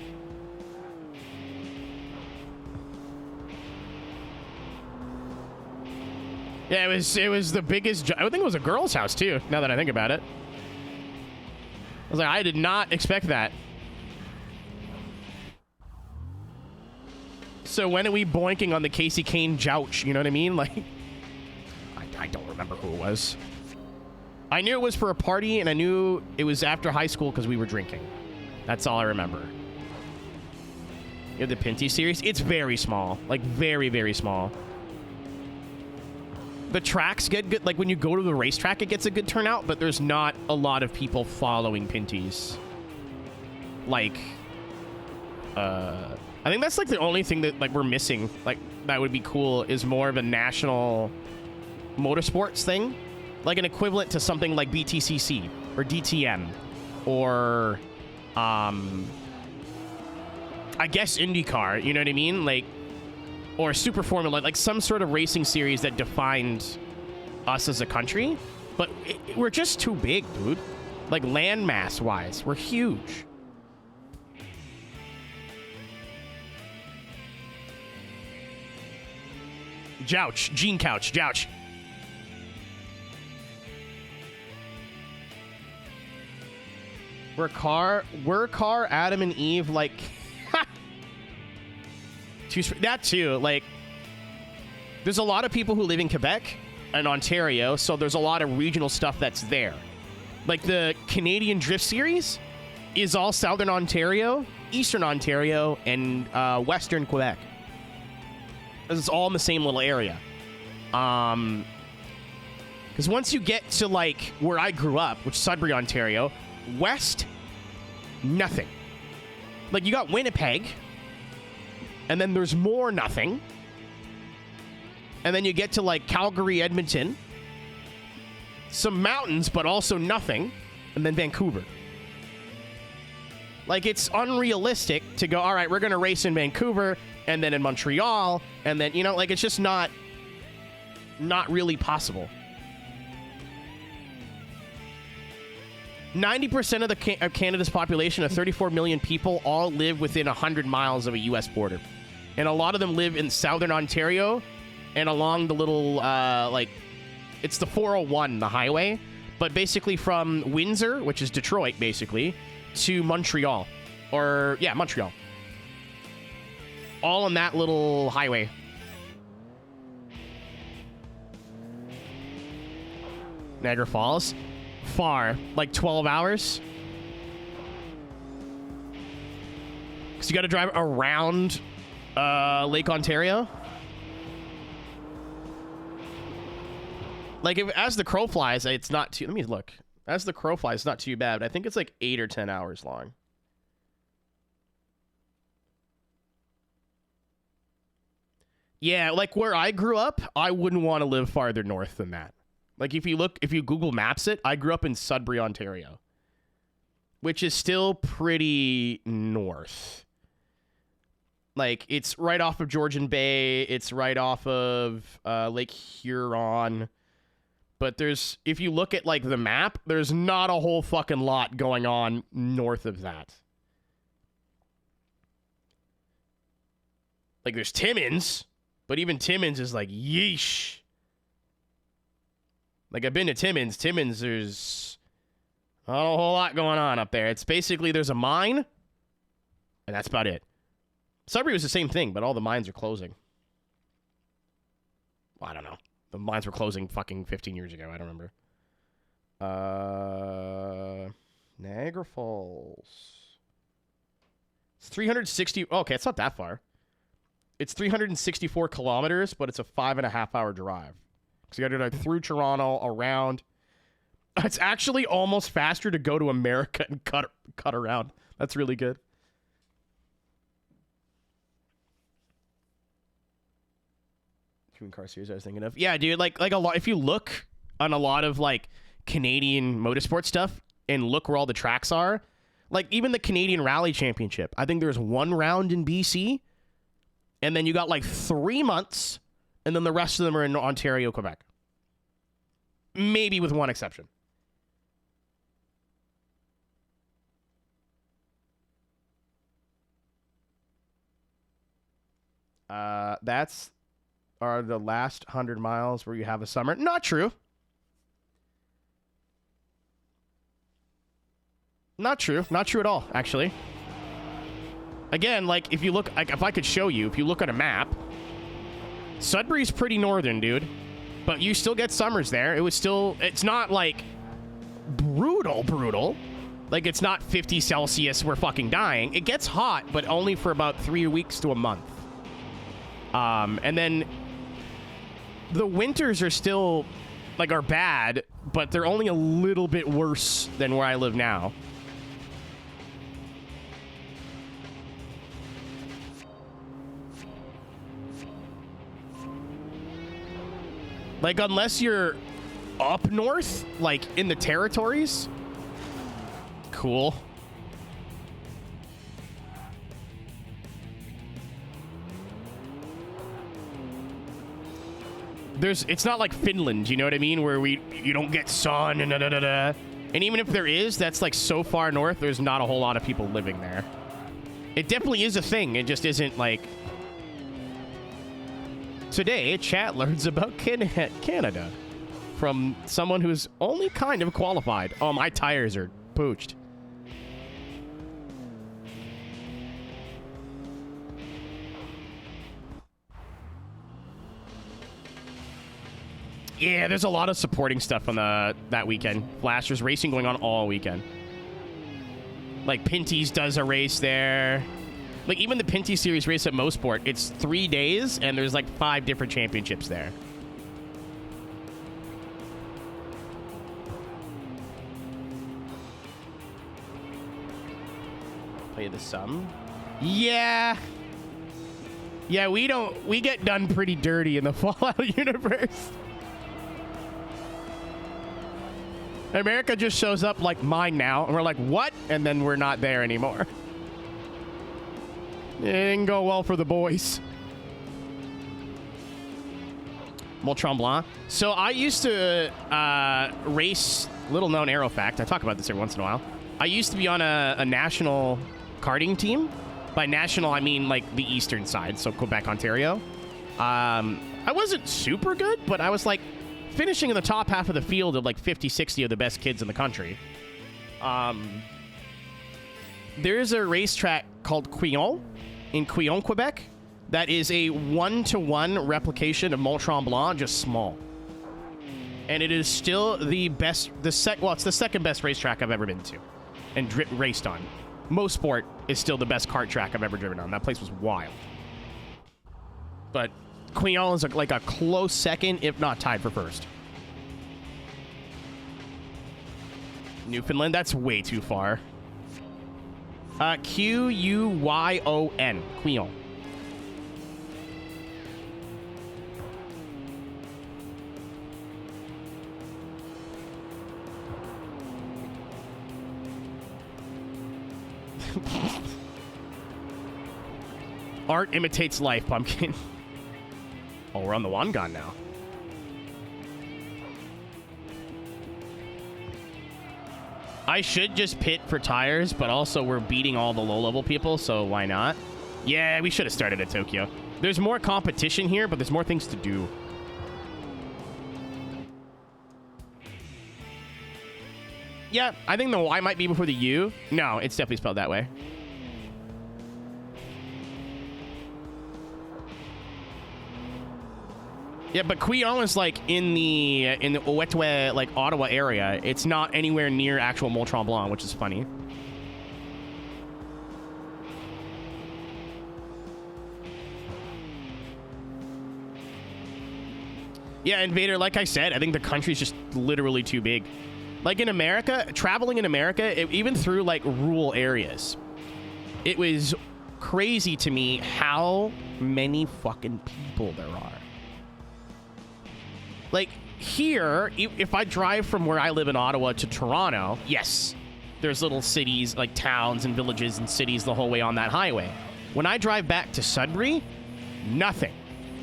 Yeah, it was the biggest. I think it was a girl's house too. Now that I think about it, I was like, I did not expect that. So when are we boinking on the Casey Kane jouch? You know what I mean? Like, I don't remember who it was. I knew it was for a party, and I knew it was after high school because we were drinking. That's all I remember. You have the Pinty series. It's very small, like very, very small. The tracks get good. Like when you go to the racetrack, it gets a good turnout, but there's not a lot of people following Pinties. Like, I think that's like the only thing that like we're missing. Like that would be cool is more of a national motorsports thing, like an equivalent to something like BTCC or DTM or, I guess IndyCar. You know what I mean? Like. Or Super Formula, like some sort of racing series that defined us as a country. But we're just too big, dude. Like land mass wise, we're huge. Jouch, Gene Couch, Jouch. We're car, Adam and Eve, like... That too, like, there's a lot of people who live in Quebec and Ontario, so there's a lot of regional stuff that's there. Like the Canadian Drift Series is all Southern Ontario, Eastern Ontario, and Western Quebec. It's all in the same little area. Because once you get to like where I grew up, which is Sudbury, Ontario, west, nothing. Like you got Winnipeg. And then there's more nothing. And then you get to like Calgary, Edmonton. Some mountains, but also nothing. And then Vancouver. Like it's unrealistic to go, all right, we're going to race in Vancouver and then in Montreal. And then, you know, like it's just not really possible. 90% of Canada's population of 34 million people all live within 100 miles of a U.S. border. And a lot of them live in Southern Ontario and along the little, like, it's the 401, the highway. But basically from Windsor, which is Detroit, basically, to Montreal. Or, yeah, Montreal. All on that little highway. Niagara Falls. Far. Like 12 hours. Because you got to drive around... Lake Ontario. Like, if as the crow flies, it's not too... Let me look. As the crow flies, it's not too bad. But I think it's like 8 or 10 hours long. Yeah, like where I grew up, I wouldn't want to live farther north than that. Like, if you Google Maps it, I grew up in Sudbury, Ontario. Which is still pretty north. Like, it's right off of Georgian Bay. It's right off of Lake Huron. But there's, if you look at, like, the map, there's not a whole fucking lot going on north of that. Like, there's Timmins. But even Timmins is like, yeesh. Like, I've been to Timmins. Timmins, there's not a whole lot going on up there. It's basically, there's a mine. And that's about it. Sudbury was the same thing, but all the mines are closing. Well, I don't know. The mines were closing fucking 15 years ago. I don't remember. Niagara Falls. It's 360... Okay, it's not that far. It's 364 kilometers, but it's a 5.5 hour drive. So you got to go through Toronto, around. It's actually almost faster to go to America and cut around. That's really good. Cuban car series I was thinking of. Yeah, dude, like a lot. If you look on a lot of like Canadian motorsport stuff and look where all the tracks are, like even the Canadian Rally Championship, I think there's one round in BC, and then you got like 3 months, and then the rest of them are in Ontario, Quebec. Maybe with one exception. That's are the last 100 miles where you have a summer. Not true. Not true. Not true at all, actually. Again, like, if you look, like, if I could show you, if you look at a map, Sudbury's pretty northern, dude. But you still get summers there. It was still, it's not, like, brutal. Like, it's not 50 Celsius, we're fucking dying. It gets hot, but only for about 3 weeks to a month. And then the winters are still, like, are bad, but they're only a little bit worse than where I live now. Like, unless you're up north, like, in the territories. Cool. It's not like Finland, you know what I mean? Where you don't get sun and da-da-da-da. And even if there is, that's like so far north, there's not a whole lot of people living there. It definitely is a thing. It just isn't like... Today, chat learns about Canada from someone who's only kind of qualified. Oh, my tires are pooched. Yeah, there's a lot of supporting stuff on that weekend. Flash, there's racing going on all weekend. Like, Pinty's does a race there. Like, even the Pinty Series race at Mosport, it's 3 days, and there's, like, 5 different championships there. Play the sum? Yeah. Yeah, we get done pretty dirty in the Fallout universe. America just shows up like mine now, and we're like, what? And then we're not there anymore. It didn't go well for the boys. Moltron Blanc. So I used to race, little known aero fact. I talk about this every once in a while. I used to be on a national karting team. By national, I mean like the eastern side, so Quebec, Ontario. I wasn't super good, but I was like finishing in the top half of the field of like 50, 60 of the best kids in the country. There is a racetrack called Quillon in Quillon, Quebec, that is a 1-to-1 replication of Mont Tremblant, just small. And it is still the best, it's the second best racetrack I've ever been to and raced on. Mosport is still the best kart track I've ever driven on. That place was wild. But Quillon is like a close second, if not tied for first. Newfoundland, that's way too far. Quyon. Quillon. Art imitates life, Pumpkin. Oh, we're on the Wangan now. I should just pit for tires, but also we're beating all the low-level people, so why not? Yeah, we should have started at Tokyo. There's more competition here, but there's more things to do. Yeah, I think the Y might be before the U. No, it's definitely spelled that way. Yeah, but Quillon is like in the Owetwe, like Ottawa area. It's not anywhere near actual Mont Tremblant, which is funny. Yeah, Invader, like I said, I think the country's just literally too big. Like in America, traveling in America, even through like rural areas, it was crazy to me how many fucking people there are. Like, here, if I drive from where I live in Ottawa to Toronto, yes, there's little cities, like towns and villages and cities the whole way on that highway. When I drive back to Sudbury, nothing.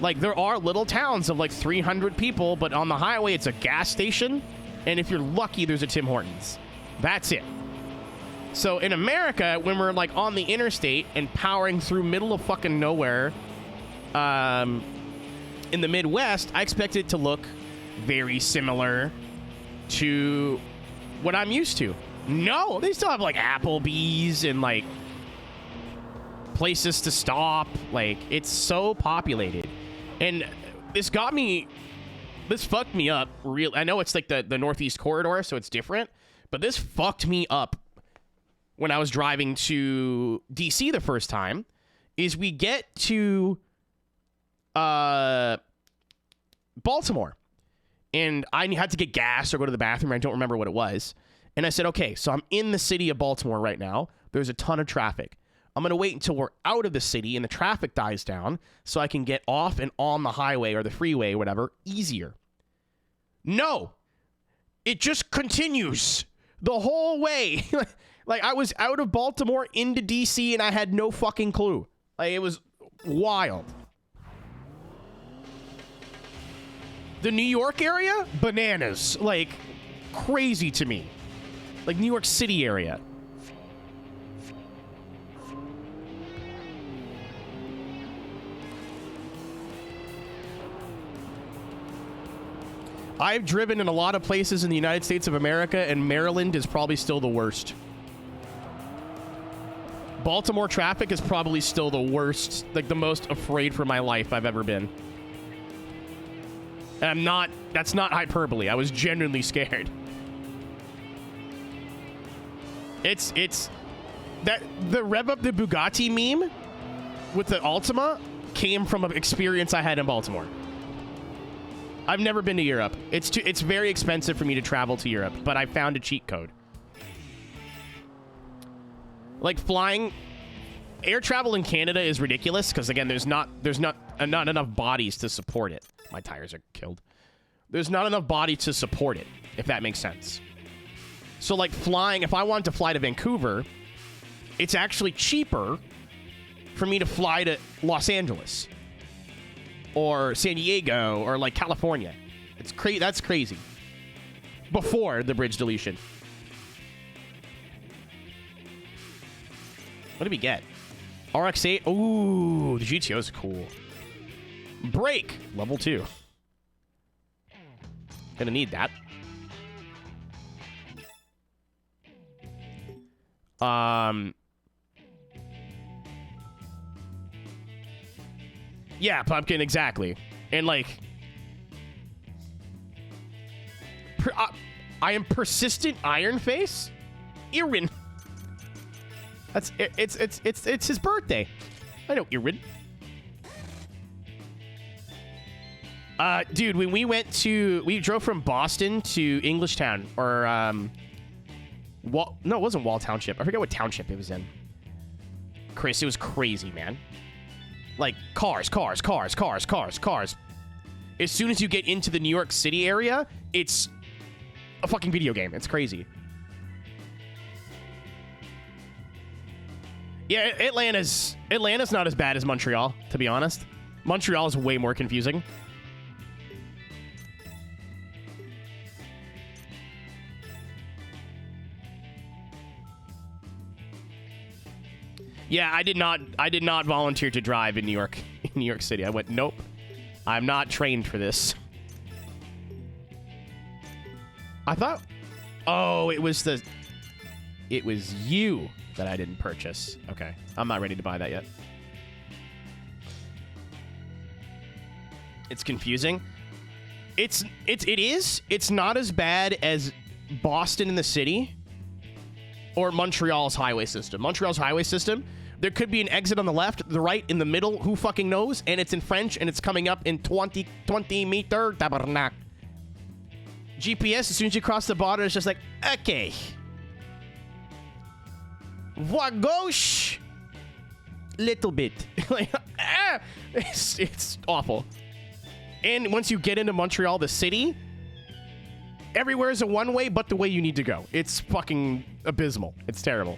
Like, there are little towns of like 300 people, but on the highway, it's a gas station. And if you're lucky, there's a Tim Hortons. That's it. So in America, when we're like on the interstate and powering through middle of fucking nowhere, in the Midwest, I expect it to look very similar to what I'm used to. No, they still have like Applebee's and like places to stop. Like, it's so populated. And this fucked me up real. I know it's like the Northeast corridor, so it's different, but this fucked me up when I was driving to DC the first time. Is we get to Baltimore, and I had to get gas or go to the bathroom. I don't remember what it was. And I said, okay, so I'm in the city of Baltimore right now. There's a ton of traffic. I'm going to wait until we're out of the city and the traffic dies down so I can get off and on the highway or the freeway or whatever easier. No, it just continues the whole way. Like, I was out of Baltimore into DC and I had no fucking clue. Like, it was wild. The New York area, bananas. Like, crazy to me. Like, New York City area. I've driven in a lot of places in the United States of America, and Maryland is probably still the worst. Baltimore traffic is probably still the worst, like the most afraid for my life I've ever been. And that's not hyperbole. I was genuinely scared. It's that the rev up the Bugatti meme with the Altima came from an experience I had in Baltimore. I've never been to Europe. It's very expensive for me to travel to Europe, but I found a cheat code. Like, flying air travel in Canada is ridiculous because, again, there's not enough bodies to support it. My tires are killed. There's not enough body to support it, if that makes sense. So, like, flying, if I wanted to fly to Vancouver, it's actually cheaper for me to fly to Los Angeles or San Diego or, like, California. That's crazy. Before the bridge deletion. What did we get? RX-8. Ooh, the GTO is cool. Brake. Level 2. Gonna need that. Yeah, pumpkin, exactly. And, like, I am persistent Iron Face? Irin. It's his birthday. I know, Irin. Dude, when we drove from Boston to Englishtown, or, no, it wasn't Wall Township. I forget what township it was in. Chris, it was crazy, man. Like, cars. As soon as you get into the New York City area, it's a fucking video game. It's crazy. Yeah, Atlanta's not as bad as Montreal, to be honest. Montreal is way more confusing. Yeah, I did not volunteer to drive in New York City. I went, nope. I'm not trained for this. I thought, oh, it was you that I didn't purchase. Okay, I'm not ready to buy that yet. It's confusing. It is. It's not as bad as Boston in the city or Montreal's highway system. Montreal's highway system, there could be an exit on the left, the right, in the middle, who fucking knows, and it's in French, and it's coming up in 20 meter tabarnak. GPS, as soon as you cross the border, it's just like, okay. Voie gauche. Little bit. Like, it's awful. And once you get into Montreal, the city, everywhere is a one-way but the way you need to go. It's fucking abysmal. It's terrible.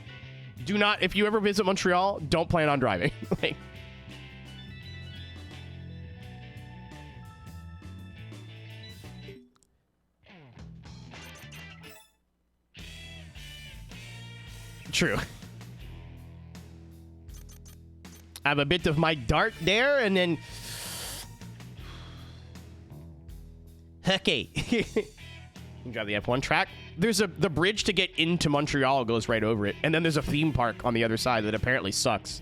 Do not, if you ever visit Montreal, don't plan on driving. Like, true. I have a bit of my dart there, and then... Okay. You got the F1 track. There's the bridge to get into Montreal goes right over it, and then there's a theme park on the other side that apparently sucks.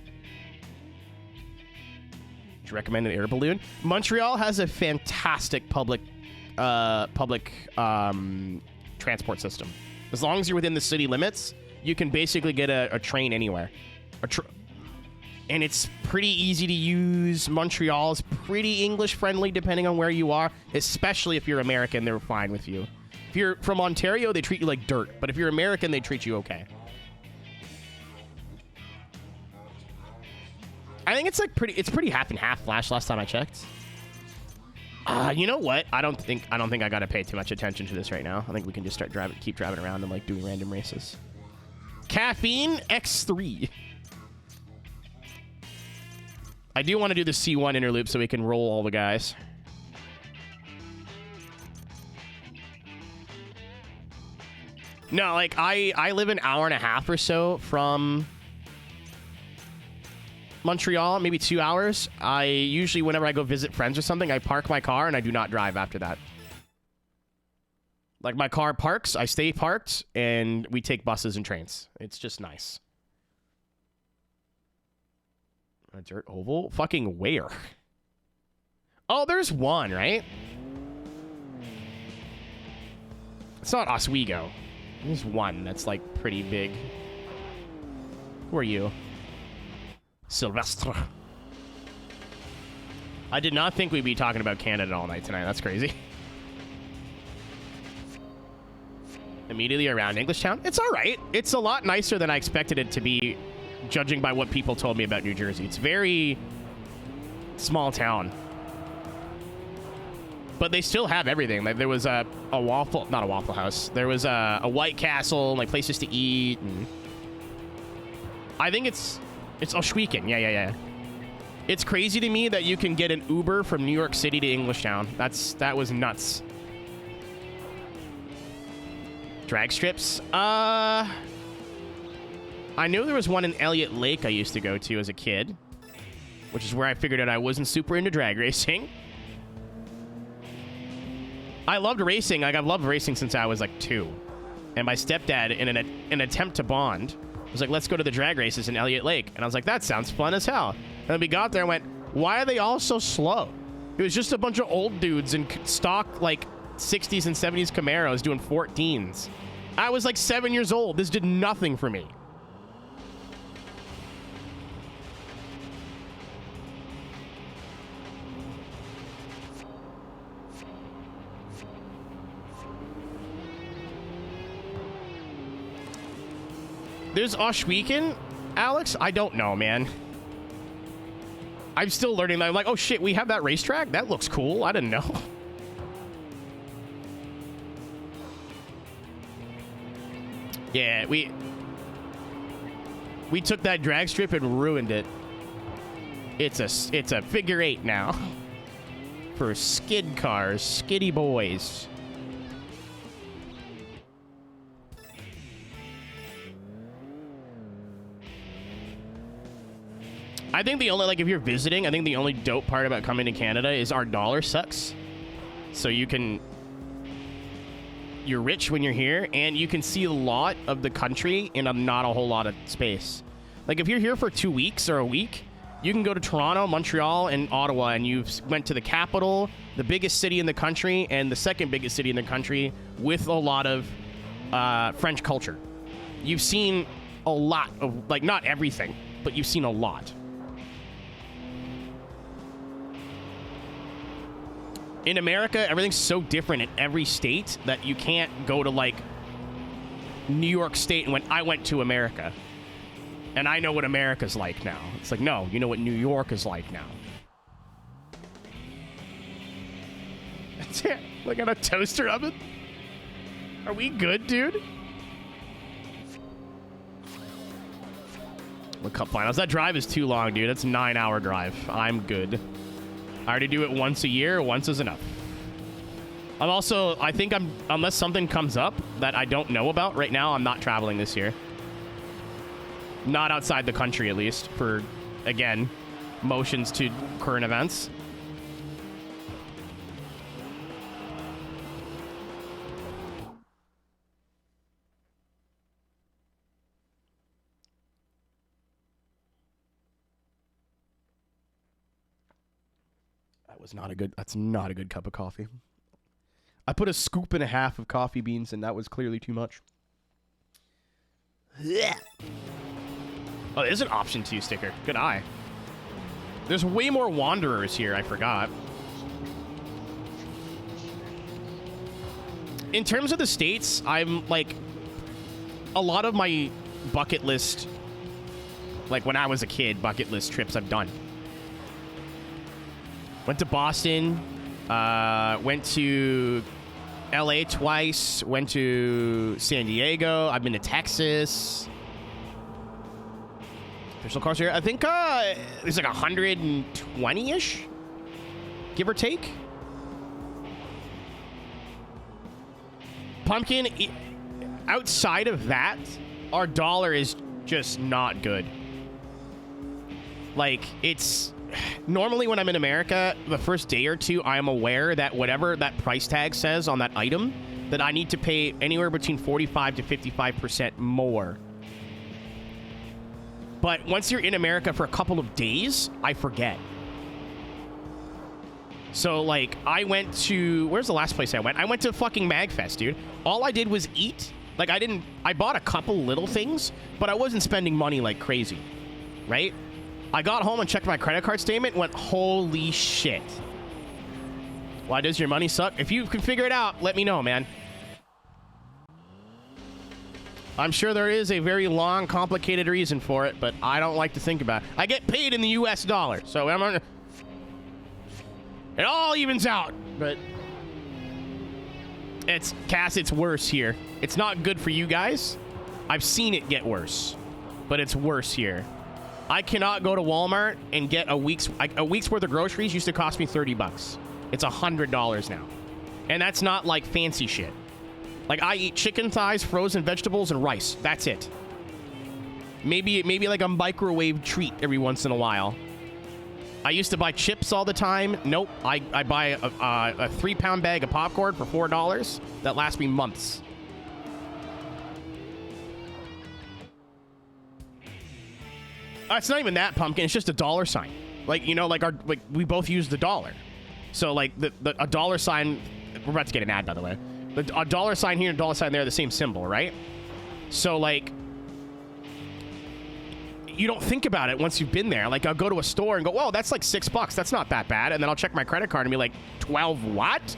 Would you recommend an air balloon? Montreal has a fantastic public transport system. As long as you're within the city limits, you can basically get a train anywhere. And it's pretty easy to use. Montreal is pretty English friendly depending on where you are, especially if you're American, they're fine with you. If you're from Ontario, they treat you like dirt, but if you're American, they treat you okay. I think it's like it's pretty half and half, Flash, last time I checked. You know what? I don't think I gotta pay too much attention to this right now. I think we can just keep driving around and like doing random races. Caffeine X3. I do want to do the C1 inner loop so we can roll all the guys. No, like, I live an hour and a half or so from Montreal, maybe 2 hours. I usually, whenever I go visit friends or something, I park my car and I do not drive after that. Like, my car parks, I stay parked, and we take buses and trains. It's just nice. A dirt oval? Fucking where? Oh, there's one, right? It's not Oswego. There's one that's, like, pretty big. Who are you? Sylvestre. I did not think we'd be talking about Canada all night tonight. That's crazy. Immediately around Englishtown? It's all right. It's a lot nicer than I expected it to be, judging by what people told me about New Jersey. It's very small town. But they still have everything. Like, there was not a Waffle House. There was a White Castle, like places to eat. And I think it's Oshweekon. Yeah. It's crazy to me that you can get an Uber from New York City to Englishtown. That was nuts. Drag strips? I knew there was one in Elliott Lake I used to go to as a kid, which is where I figured out I wasn't super into drag racing. I loved racing. Like, I've loved racing since I was like 2. And my stepdad, in an attempt to bond, was like, let's go to the drag races in Elliott Lake. And I was like, that sounds fun as hell. And then we got there and went, why are they all so slow? It was just a bunch of old dudes in stock, like, 60s and 70s Camaros doing 14s. I was like 7 years old. This did nothing for me. There's Oshweekon, Alex? I don't know, man. I'm still learning that. I'm like, oh shit, we have that racetrack? That looks cool. I didn't know. Yeah, we took that drag strip and ruined it. It's a figure 8 now. For skid cars, skiddy boys. I think the only, like, if you're visiting, I think the only dope part about coming to Canada is our dollar sucks. So you're rich when you're here, and you can see a lot of the country in not a whole lot of space. Like, if you're here for 2 weeks or a week, you can go to Toronto, Montreal, and Ottawa, and you've went to the capital, the biggest city in the country, and the second biggest city in the country with a lot of French culture. You've seen a lot of, like, not everything, but you've seen a lot. In America, everything's so different in every state that you can't go to, like, New York State and I went to America. And I know what America's like now. It's like, no, you know what New York is like now. Like on a toaster oven? Are we good, dude? What cup finals? That drive is too long, dude. That's a 9-hour drive. I'm good. I already do it once a year. Once is enough. I think unless something comes up that I don't know about right now, I'm not traveling this year. Not outside the country, at least, for, again, motions to current events. That's not a good cup of coffee. I put a scoop and a half of coffee beans, and that was clearly too much. Oh, there's an option 2 sticker. Good eye. There's way more wanderers here, I forgot. In terms of the States, I'm like, a lot of my bucket list, like when I was a kid, bucket list trips I've done. Went to Boston, went to LA twice, went to San Diego, I've been to Texas. There's no cars here. I think there's like 120-ish, give or take. Pumpkin, outside of that, our dollar is just not good. Like, it's... Normally when I'm in America, the first day or two, I am aware that whatever that price tag says on that item, that I need to pay anywhere between 45 to 55% more. But once you're in America for a couple of days, I forget. So, like, I went to... Where's the last place I went? I went to fucking MagFest, dude. All I did was eat. Like, I bought a couple little things, but I wasn't spending money like crazy. Right? I got home and checked my credit card statement and went, holy shit. Why does your money suck? If you can figure it out, let me know, man. I'm sure there is a very long, complicated reason for it, but I don't like to think about it. I get paid in the US dollar, so it all evens out. But Cass, it's worse here. It's not good for you guys. I've seen it get worse, but it's worse here. I cannot go to Walmart and get a week's worth of groceries. Used to cost me $30. It's $100 now. And that's not like fancy shit. Like, I eat chicken thighs, frozen vegetables, and rice. That's it. Maybe like a microwave treat every once in a while. I used to buy chips all the time. Nope. I buy a 3-pound bag of popcorn for $4. That lasts me months. It's not even that, Pumpkin. It's just a dollar sign. Like, you know, like we both use the dollar. So, like, a dollar sign... We're about to get an ad, by the way. A dollar sign here and a dollar sign there are the same symbol, right? So, like... You don't think about it once you've been there. Like, I'll go to a store and go, whoa, that's like $6. That's not that bad. And then I'll check my credit card and be like, 12 what?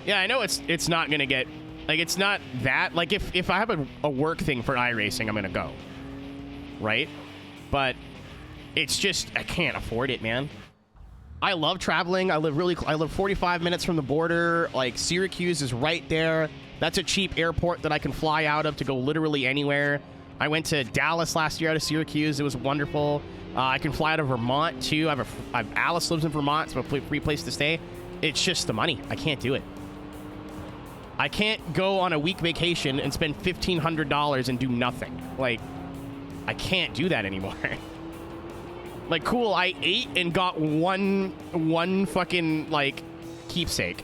Yeah, I know it's not gonna get, like, it's not that, like, if I have a work thing for iRacing, I'm gonna go, right? But it's just, I can't afford it, man. I love traveling. I live 45 minutes from the border. Like, Syracuse is right there. That's a cheap airport that I can fly out of to go literally anywhere. I went to Dallas last year out of Syracuse. It was wonderful. I can fly out of Vermont too. Alice lives in Vermont, so a free place to stay. It's just the money. I can't do it. I can't go on a week vacation and spend $1,500 and do nothing. Like, I can't do that anymore. Like, cool, I ate and got one fucking, like, keepsake.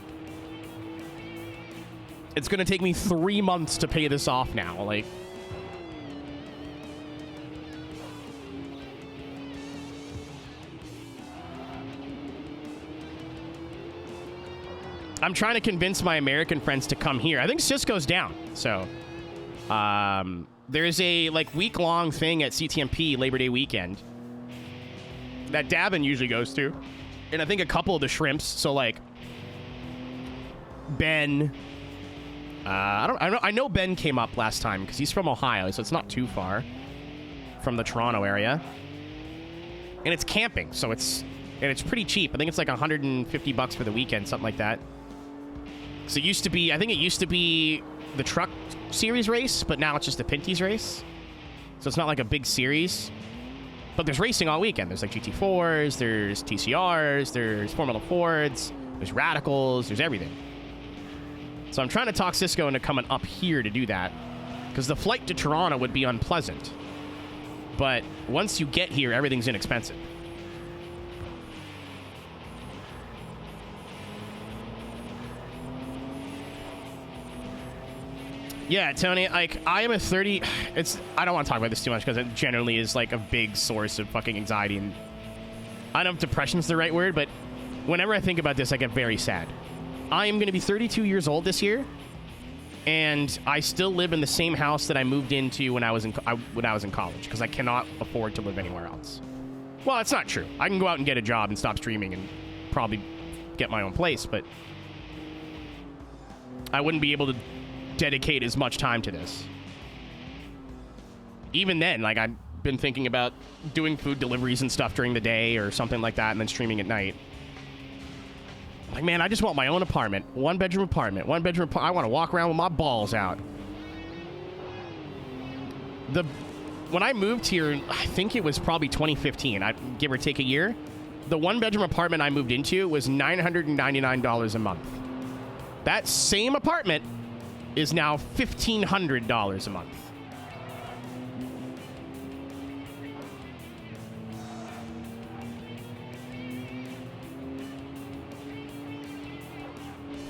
It's gonna take me 3 months to pay this off now. Like, I'm trying to convince my American friends to come here. I think Cisco's down. So, there's a, like, week-long thing at CTMP Labor Day weekend that Davin usually goes to. and I think a couple of the shrimps. So like Ben, I know Ben came up last time because he's from Ohio, so it's not too far from the Toronto area, and it's camping, so it's pretty cheap. I think it's like $150 for the weekend, something like that. So it used to be, I think it used to be the truck series race, but now it's just a Pinty's race. So it's not like a big series. But there's racing all weekend. There's like GT4s, there's TCRs, there's Formula Fords, there's Radicals, there's everything. So I'm trying to talk Cisco into coming up here to do that, because the flight to Toronto would be unpleasant. But once you get here, everything's inexpensive. Yeah, Tony, like, I am a 30... I don't want to talk about this too much because it generally is, like, a big source of fucking anxiety. And I don't know if depression's the right word, but whenever I think about this, I get very sad. I am going to be 32 years old this year, and I still live in the same house that I moved into when I was in college, because I cannot afford to live anywhere else. Well, that's not true. I can go out and get a job and stop streaming and probably get my own place, but I wouldn't be able to dedicate as much time to this. Even then, like, I've been thinking about doing food deliveries and stuff during the day or something like that, and then streaming at night. Like, man, I just want my own apartment. One-bedroom apartment. I want to walk around with my balls out. When I moved here, I think it was probably 2015, give or take a year, the one-bedroom apartment I moved into was $999 a month. That same apartment is now $1,500 a month.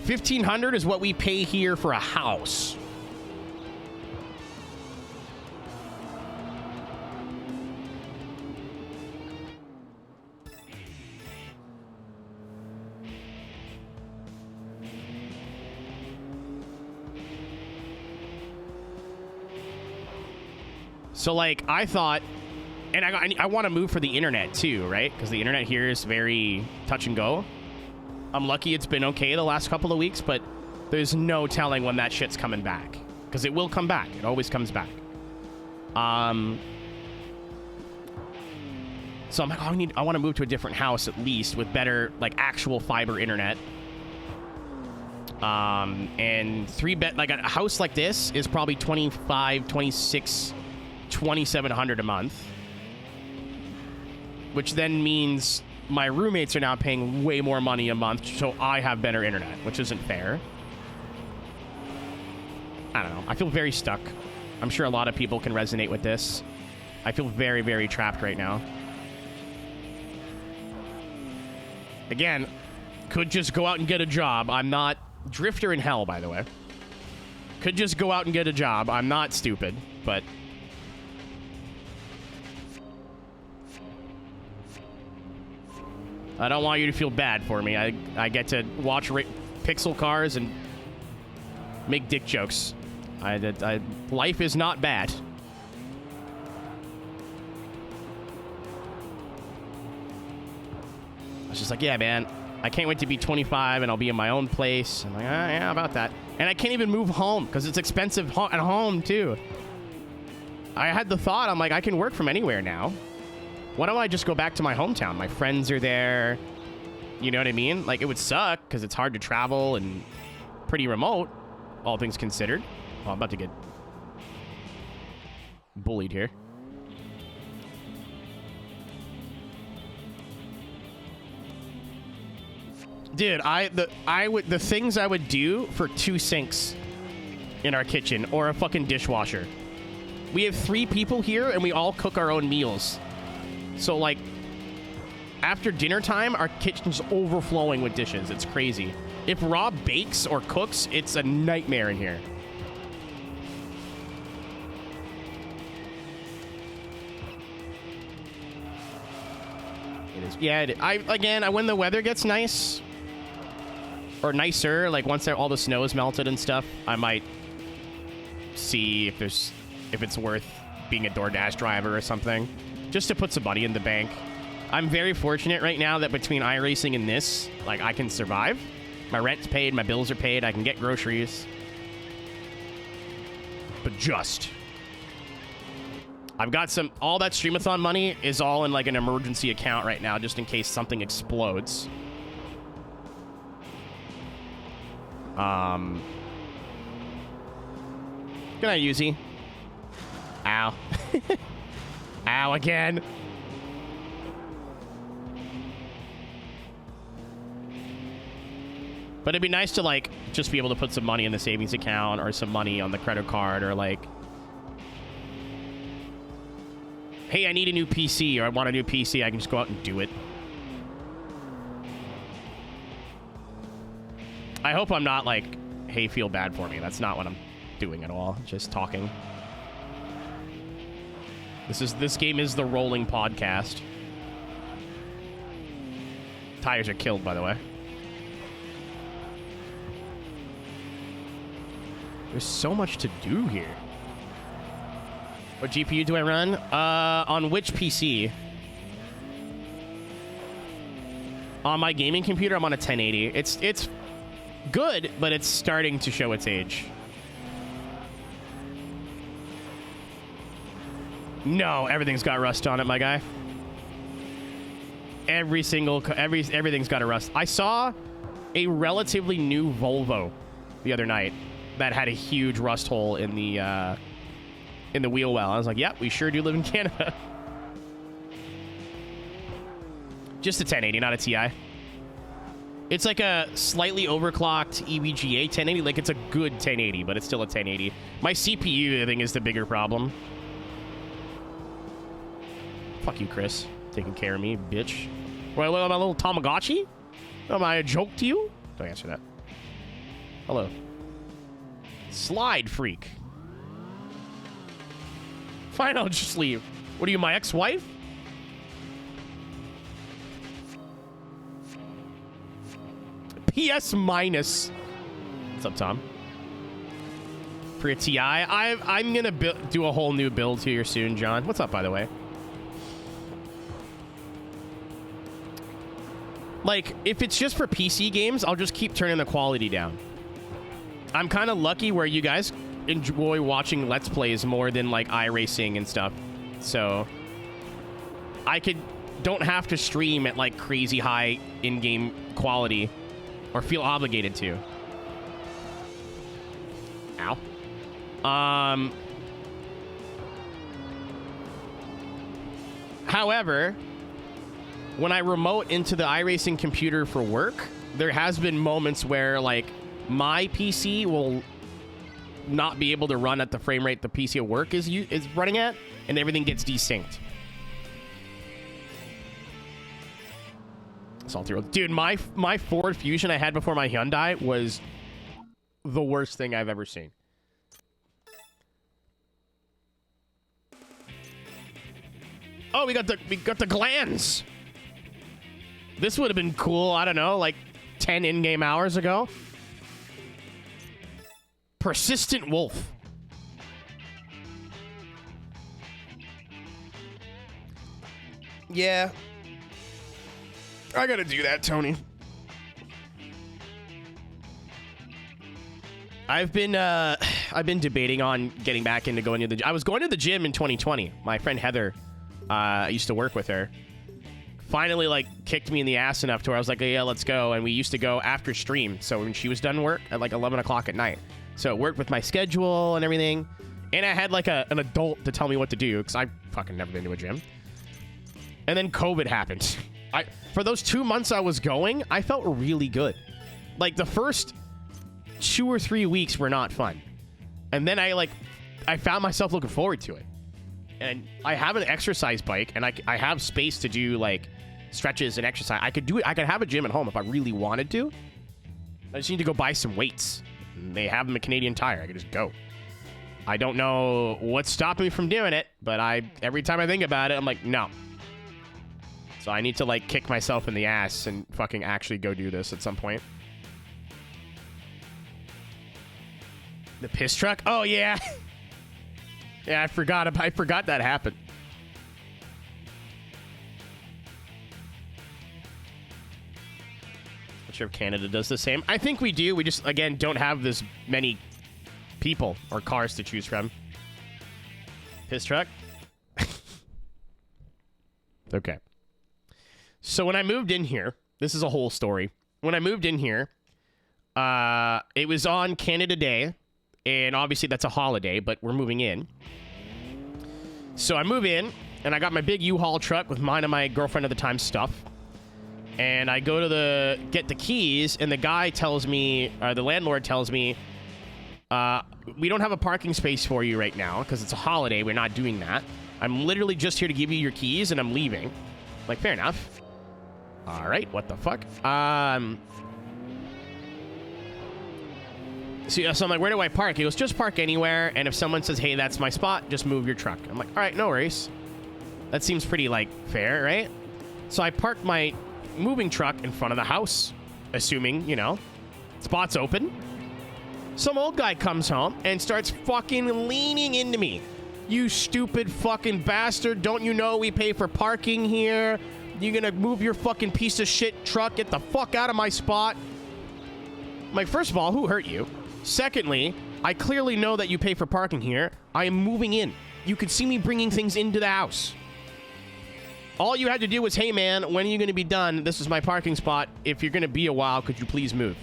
$1,500 is what we pay here for a house. So, like, I thought, and I want to move for the internet too, right? Because the internet here is very touch and go. I'm lucky it's been okay the last couple of weeks, but there's no telling when that shit's coming back. Because it will come back. It always comes back. So I'm like, I want to move to a different house at least with better, like, actual fiber internet. And like a house like this is probably 25, 26, 2,700 a month, which then means my roommates are now paying way more money a month, so I have better internet, which isn't fair. I don't know. I feel very stuck. I'm sure a lot of people can resonate with this. I feel very, very trapped right now. Again, could just go out and get a job. I'm not drifter in hell, by the way. Could just go out and get a job. I'm not stupid, but I don't want you to feel bad for me. I get to watch pixel cars and make dick jokes. Life is not bad. I was just like, yeah, man, I can't wait to be 25 and I'll be in my own place. I'm like, yeah, about that. And I can't even move home because it's expensive at home, too. I had the thought, I'm like, I can work from anywhere now. Why don't I just go back to my hometown? My friends are there. You know what I mean? Like, it would suck because it's hard to travel and pretty remote, all things considered. Oh, I'm about to get bullied here. Dude, the things I would do for 2 sinks in our kitchen or a fucking dishwasher. We have 3 people here and we all cook our own meals. So, like, after dinner time, our kitchen's overflowing with dishes. It's crazy. If Rob bakes or cooks, it's a nightmare in here. It is. Yeah, when the weather gets nice, or nicer, like once all the snow is melted and stuff, I might see if it's worth being a DoorDash driver or something. Just to put some money in the bank. I'm very fortunate right now that between iRacing and this, like, I can survive. My rent's paid, my bills are paid, I can get groceries. But just. I've got some, all that Streamathon money is all in like an emergency account right now, just in case something explodes. Good night, Yuzi. Ow. Ow, again. But it'd be nice to, like, just be able to put some money in the savings account or some money on the credit card or, like, hey, I need a new PC or I want a new PC. I can just go out and do it. I hope I'm not, like, hey, feel bad for me. That's not what I'm doing at all. Just talking. This game is the rolling podcast. Tires are killed, by the way. There's so much to do here. What GPU do I run? On which PC? On my gaming computer, I'm on a 1080. It's good, but it's starting to show its age. No, everything's got rust on it, my guy. Everything's got a rust. I saw a relatively new Volvo the other night that had a huge rust hole in the wheel well. I was like, yep, we sure do live in Canada. Just a 1080, not a TI. It's like a slightly overclocked EVGA 1080. Like, it's a good 1080, but it's still a 1080. My CPU, I think, is the bigger problem. Fuck you, Chris. Taking care of me, bitch. Well, my little Tamagotchi? Am I a joke to you? Don't answer that. Hello. Slide freak. Fine, I'll just leave. What are you, my ex-wife? PS minus. What's up, Tom? For a TI, I'm gonna do a whole new build here soon, John. What's up, by the way? Like, if it's just for PC games, I'll just keep turning the quality down. I'm kind of lucky where you guys enjoy watching Let's Plays more than, like, iRacing and stuff. So, I don't have to stream at, like, crazy high in-game quality or feel obligated to. Ow. However, when I remote into the iRacing computer for work, there has been moments where, like, my PC will not be able to run at the frame rate the PC at work is running at, and everything gets desynced. Salty Road. Dude, my Ford Fusion I had before my Hyundai was the worst thing I've ever seen. Oh, we got the glands. This would have been cool, I don't know, like 10 in-game hours ago. Persistent Wolf. Yeah. I gotta do that, Tony. I've been debating on getting back into going to the... I was going to the gym in 2020. My friend Heather, I used to work with her, finally, like, kicked me in the ass enough to where I was like, yeah, let's go. And we used to go after stream. So when she was done work at like 11 o'clock at night. So it worked with my schedule and everything. And I had like an adult to tell me what to do, because I fucking never been to a gym. And then COVID happened. For those 2 months I was going, I felt really good. Like, the first 2 or 3 weeks were not fun. And then I found myself looking forward to it. And I have an exercise bike, and I have space to do, like, stretches and exercise. I could do it. I could have a gym at home if I really wanted to. I just need to go buy some weights. They have them at Canadian Tire. I could just go. I don't know what's stopping me from doing it, but every time I think about it, I'm like, no. So I need to, like, kick myself in the ass and fucking actually go do this at some point. The piss truck? Oh, yeah. Yeah, I forgot that happened. sure if Canada does the same. I think we do. We just, again, don't have this many people or cars to choose from. Piss truck? Okay. So when I moved in here, this is a whole story. When I moved in here, it was on Canada Day, and obviously that's a holiday, but we're moving in. So I move in, and I got my big U-Haul truck with mine and my girlfriend at the time stuff. And I go to get the keys, and the guy tells me, the landlord tells me, we don't have a parking space for you right now because it's a holiday. We're not doing that. I'm literally just here to give you your keys, and I'm leaving. Like, fair enough. All right, what the fuck? So I'm like, where do I park? He goes, just park anywhere, and if someone says, hey, that's my spot, just move your truck. I'm like, all right, no worries. That seems pretty, like, fair, right? So I parked my moving truck in front of the house, assuming, you know, spot's open. Some old guy comes home and starts fucking leaning into me. You stupid fucking bastard. Don't you know we pay for parking here? You gonna move your fucking piece of shit truck? Get the fuck out of my spot. I'm like, first of all, who hurt you? Secondly, I clearly know that you pay for parking here. I am moving in. You could see me bringing things into the house. All you had to do was, hey man, when are you gonna be done? This is my parking spot. If you're gonna be a while, could you please move?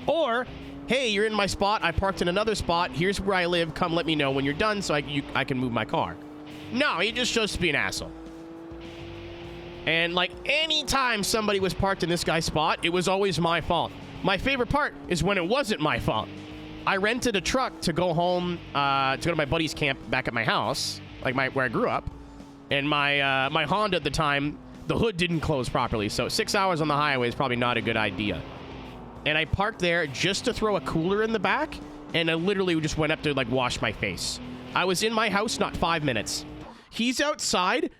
Or, hey, you're in my spot. I parked in another spot. Here's where I live. Come let me know when you're done so I can move my car. No, he just chose to be an asshole. And, like, anytime somebody was parked in this guy's spot, it was always my fault. My favorite part is when it wasn't my fault. I rented a truck to go home, to go to my buddy's camp back at my house, like where I grew up. And my Honda at the time, the hood didn't close properly. So 6 hours on the highway is probably not a good idea. And I parked there just to throw a cooler in the back, and I literally just went up to, like, wash my face. I was in my house not 5 minutes. He's outside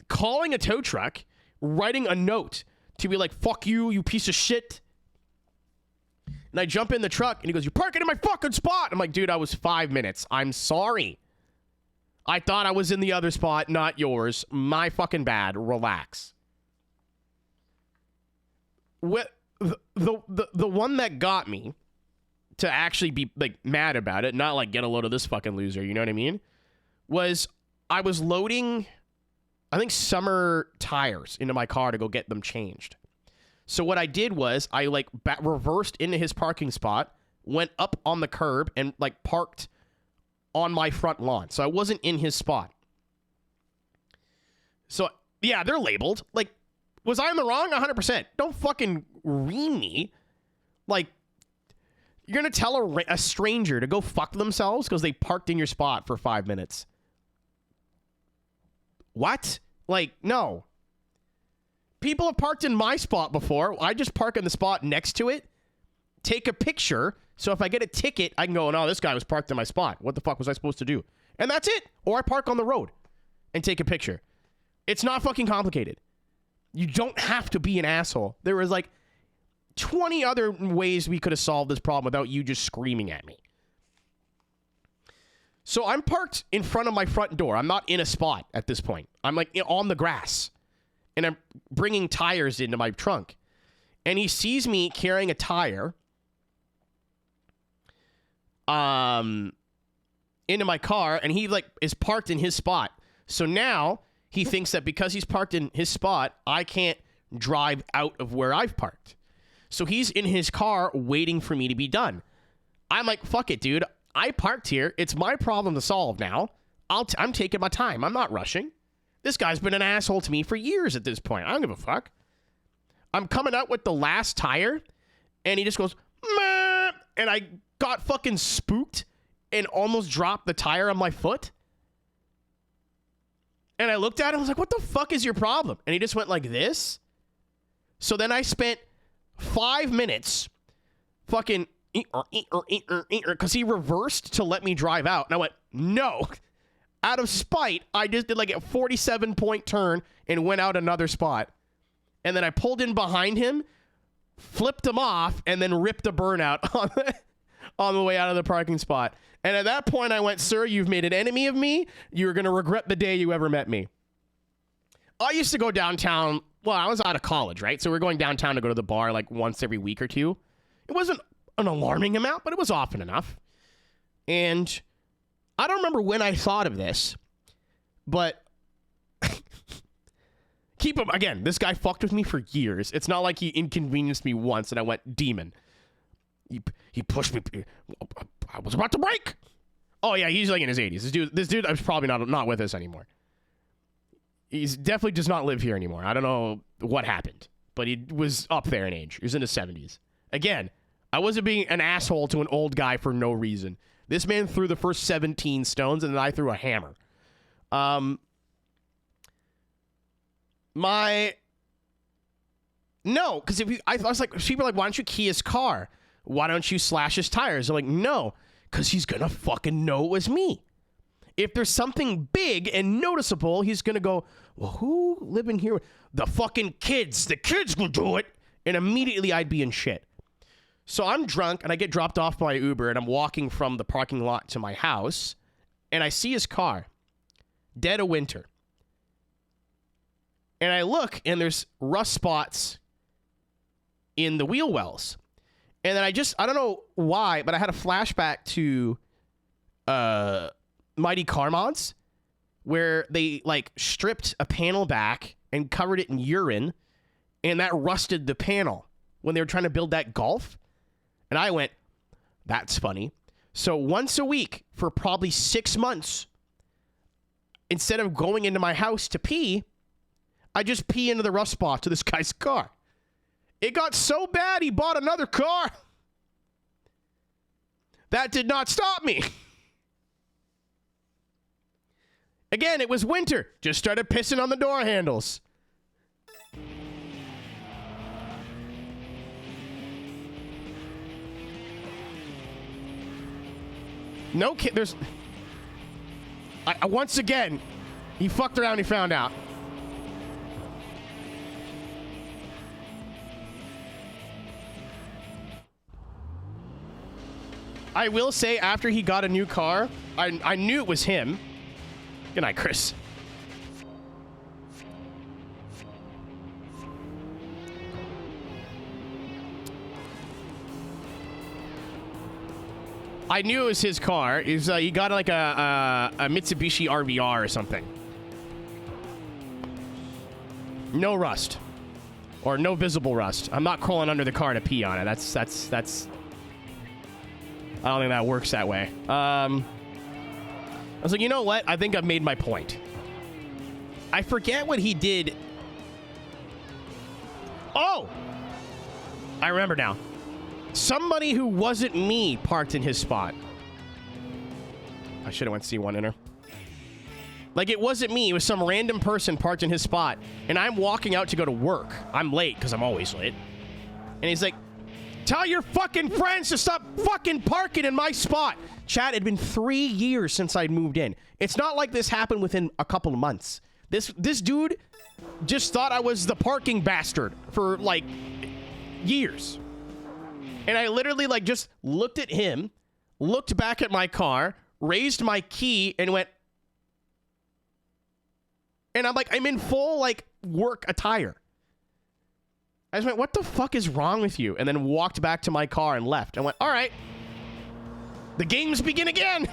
calling a tow truck, writing a note to be like, fuck you, you piece of shit. And I jump in the truck, and he goes, you're parking in my fucking spot. I'm like, dude, I was 5 minutes. I'm sorry. I thought I was in the other spot, not yours. My fucking bad. Relax. The one that got me to actually be, like, mad about it, not like get a load of this fucking loser, you know what I mean, was I was loading, I think, summer tires into my car to go get them changed. So what I did was I, like, reversed into his parking spot, went up on the curb, and, like, parked on my front lawn. So I wasn't in his spot. So, yeah, they're labeled. Like, was I in the wrong? 100%. Don't fucking ream me. Like, you're going to tell a stranger to go fuck themselves because they parked in your spot for 5 minutes. What? Like, no. People have parked in my spot before. I just park in the spot next to it, take a picture, so if I get a ticket, I can go, no, this guy was parked in my spot. What the fuck was I supposed to do? And that's it. Or I park on the road and take a picture. It's not fucking complicated. You don't have to be an asshole. There was like 20 other ways we could have solved this problem without you just screaming at me. So I'm parked in front of my front door. I'm not in a spot at this point. I'm like on the grass. And I'm bringing tires into my trunk. And he sees me carrying a tire into my car, and he, like, is parked in his spot. So now he thinks that because he's parked in his spot, I can't drive out of where I've parked. So he's in his car waiting for me to be done. I'm like, fuck it, dude. I parked here. It's my problem to solve now. I'm taking my time. I'm not rushing. This guy's been an asshole to me for years at this point. I don't give a fuck. I'm coming out with the last tire, and he just goes, meh, and I got fucking spooked and almost dropped the tire on my foot. And I looked at him, I was like, what the fuck is your problem? And he just went like this. So then I spent 5 minutes fucking, because he reversed to let me drive out. And I went, no. Out of spite, I just did like a 47-point turn and went out another spot. And then I pulled in behind him, flipped him off, and then ripped a burnout on the way out of the parking spot. And at that point, I went, sir, you've made an enemy of me. You're going to regret the day you ever met me. I used to go downtown well, I was out of college, right? So we're going downtown to go to the bar like once every week or two. It wasn't an alarming amount, but it was often enough. And I don't remember when I thought of this, but keep him again. This guy fucked with me for years. It's not like he inconvenienced me once and I went demon. He pushed me. I was about to break. Oh yeah, he's like in his 80s. This dude, is probably not with us anymore. He's definitely does not live here anymore. I don't know what happened, but he was up there in age. He was in his 70s. Again, I wasn't being an asshole to an old guy for no reason. This man threw the first 17 stones, and then I threw a hammer. No, because I was like, people are like, why don't you key his car? Why don't you slash his tires? I'm like, no, because he's gonna fucking know it was me. If there's something big and noticeable, he's gonna go, well, who living here? The fucking kids. The kids will do it. And immediately I'd be in shit. So I'm drunk and I get dropped off by Uber and I'm walking from the parking lot to my house and I see his car, dead of winter. And I look and there's rust spots in the wheel wells. And then I don't know why, but I had a flashback to Mighty Car Mods where they like stripped a panel back and covered it in urine and that rusted the panel when they were trying to build that Golf. And I went, that's funny. So once a week for probably 6 months, instead of going into my house to pee, I just pee into the rust spot to this guy's car. It got so bad he bought another car. That did not stop me. Again, it was winter. Just started pissing on the door handles. No kid. There's. Once again, he fucked around. He found out. I will say, after he got a new car, I knew it was him. Good night, Chris. I knew it was his car. He got like a Mitsubishi RVR or something. No rust. Or no visible rust. I'm not crawling under the car to pee on it. That's I don't think that works that way. I was like, you know what? I think I've made my point. I forget what he did. Oh! I remember now. Somebody who wasn't me parked in his spot. I should have went C1 in her. Like, it wasn't me. It was some random person parked in his spot. And I'm walking out to go to work. I'm late, because I'm always late. And he's like, tell your fucking friends to stop fucking parking in my spot. Chat, it'd been 3 years since I'd moved in. It's not like this happened within a couple of months. This dude just thought I was the parking bastard for, like, years. And I literally, like, just looked at him, looked back at my car, raised my key, and went... And I'm like, I'm in full, like, work attire. I just went, what the fuck is wrong with you? And then walked back to my car and left. I went, all right. The games begin again.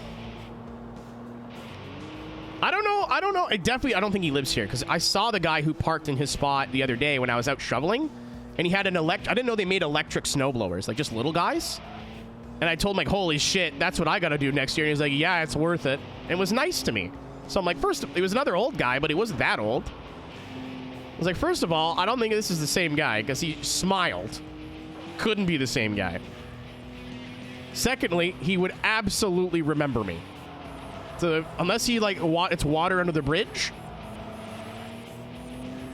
I don't know. I don't think he lives here, because I saw the guy who parked in his spot the other day when I was out shoveling. And he had an I didn't know they made electric snowblowers, like just little guys. And I told him, like, holy shit, that's what I got to do next year. And he was like, yeah, it's worth it. And it was nice to me. So I'm like, first, it was another old guy, but he wasn't that old. I was like, first of all, I don't think this is the same guy, because he smiled. Couldn't be the same guy. Secondly, he would absolutely remember me. So unless he, like, it's water under the bridge.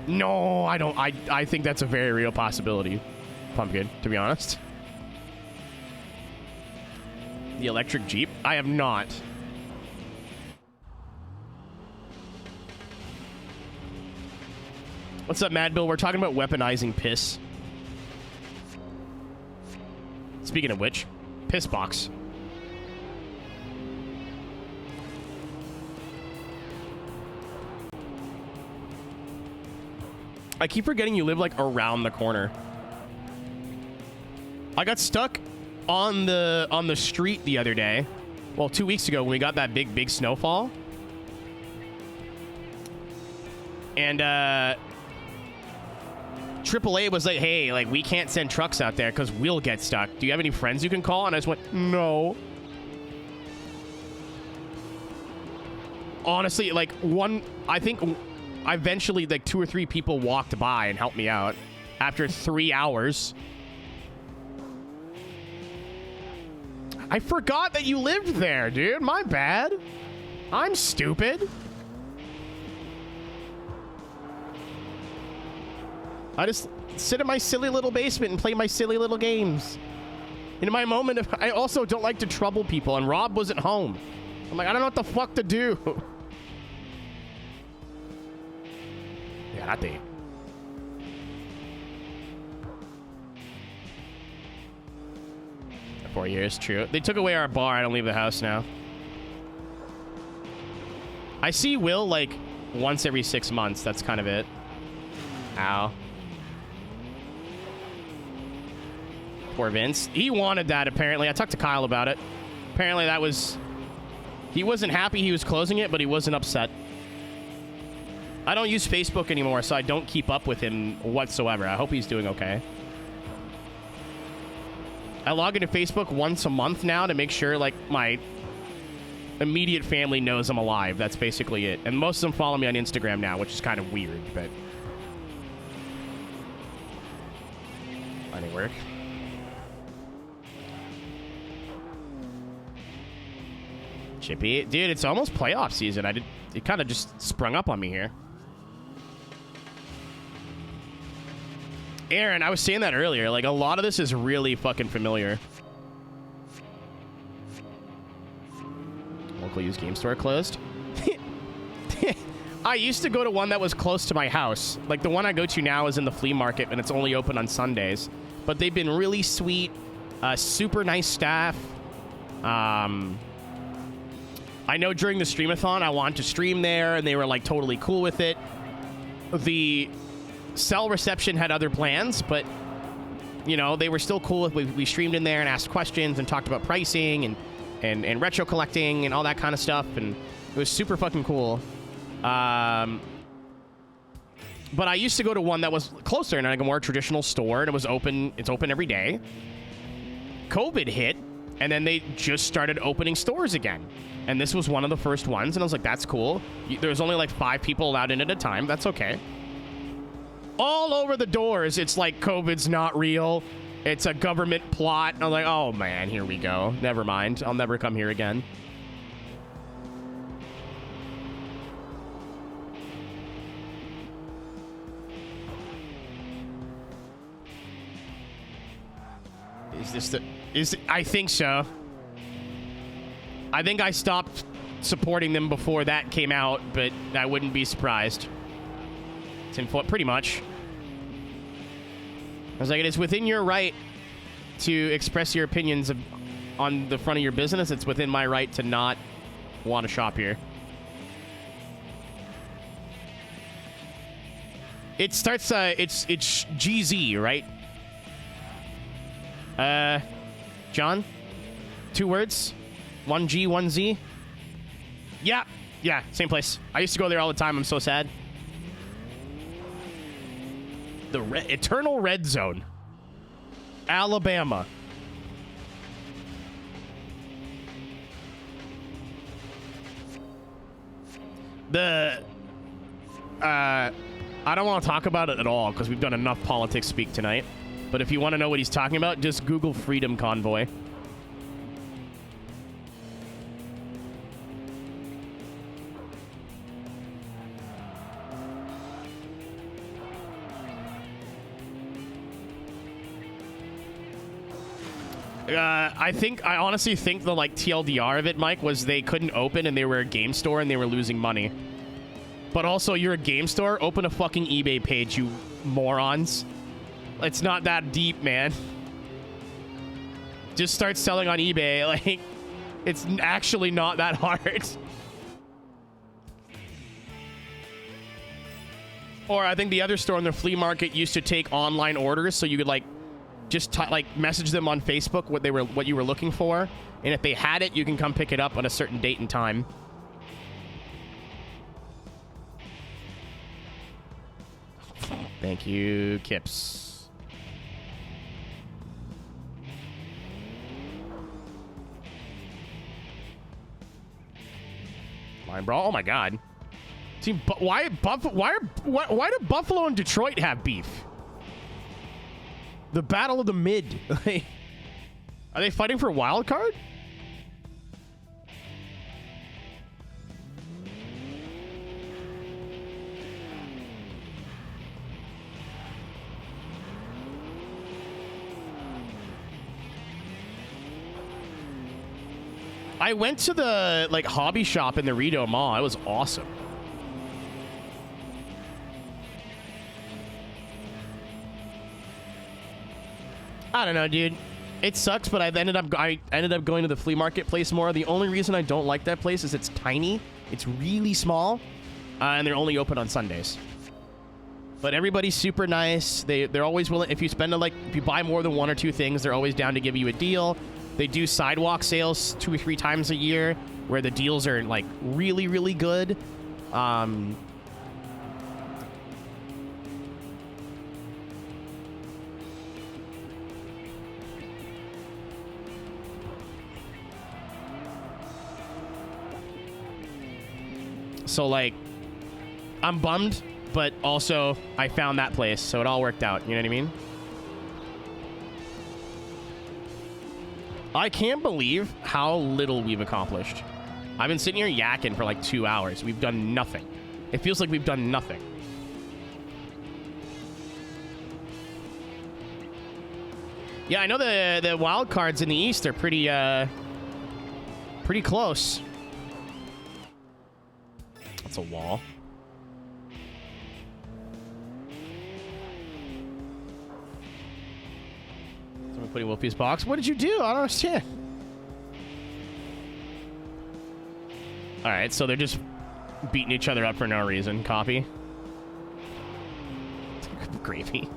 No, I don't. I think that's a very real possibility, Pumpkin, to be honest. The electric Jeep? I have not. What's up, Mad Bill? We're talking about weaponizing piss. Speaking of which, piss box. I keep forgetting you live like around the corner. I got stuck on the street the other day. Well, 2 weeks ago when we got that big snowfall. And AAA was like, hey, like we can't send trucks out there because we'll get stuck. Do you have any friends you can call? And I just went, no. Honestly, like I think eventually like 2 or 3 people walked by and helped me out after 3 hours. I forgot that you lived there, dude. My bad. I'm stupid. I just sit in my silly little basement and play my silly little games. In my moment of, I also don't like to trouble people, and Rob wasn't home. I'm like, I don't know what the fuck to do. Yeah, that thing. 4 years, true. They took away our bar. I don't leave the house now. I see Will like once every 6 months. That's kind of it. Ow. Poor Vince. He wanted that, apparently. I talked to Kyle about it. Apparently that was... He wasn't happy he was closing it, but he wasn't upset. I don't use Facebook anymore, so I don't keep up with him whatsoever. I hope he's doing okay. I log into Facebook once a month now to make sure, like, my immediate family knows I'm alive. That's basically it. And most of them follow me on Instagram now, which is kind of weird, but... Finding work. Chippy. Dude, it's almost playoff season. It kind of just sprung up on me here. Aaron, I was saying that earlier. Like, a lot of this is really fucking familiar. Local used game store closed. I used to go to one that was close to my house. Like, the one I go to now is in the flea market, and it's only open on Sundays. But they've been really sweet. Super nice staff. I know during the streamathon, I wanted to stream there, and they were, like, totally cool with it. The cell reception had other plans, but, you know, they were still cool. We streamed in there and asked questions and talked about pricing and retro collecting and all that kind of stuff, and it was super fucking cool. But I used to go to one that was closer and like a more traditional store, and it was open. It's open every day. COVID hit, and then they just started opening stores again. And this was one of the first ones, and I was like, that's cool. There's only like 5 people allowed in at a time. That's okay. All over the doors, it's like COVID's not real. It's a government plot. And I'm like, oh man, here we go. Never mind. I'll never come here again. I think so. I think I stopped supporting them before that came out, but I wouldn't be surprised. Pretty much. I was like, it is within your right to express your opinions on the front of your business. It's within my right to not want to shop here. It starts, it's GZ, right? John? 2 words? 1 G, 1 Z? Yeah, same place. I used to go there all the time. I'm so sad. The Eternal Red Zone. Alabama. I don't want to talk about it at all because we've done enough politics speak tonight. But if you want to know what he's talking about, just Google Freedom Convoy. I honestly think the like TLDR of it, Mike, was they couldn't open and they were a game store and they were losing money. But also, you're a game store, open a fucking eBay page, you morons. It's not that deep, man. Just start selling on eBay. Like, it's actually not that hard. Or I think the other store in the flea market used to take online orders, so you could like just like message them on Facebook what you were looking for, and if they had it, you can come pick it up on a certain date and time. Thank you, Kips. Line brawl. Oh my God. See, why do Buffalo and Detroit have beef? The Battle of the Mid. Are they fighting for a wild card? I went to the like hobby shop in the Rideau Mall. It was awesome. I don't know, dude. It sucks, but I ended up going to the flea market place more. The only reason I don't like that place is it's tiny. It's really small, and they're only open on Sundays. But everybody's super nice. They're always willing. If you buy more than one or two things, they're always down to give you a deal. They do sidewalk sales 2 or 3 times a year, where the deals are like really, really good. So, like, I'm bummed, but also I found that place, so it all worked out. You know what I mean? I can't believe how little we've accomplished. I've been sitting here yakking for like 2 hours. We've done nothing. It feels like we've done nothing. Yeah, I know the wild cards in the East are pretty close. That's a wall. Someone putting Wolfie's box. What did you do? I don't understand. All right, so they're just beating each other up for no reason. Copy. Gravy.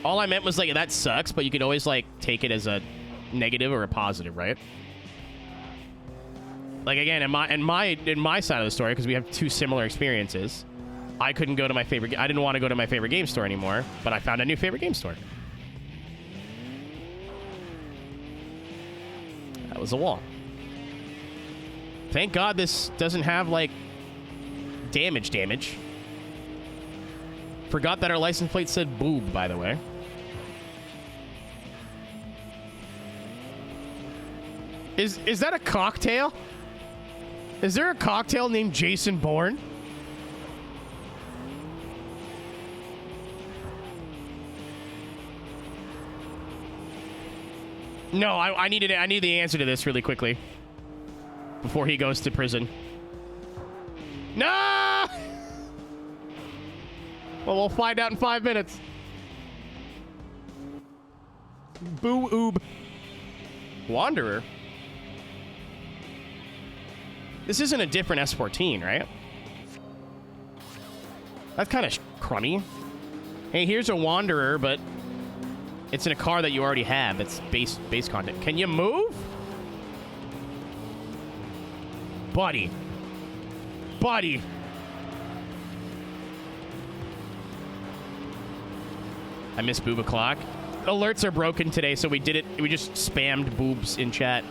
All I meant was, like, that sucks, but you could always, like, take it as a negative or a positive, right? Like, again, in my side of the story, because we have 2 similar experiences, I couldn't go to my favorite... I didn't want to go to my favorite game store anymore, but I found a new favorite game store. That was a wall. Thank God this doesn't have, like, damage. Forgot that our license plate said boob, by the way. Is that a cocktail? Is there a cocktail named Jason Bourne? No, I need the answer to this really quickly before he goes to prison. No! Well, we'll find out in 5 minutes. Boo oob. Wanderer. This isn't a different S14, right? That's kind of crummy. Hey, here's a Wanderer, but it's in a car that you already have. It's base content. Can you move? Buddy. I miss boob o'clock. Alerts are broken today, so we just spammed boobs in chat.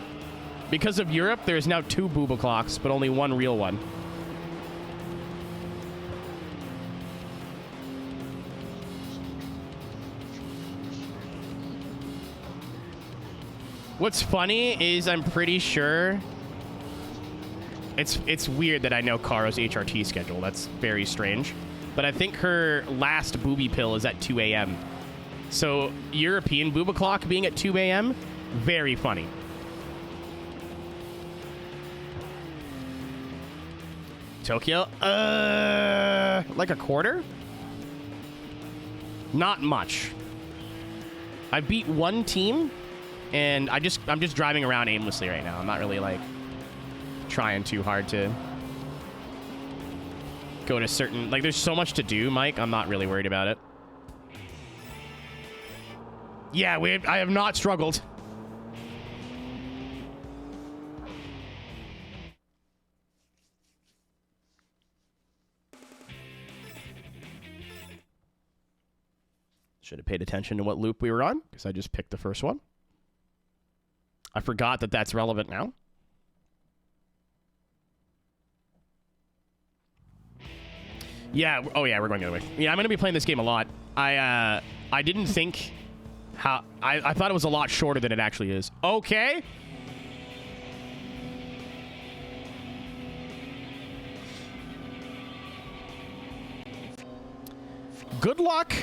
Because of Europe, there's now 2 boob o'clocks, but only 1 real one. What's funny is I'm pretty sure it's weird that I know Caro's HRT schedule. That's very strange. But I think her last booby pill is at 2 a.m. So European boob o'clock being at 2 a.m., very funny. Tokyo? Like a quarter? Not much. I beat 1 team and I'm just driving around aimlessly right now. I'm not really like trying too hard to go to certain, like, there's so much to do, Mike. I'm not really worried about it. Yeah, I have not struggled. Should have paid attention to what loop we were on, because I just picked the first one. I forgot that that's relevant now. Yeah, oh yeah, we're going the other way. Yeah, I'm going to be playing this game a lot. I didn't think how... I thought it was a lot shorter than it actually is. Okay. Good luck.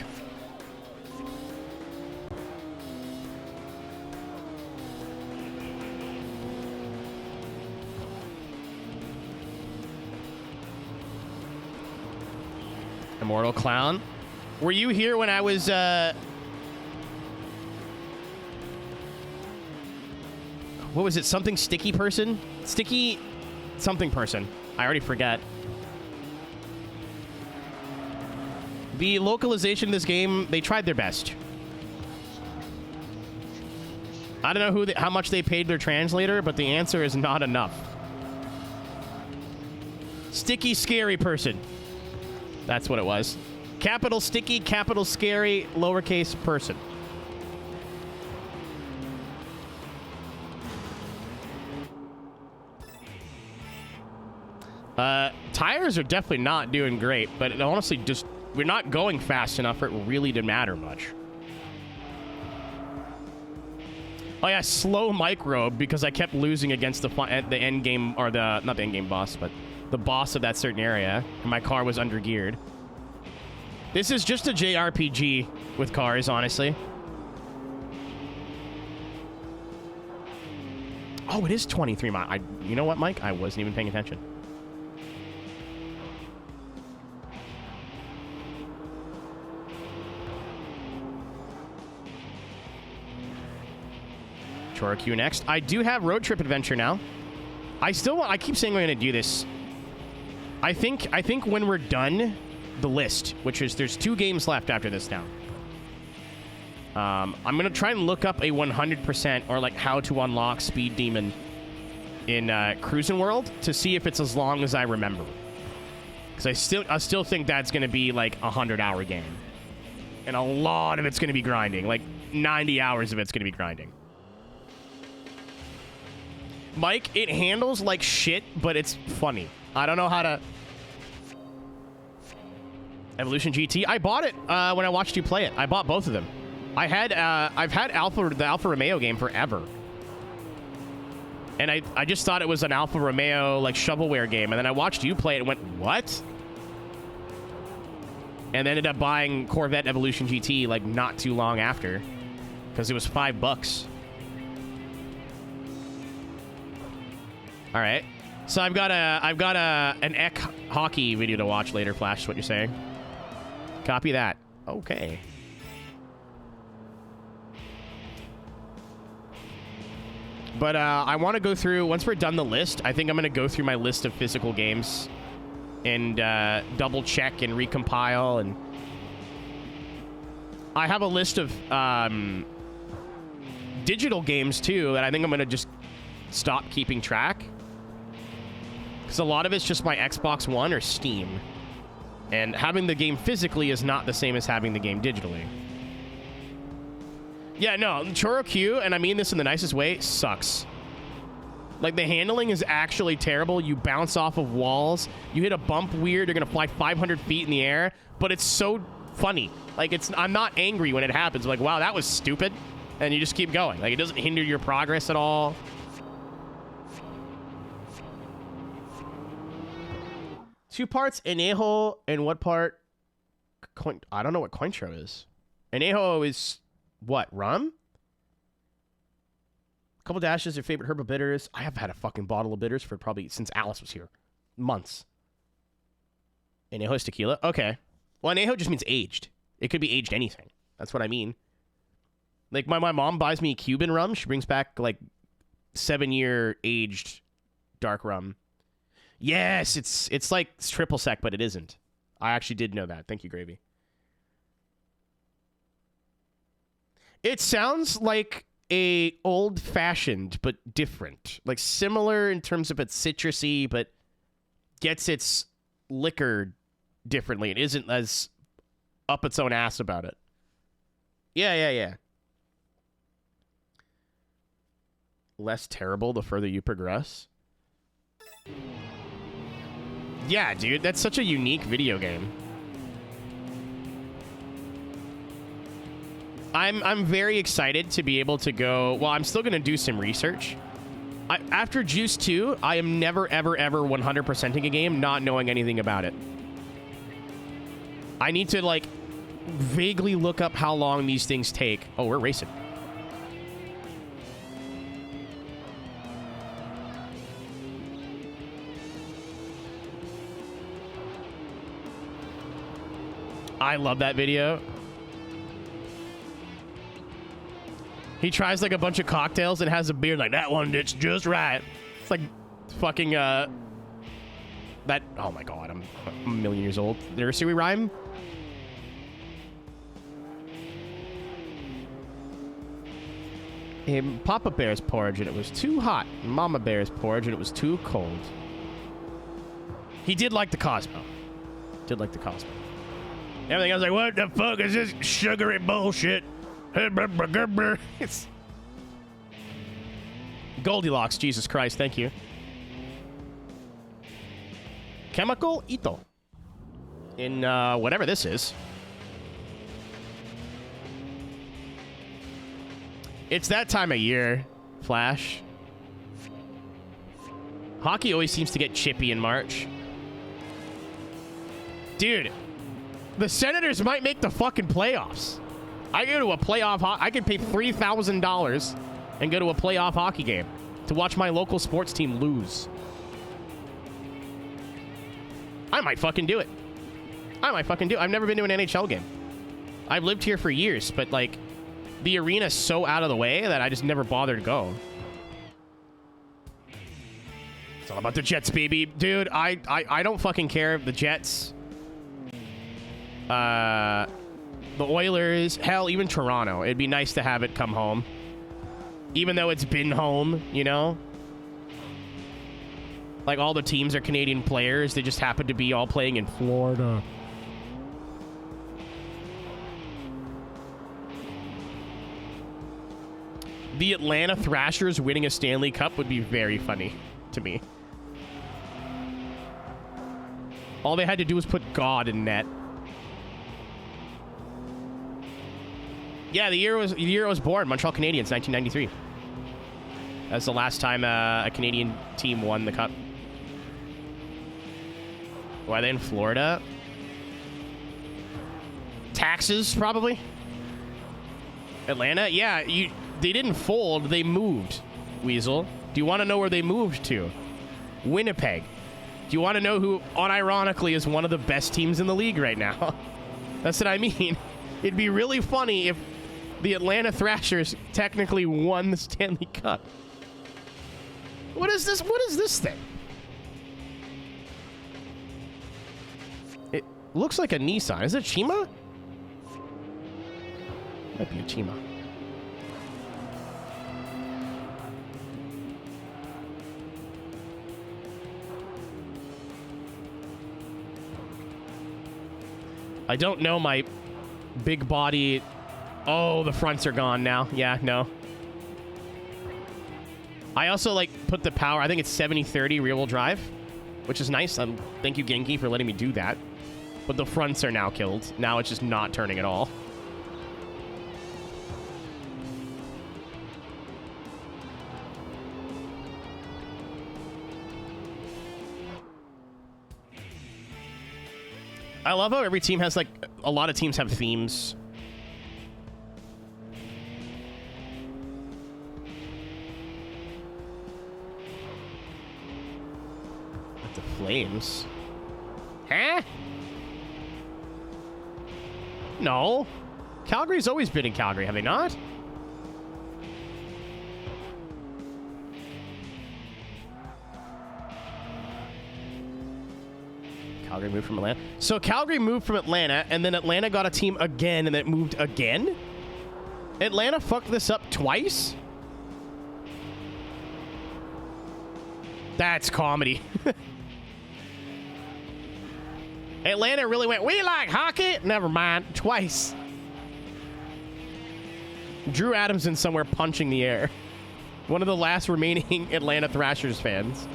Immortal Clown. Were you here when I was, what was it? Something sticky person? Sticky something person. I already forget. The localization of this game, they tried their best. I don't know how much they paid their translator, but the answer is not enough. Sticky scary person. That's what it was. Capital sticky, capital scary, lowercase person. Tires are definitely not doing great, but it honestly just, we're not going fast enough for it really to matter much. Oh yeah, slow microbe because I kept losing against the end game, or not the end game boss, but the boss of that certain area, and my car was under geared. This is just a JRPG with cars, honestly. Oh, it is 23 miles. You know what, Mike? I wasn't even paying attention. Chorokyu next. I do have Road Trip Adventure now. I keep saying we're going to do this. I think when we're done the list, which is there's 2 games left after this now. I'm going to try and look up a 100% or like how to unlock Speed Demon in Cruisin' World to see if it's as long as I remember. Because I still think that's going to be like a 100-hour game. And a lot of it's going to be grinding. Like 90 hours of it's going to be grinding. Mike, it handles like shit, but it's funny. I don't know how to... Evolution GT. I bought it when I watched you play it. I bought both of them. I've had the Alfa Romeo game forever. And I just thought it was an Alfa Romeo like shovelware game, and then I watched you play it and went, what? And ended up buying Corvette Evolution GT like not too long after, because it was $5. All right, so I've got an Ek hockey video to watch later. Flash is what you're saying. Copy that. Okay. But I want to go through, once we're done the list, I think I'm going to go through my list of physical games and double check and recompile. And I have a list of digital games too that I think I'm going to just stop keeping track. Because a lot of it's just my Xbox One or Steam. And having the game physically is not the same as having the game digitally. Yeah, no, Chorokyu, and I mean this in the nicest way, sucks. Like, the handling is actually terrible. You bounce off of walls. You hit a bump weird, you're going to fly 500 feet in the air. But it's so funny. Like, I'm not angry when it happens. I'm like, wow, that was stupid. And you just keep going. Like, it doesn't hinder your progress at all. Two parts, Enejo, and what part? I don't know what Cointro is. Enejo is what, rum? A couple dashes, your favorite herbal bitters. I have had a fucking bottle of bitters for probably since Alice was here. Months. Enejo is tequila? Okay. Well, Enejo just means aged. It could be aged anything. That's what I mean. Like, my mom buys me Cuban rum. She brings back, like, 7-year aged dark rum. Yes, it's like triple sec, but it isn't. I actually did know that. Thank you, Gravy. It sounds like a old-fashioned, but different. Like, similar in terms of its citrusy, but gets its liquor differently. It isn't as up its own ass about it. Yeah. Less terrible the further you progress. Yeah, dude, that's such a unique video game. I'm very excited to be able to go... Well, I'm still going to do some research. After Juice 2, I am never, ever, ever 100%ing a game not knowing anything about it. I need to, like, vaguely look up how long these things take. Oh, we're racing. I love that video. He tries like a bunch of cocktails and has a beer like that one. It's just right. It's like fucking that. Oh my god, I'm a million years old. Nursery rhyme. Papa Bear's porridge and it was too hot. Mama Bear's porridge and it was too cold. He did like the Cosmo. Everything I was like, what the fuck is this sugary bullshit? It's Goldilocks, Jesus Christ, thank you. Chemical Ito. In whatever this is. It's that time of year, Flash. Hockey always seems to get chippy in March. Dude, the Senators might make the fucking playoffs. I go to a playoff... I could pay $3,000 and go to a playoff hockey game to watch my local sports team lose. I might fucking do it. I've never been to an NHL game. I've lived here for years, but, like, the arena's so out of the way that I just never bothered to go. It's all about the Jets, baby. Dude, I don't fucking care if the Jets... the Oilers, hell, even Toronto. It'd be nice to have it come home. Even though it's been home, you know? Like, all the teams are Canadian players. They just happen to be all playing in Florida. The Atlanta Thrashers winning a Stanley Cup would be very funny to me. All they had to do was put God in net. Yeah, the year I was born, Montreal Canadiens, 1993. That's the last time a Canadian team won the cup. Why are they in Florida? Taxes, probably. Atlanta? Yeah, they didn't fold, they moved, Weasel. Do you want to know where they moved to? Winnipeg. Do you want to know who, unironically, is one of the best teams in the league right now? That's what I mean. It'd be really funny if the Atlanta Thrashers technically won the Stanley Cup. What is this? What is this thing? It looks like a Nissan. Is it Chima? Might be a Chima. I don't know my big body. Oh, the fronts are gone now. Yeah, no. I also, like, put the power. I think it's 70-30 rear-wheel drive, which is nice. Thank you, Genki, for letting me do that. But the fronts are now killed. Now it's just not turning at all. I love how every team has, like, a lot of teams have themes. Like the Flames. Huh? No. Calgary's always been in Calgary, have they not? Calgary moved from Atlanta. So Calgary moved from Atlanta, and then Atlanta got a team again, and then it moved again? Atlanta fucked this up twice? That's comedy. Atlanta really went, we like hockey? Never mind. Twice. Drew Adamson somewhere punching the air. One of the last remaining Atlanta Thrashers fans.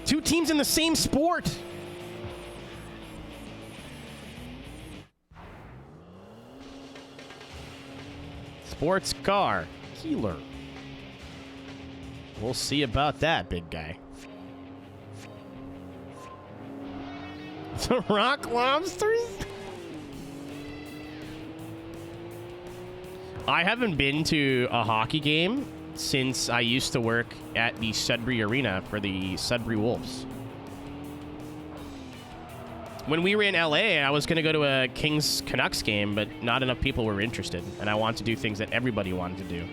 Two teams in the same sport. Sports car. Keeler. We'll see about that, big guy. The rock lobsters? I haven't been to a hockey game since I used to work at the Sudbury Arena for the Sudbury Wolves. When we were in LA, I was going to go to a Kings Canucks game, but not enough people were interested. And I wanted to do things that everybody wanted to do.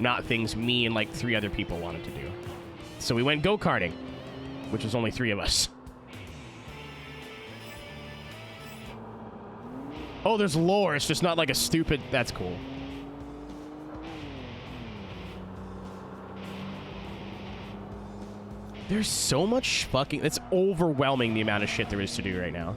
Not things me and like 3 other people wanted to do. So we went go-karting, which was only 3 of us. Oh, there's lore. It's just not like a stupid... That's cool. There's so much fucking... It's overwhelming the amount of shit there is to do right now.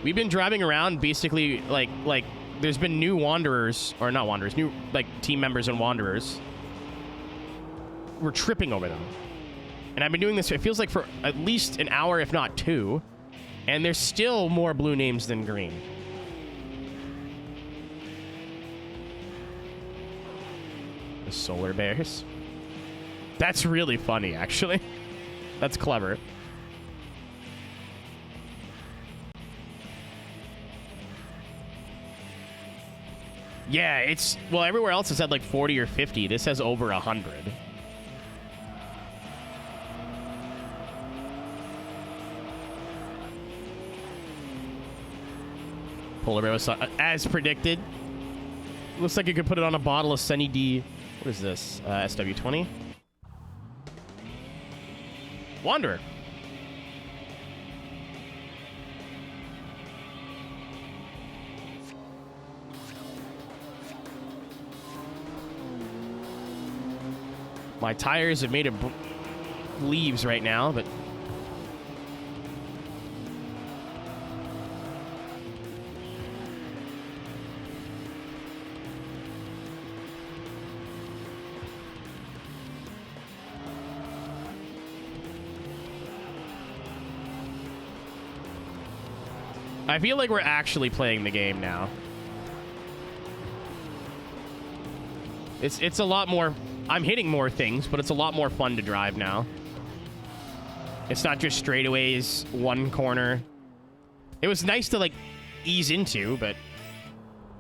We've been driving around basically like there's been new Wanderers, or not Wanderers, new like team members and Wanderers. We're tripping over them. And I've been doing this, it feels like for at least an hour, if not 2. And there's still more blue names than green. The Solar Bears. That's really funny, actually. That's clever. Yeah, it's... Well, everywhere else has had like 40 or 50. This has over 100. Polar Bear was... As predicted. Looks like you could put it on a bottle of Sunny D. What is this? SW20? Wanderer. My tires have made of leaves right now, but... I feel like we're actually playing the game now. It's a lot more... I'm hitting more things, but it's a lot more fun to drive now. It's not just straightaways, one corner. It was nice to, like, ease into, but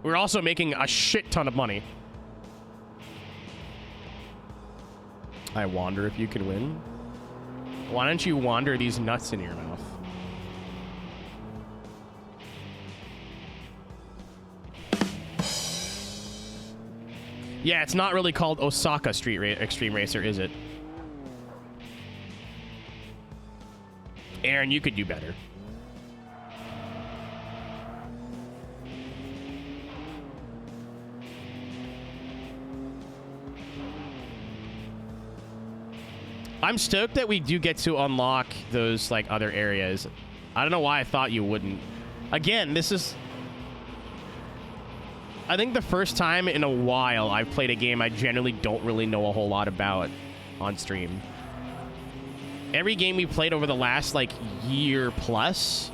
we're also making a shit ton of money. I wonder if you could win. Why don't you wander these nuts in your mouth? Yeah, it's not really called Osaka Street Extreme Racer, is it? Aaron, you could do better. I'm stoked that we do get to unlock those, like, other areas. I don't know why I thought you wouldn't. Again, this is... I think the first time in a while I've played a game I generally don't really know a whole lot about on stream. Every game we played over the last, like, year plus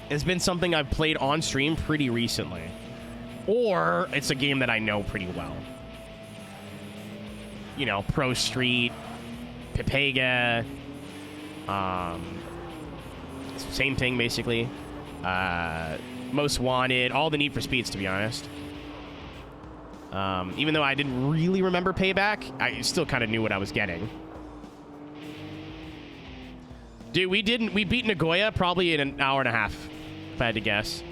has been something I've played on stream pretty recently. Or it's a game that I know pretty well. You know, Pro Street, Pepega, same thing, basically. Most Wanted, all the Need for Speeds, to be honest. Even though I didn't really remember Payback, I still kind of knew what I was getting. Dude, we beat Nagoya probably in an hour and a half, if I had to guess.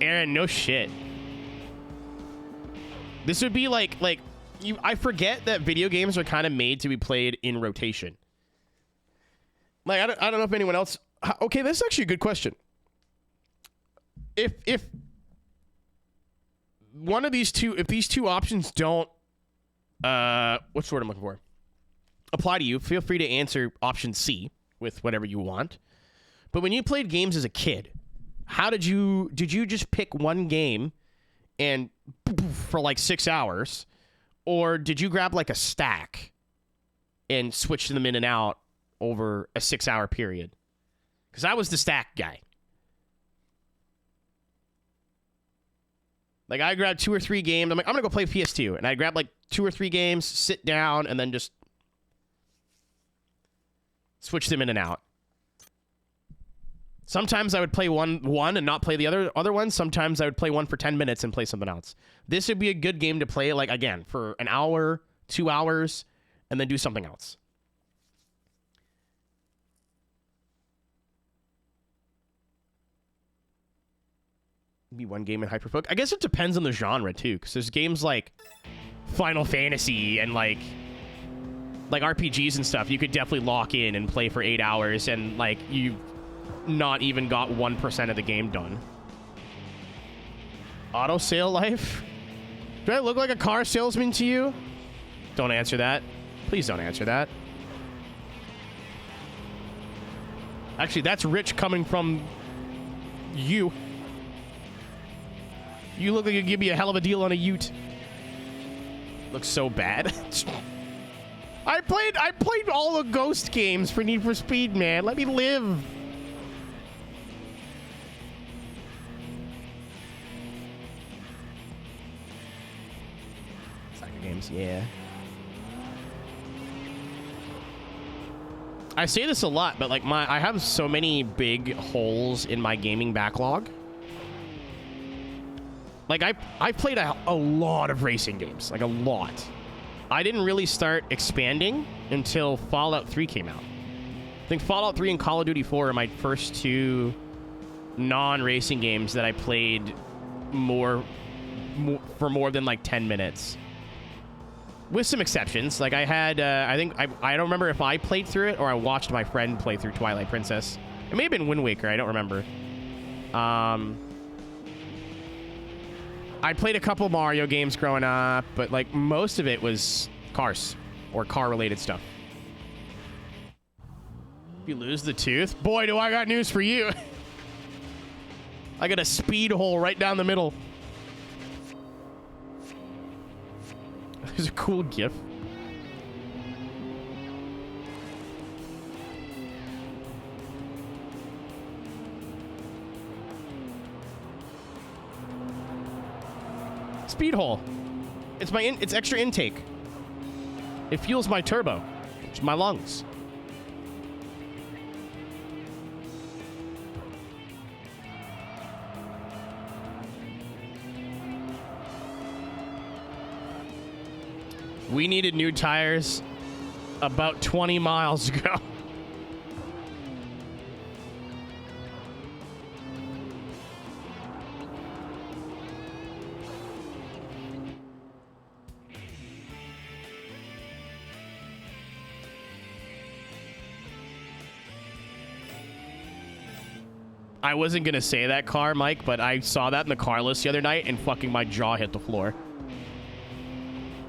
Aaron, no shit. This would be like I forget that video games are kind of made to be played in rotation. Like, I don't know if anyone else... Okay, this is actually a good question. If one of these two... If these two options don't... what's the word I'm looking for? Apply to you, feel free to answer option C with whatever you want. But when you played games as a kid, how did you just pick one game and for like 6 hours, or did you grab like a stack and switch them in and out over a 6 hour period? Because I was the stack guy. Like, I grabbed 2 or 3 games. I'm like, I'm gonna go play PS2, and I grab like 2 or 3 games, sit down, and then just switch them in and out. Sometimes I would play one and not play the other one. Sometimes I would play one for 10 minutes and play something else. This would be a good game to play, like, again, for an hour, 2 hours, and then do something else. Be one game in Hyperfocus. I guess it depends on the genre, too, because there's games like Final Fantasy and, like RPGs and stuff. You could definitely lock in and play for 8 hours, and, like, you... not even got 1% of the game done. Auto sale life? Do I look like a car salesman to you? Don't answer that. Please don't answer that. Actually, that's rich coming from you. You look like you give me a hell of a deal on a ute. Looks so bad. I played all the Ghost games for Need for Speed, man. Let me live. Games, yeah. I say this a lot, but like I have so many big holes in my gaming backlog. Like I played a lot of racing games, like a lot. I didn't really start expanding until Fallout 3 came out. I think Fallout 3 and Call of Duty 4 are my first 2 non-racing games that I played for more than like 10 minutes. With some exceptions. Like, I had, I don't remember if I played through it or I watched my friend play through Twilight Princess. It may have been Wind Waker, I don't remember. I played a couple Mario games growing up, but, like, most of it was cars or car-related stuff. If you lose the tooth, boy, do I got news for you. I got a speed hole right down the middle. There's a cool GIF. Speed hole. It's extra intake. It fuels my turbo. It's my lungs. We needed new tires about 20 miles ago. I wasn't going to say that car, Mike, but I saw that in the car list the other night and fucking my jaw hit the floor.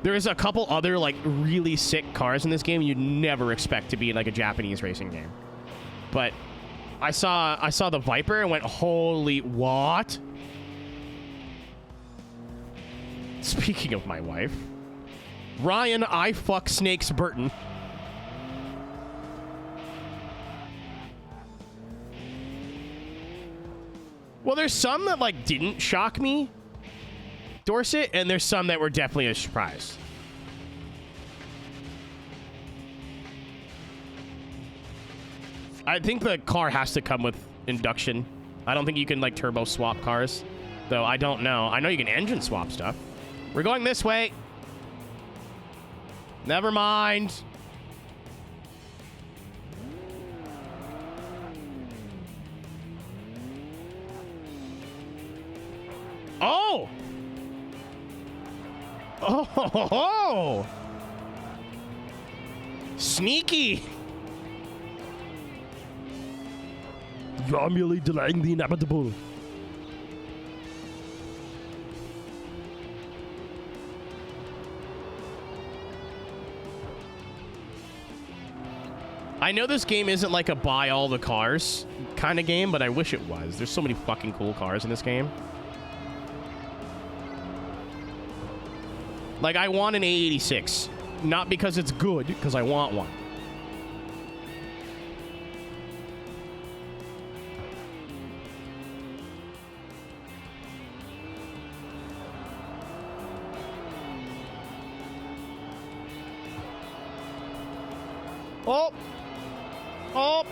There is a couple other, like, really sick cars in this game you'd never expect to be in, like, a Japanese racing game. But I saw the Viper and went, holy, what? Speaking of my wife, Ryan, I fuck Snakes Burton. Well, there's some that, like, didn't shock me, Dorset, and there's some that were definitely a surprise. I think the car has to come with induction. I don't think you can, like, turbo swap cars, though I don't know. I know you can engine swap stuff. We're going this way. Never mind. Oh! Oh! Ho, ho, ho. Sneaky! You're merely delaying the inevitable. I know this game isn't like a buy all the cars kind of game, but I wish it was. There's so many fucking cool cars in this game. Like, I want an A86. Not because it's good, because I want one. Oh! Oh!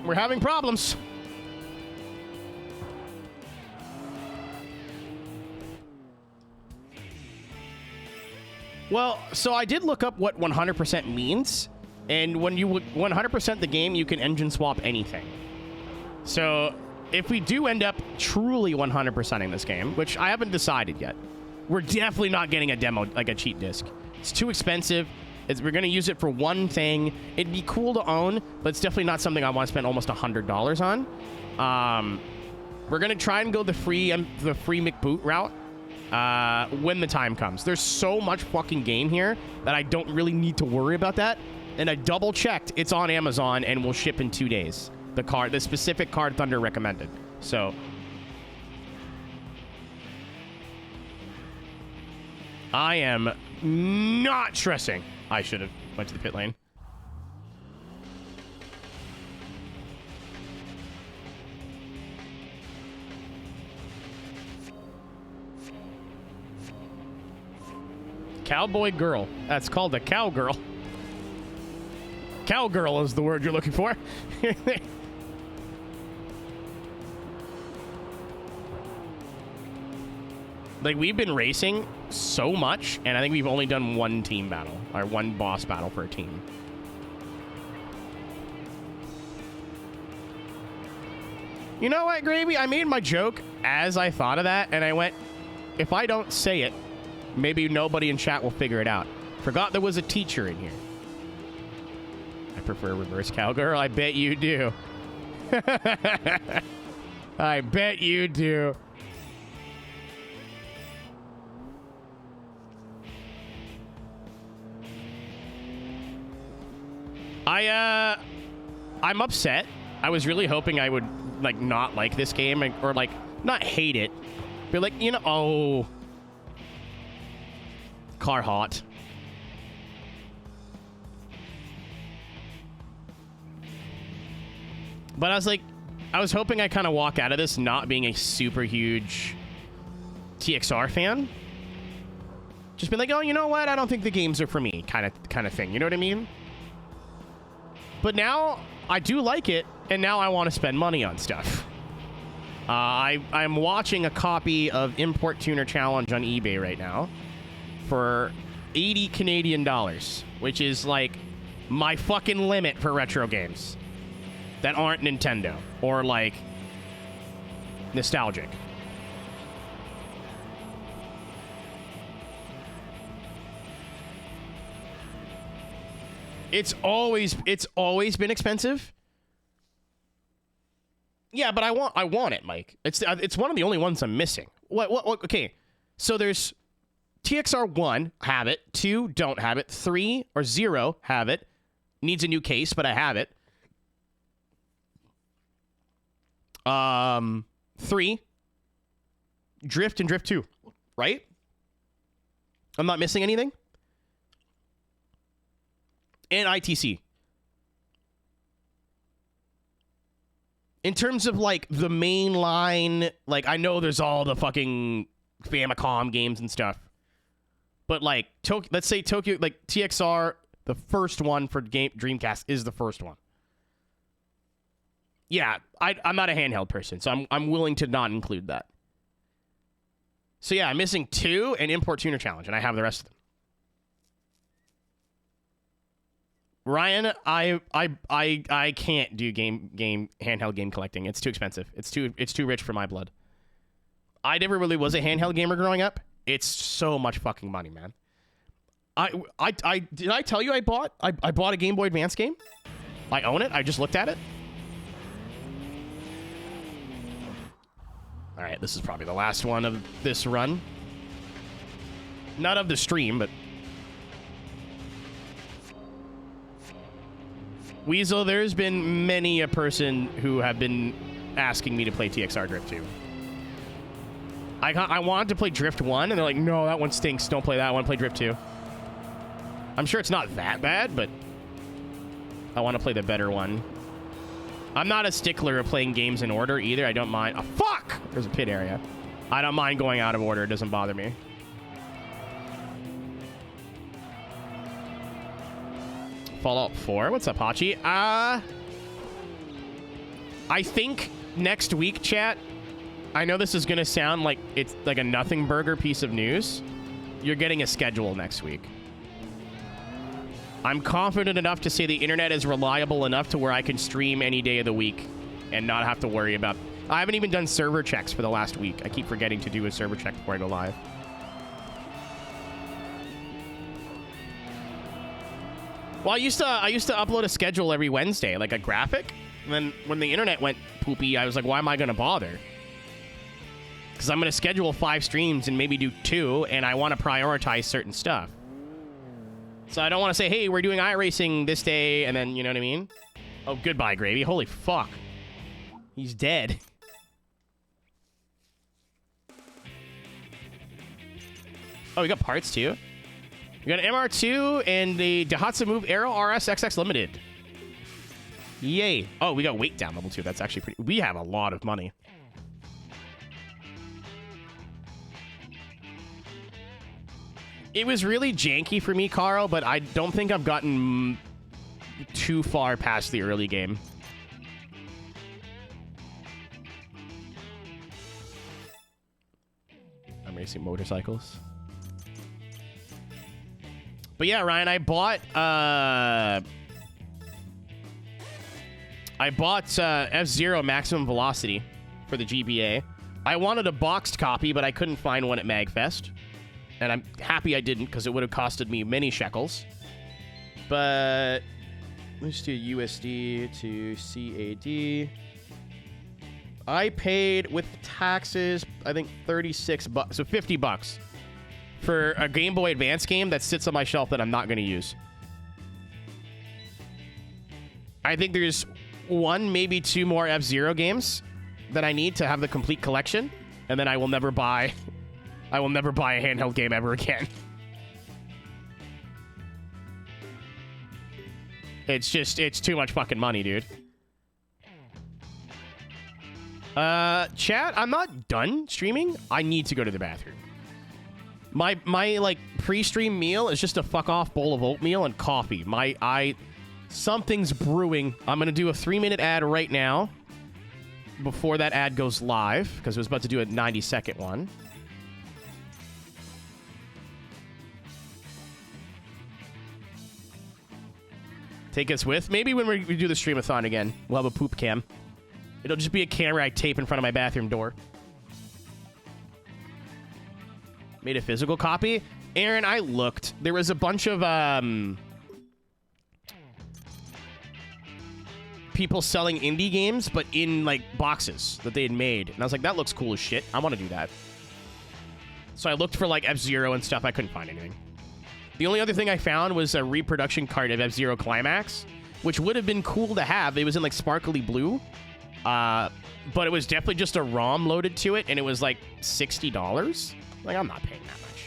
We're having problems. Well, so I did look up what 100% means, and when you 100% the game, you can engine swap anything. So if we do end up truly 100%ing this game, which I haven't decided yet, we're definitely not getting a demo, like a cheat disc. It's too expensive. We're going to use it for one thing. It'd be cool to own, but it's definitely not something I want to spend almost $100 on. We're going to try and go the free McBoot route. When the time comes. There's so much fucking game here that I don't really need to worry about that. And I double checked. It's on Amazon and will ship in 2 days. The specific card Thunder recommended. So I am not stressing. I should have went to the pit lane. Cowboy girl. That's called a cowgirl. Cowgirl is the word you're looking for. Like, we've been racing so much, and I think we've only done one team battle, or one boss battle for a team. You know what, Gravy? I made my joke as I thought of that, and I went, if I don't say it, maybe nobody in chat will figure it out. Forgot there was a teacher in here. I prefer reverse cowgirl. I bet you do. I bet you do. I'm upset. I was really hoping I would, like, not like this game, or, like, not hate it. But, like, you know, oh... Car hot. But I was hoping I kind of walk out of this not being a super huge TXR fan. Just be like, oh, you know what? I don't think the games are for me, kind of thing. You know what I mean? But now I do like it, and now I want to spend money on stuff. I'm watching a copy of Import Tuner Challenge on eBay right now for 80 Canadian dollars, which is like my fucking limit for retro games that aren't Nintendo or like nostalgic. It's always been expensive. Yeah, but I want it, Mike. It's one of the only ones I'm missing. What okay. So there's TXR 1, have it. 2, don't have it. 3 or 0, have it. Needs a new case, but I have it. 3, Drift and Drift 2, right? I'm not missing anything? And ITC. In terms of, like, the main line, like, I know there's all the fucking Famicom games and stuff. But, like, let's say Tokyo, like, TXR, the first one for Dreamcast is the first one. Yeah, I'm not a handheld person, so I'm willing to not include that. So yeah, I'm missing 2 and import tuner challenge, and I have the rest of them. Ryan, I can't do handheld game collecting. It's too expensive. It's too rich for my blood. I never really was a handheld gamer growing up. It's so much fucking money, man. Did I tell you I bought a Game Boy Advance game? I own it. I just looked at it. All right, this is probably the last one of this run. Not of the stream, but Weasel, there's been many a person who have been asking me to play TXR Drift 2. I wanted to play Drift 1, and they're like, no, that one stinks. Don't play that one. Play Drift 2. I'm sure it's not that bad, but I want to play the better one. I'm not a stickler of playing games in order either. I don't mind. Oh, fuck! There's a pit area. I don't mind going out of order. It doesn't bother me. Fallout 4. What's up, Hachi? I think next week, chat, I know this is going to sound like it's like a nothing burger piece of news. You're getting a schedule next week. I'm confident enough to say the internet is reliable enough to where I can stream any day of the week and not have to worry about... I haven't even done server checks for the last week. I keep forgetting to do a server check before I go live. Well, I used to upload a schedule every Wednesday, like a graphic. And then when the internet went poopy, I was like, why am I going to bother? Because I'm going to schedule 5 streams and maybe do 2, and I want to prioritize certain stuff. So I don't want to say, hey, we're doing iRacing this day, and then, you know what I mean? Oh, goodbye, Gravy. Holy fuck. He's dead. Oh, we got parts, too. We got an MR2 and the Daihatsu Move Aero RS XX Limited. Yay. Oh, we got weight down level 2. That's actually pretty... We have a lot of money. It was really janky for me, Carl, but I don't think I've gotten too far past the early game. I'm racing motorcycles. But yeah, Ryan, I bought F-Zero Maximum Velocity for the GBA. I wanted a boxed copy, but I couldn't find one at MagFest. And I'm happy I didn't, because it would have costed me many shekels. But let's do USD to CAD. I paid with taxes, I think 36 bucks, so 50 bucks for a Game Boy Advance game that sits on my shelf that I'm not going to use. I think there's 1, maybe 2 more F-Zero games that I need to have the complete collection, and then I will never buy a handheld game ever again. It's too much fucking money, dude. Chat, I'm not done streaming. I need to go to the bathroom. My like pre-stream meal is just a fuck off bowl of oatmeal and coffee. Something's brewing. I'm gonna do a 3-minute ad right now before that ad goes live, because I was about to do a 90-second one. Take us with. Maybe when we do the streamathon again, we'll have a poop cam. It'll just be a camera I tape in front of my bathroom door. Made a physical copy. Aaron, I looked. There was a bunch of people selling indie games, but in like boxes that they had made. And I was like, that looks cool as shit. I want to do that. So I looked for like F-Zero and stuff. I couldn't find anything. The only other thing I found was a reproduction card of F-Zero Climax, which would have been cool to have. It was in like sparkly blue. But it was definitely just a ROM loaded to it, and it was like $60. Like, I'm not paying that much.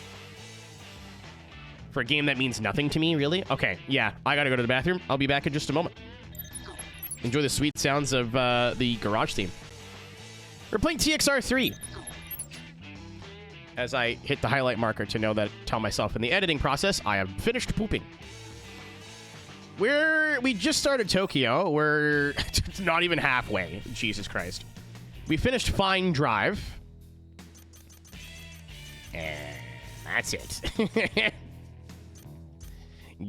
For a game that means nothing to me, really? Okay, yeah, I gotta go to the bathroom. I'll be back in just a moment. Enjoy the sweet sounds of the garage theme. We're playing TXR 3. As I hit the highlight marker to tell myself in the editing process, I have finished pooping. We just started Tokyo. We're not even halfway. Jesus Christ. We finished Fine Drive. And that's it.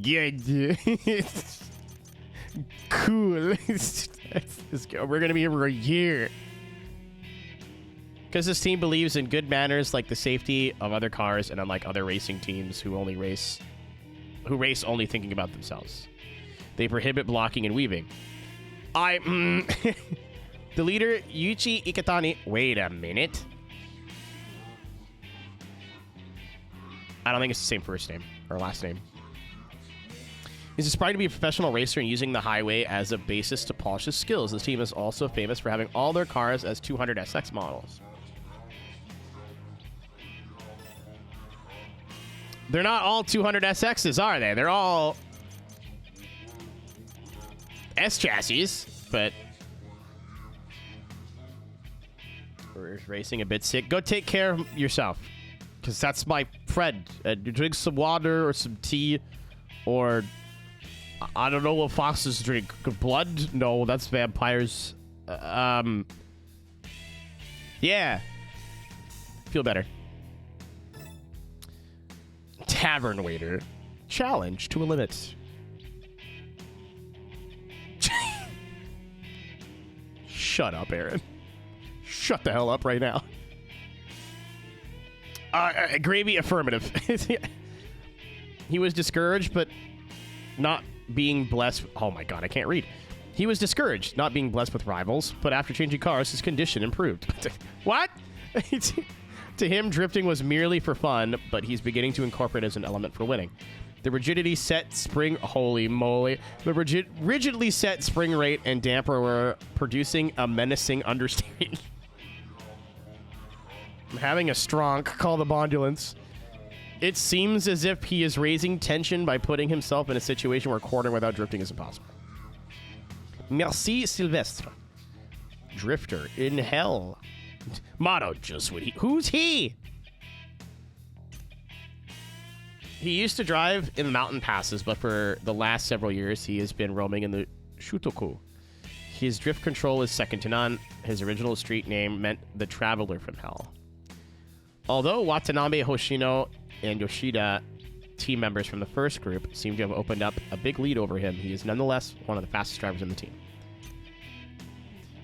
Good. Cool. We're going to be here for a year. Because this team believes in good manners like the safety of other cars and unlike other racing teams who race only thinking about themselves. They prohibit blocking and weaving. The leader, Yuichi Iketani... Wait a minute. I don't think it's the same first name or last name. He's aspiring to be a professional racer and using the highway as a basis to polish his skills. This team is also famous for having all their cars as 200SX models. They're not all 200SXs, are they? They're all S chassis, but we're racing a bit sick. Go take care of yourself, because that's my friend. Drink some water or some tea, or I don't know what foxes drink. Blood? No, that's vampires. Yeah. Feel better. Tavern waiter. Challenge to a limit. Shut up, Aaron. Shut the hell up right now. Gravy affirmative. He was discouraged, but not being blessed. Oh my god, I can't read. He was discouraged, not being blessed with rivals, but after changing cars, his condition improved. What? To him, drifting was merely for fun, but he's beginning to incorporate it as an element for winning. The rigidly set spring... Holy moly. The rigidly set spring rate and damper were producing a menacing understeering. I'm having a stronk. Call the bondulance. It seems as if he is raising tension by putting himself in a situation where cornering without drifting is impossible. Merci, Sylvestre. Drifter in hell. Motto, just what he... Who's he? He used to drive in mountain passes, but for the last several years, he has been roaming in the Shutoku. His drift control is second to none. His original street name meant the Traveler from Hell. Although Watanabe, Hoshino, and Yoshida, team members from the first group, seem to have opened up a big lead over him, he is nonetheless one of the fastest drivers in the team.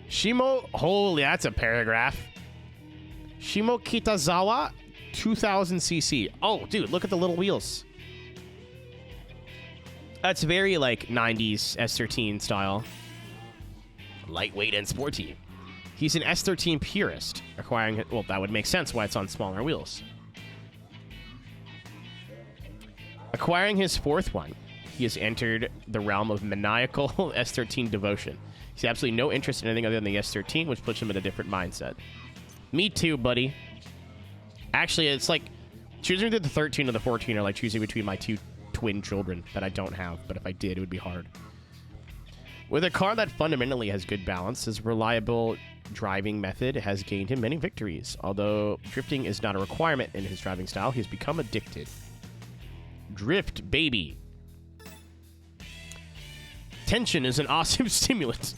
Shimo, holy, that's a paragraph. Shimo Kitazawa, 2000cc. Oh, dude, look at the little wheels. That's very, like, 90s S13 style. Lightweight and sporty. He's an S13 purist, acquiring... Well, that would make sense why it's on smaller wheels. Acquiring his fourth one, he has entered the realm of maniacal S13 devotion. He's absolutely no interest in anything other than the S13, which puts him in a different mindset. Me too, buddy. Actually, it's like choosing between the 13 and the 14 are like choosing between my two twin children that I don't have, but if I did, it would be hard. With a car that fundamentally has good balance, his reliable driving method has gained him many victories. Although drifting is not a requirement in his driving style, he has become addicted. Drift, baby. Tension is an awesome stimulant.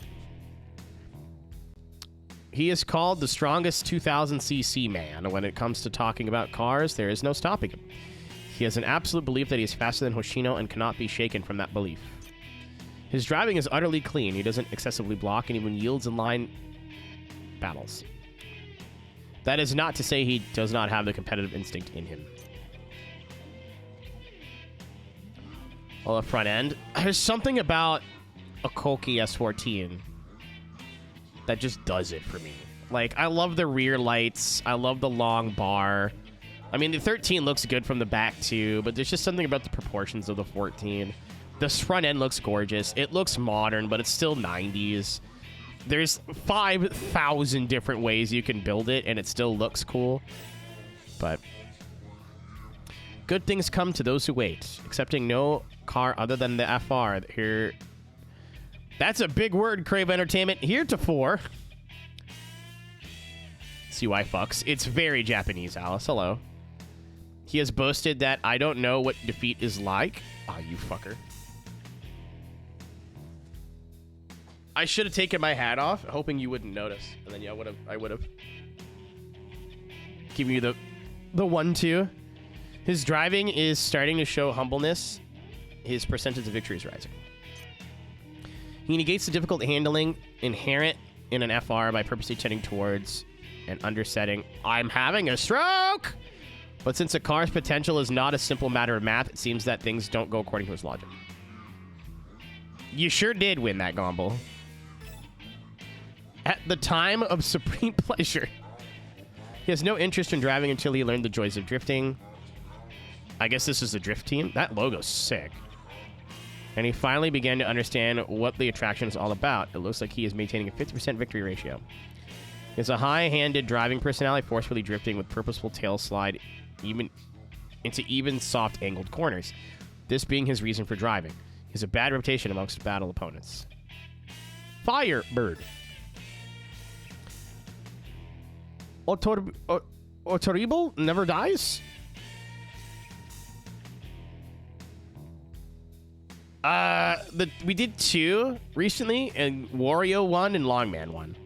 He is called the strongest 2000cc man. When it comes to talking about cars, there is no stopping him. He has an absolute belief that he is faster than Hoshino and cannot be shaken from that belief. His driving is utterly clean. He doesn't excessively block and even yields in line battles. That is not to say he does not have the competitive instinct in him. Well, the front end. There's something about a Koki S14 that just does it for me. Like, I love the rear lights. I love the long bar. I mean, the 13 looks good from the back, too, but there's just something about the proportions of the 14. This front end looks gorgeous. It looks modern, but it's still 90s. There's 5,000 different ways you can build it, and it still looks cool. But good things come to those who wait. Accepting no car other than the FR. Here... That's a big word, Crave Entertainment. Heretofore. See why fucks. It's very Japanese, Alice. Hello. He has boasted that I don't know what defeat is like. Ah, you fucker. I should have taken my hat off, hoping you wouldn't notice. And then yeah, I would have given you the 1-2. His driving is starting to show humbleness. His percentage of victory is rising. He negates the difficult handling inherent in an FR by purposely tending towards and undersetting. I'm having a stroke! But since a car's potential is not a simple matter of math, it seems that things don't go according to his logic. You sure did win that Gomble. At the time of supreme pleasure. He has no interest in driving until he learned the joys of drifting. I guess this is the drift team. That logo's sick. And he finally began to understand what the attraction is all about. It looks like he is maintaining a 50% victory ratio. He has a high-handed driving personality, forcefully drifting with purposeful tail slide into even soft angled corners. This being his reason for driving. He has a bad reputation amongst battle opponents. Firebird. Otorible never dies? We did 2 recently, and Wario 1 and Longman 1.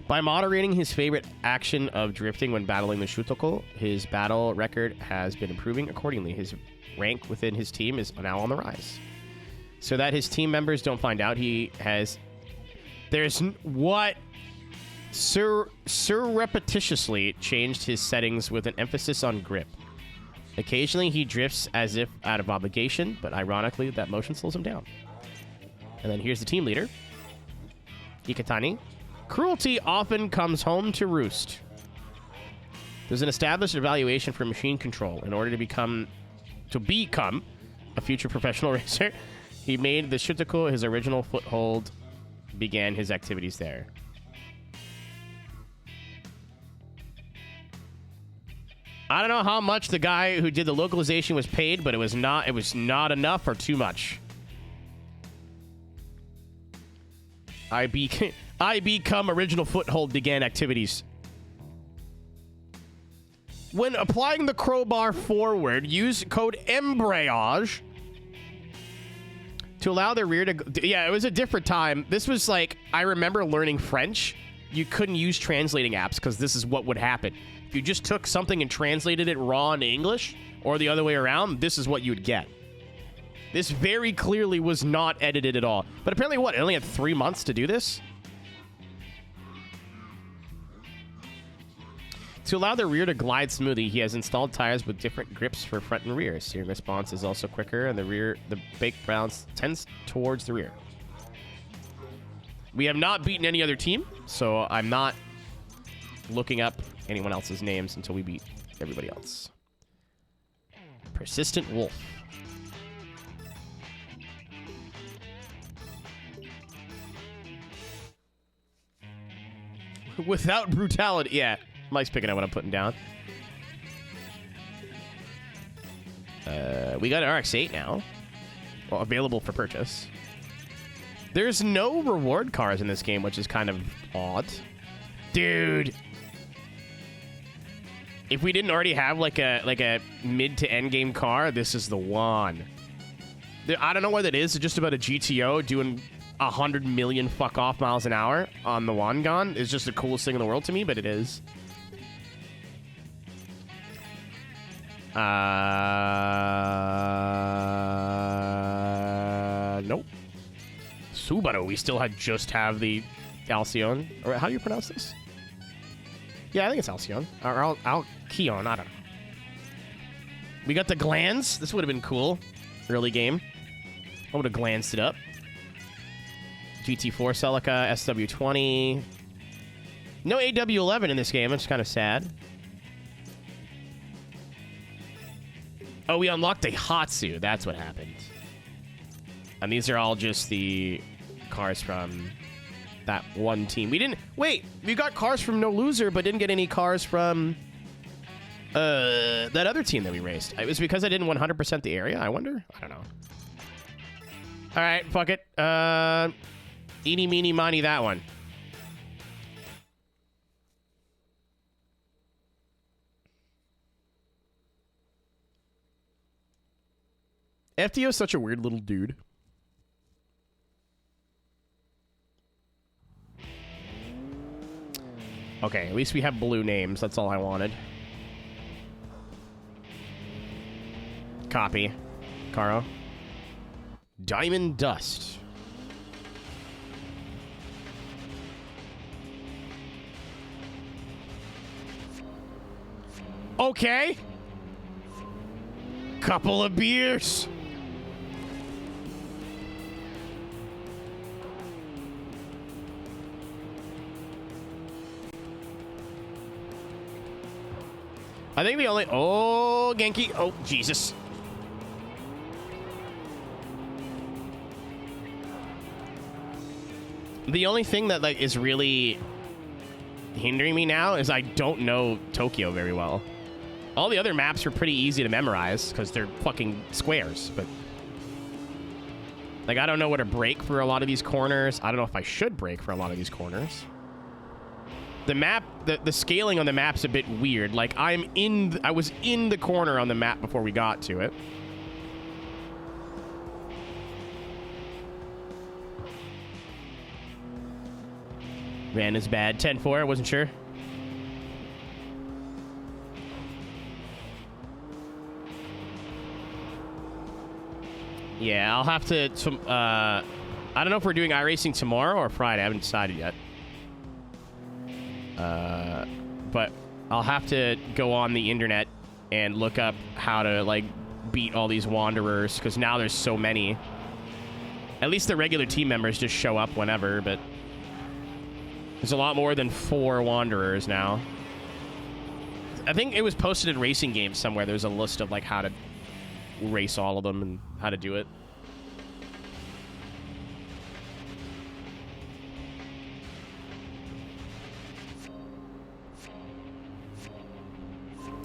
By moderating his favorite action of drifting when battling the Shutoko, his battle record has been improving accordingly. His rank within his team is now on the rise. So that his team members don't find out, surreptitiously changed his settings with an emphasis on grip. Occasionally, he drifts as if out of obligation, but ironically, that motion slows him down. And then here's the team leader, Ikatani. Cruelty often comes home to roost. There's an established evaluation for machine control. In order to become a future professional racer, he made the Shutoko his original foothold, began his activities there. I don't know how much the guy who did the localization was paid, but it was not enough or too much. I become original foothold began activities. When applying the crowbar forward, use code embrayage to allow the rear to... Yeah, it was a different time. This was like, I remember learning French. You couldn't use translating apps because this is what would happen. If you just took something and translated it raw into English, or the other way around, this is what you would get. This very clearly was not edited at all. But apparently, what? It only had 3 months to do this? To allow the rear to glide smoothly, he has installed tires with different grips for front and rear. Steering response is also quicker, and the brake bounce tends towards the rear. We have not beaten any other team, so I'm not looking up anyone else's names until we beat everybody else. Persistent Wolf. Without brutality. Yeah, Mike's picking up what I'm putting down. We got an RX-8 now. Well, available for purchase. There's no reward cars in this game, which is kind of odd. Dude. If we didn't already have like a mid to end game car, this is the one. I don't know what it is. It's just about a GTO doing 100 million fuck off miles an hour on the Wangan. It's just the coolest thing in the world to me, but it is. Nope. Subaru, we still have the Alcyon. Or how do you pronounce this? Yeah, I think it's Alcyon. Or Alcyon, I don't know. We got the Glands. This would have been cool. Early game. I would have glanced it up. GT4 Celica, SW20. No AW11 in this game, which is kind of sad. Oh, we unlocked a Hatsu. That's what happened. And these are all just the cars from that one team. We didn't... Wait, we got cars from No Loser, but didn't get any cars from that other team that we raced. It was because I didn't 100% the area, I wonder? I don't know. All right, fuck it. Eeny, meeny, miny, that one. FTO is such a weird little dude. Okay, at least we have blue names. That's all I wanted. Copy. Caro. Diamond Dust. Okay. Couple of beers. I think the only... Oh, Genki. Oh, Jesus. The only thing that like is really hindering me now is I don't know Tokyo very well. All the other maps are pretty easy to memorize because they're fucking squares, but like I don't know where to brake for a lot of these corners. I don't know if I should brake for a lot of these corners. The map, the scaling on the map's a bit weird. Like I was in the corner on the map before we got to it. Ran is bad. 10-4, I wasn't sure. Yeah, I'll have to... I don't know if we're doing iRacing tomorrow or Friday. I haven't decided yet. But I'll have to go on the internet and look up how to, like, beat all these Wanderers, because now there's so many. At least the regular team members just show up whenever, but... There's a lot more than 4 Wanderers now. I think it was posted in Racing Games somewhere. There's a list of like how to race all of them and how to do it.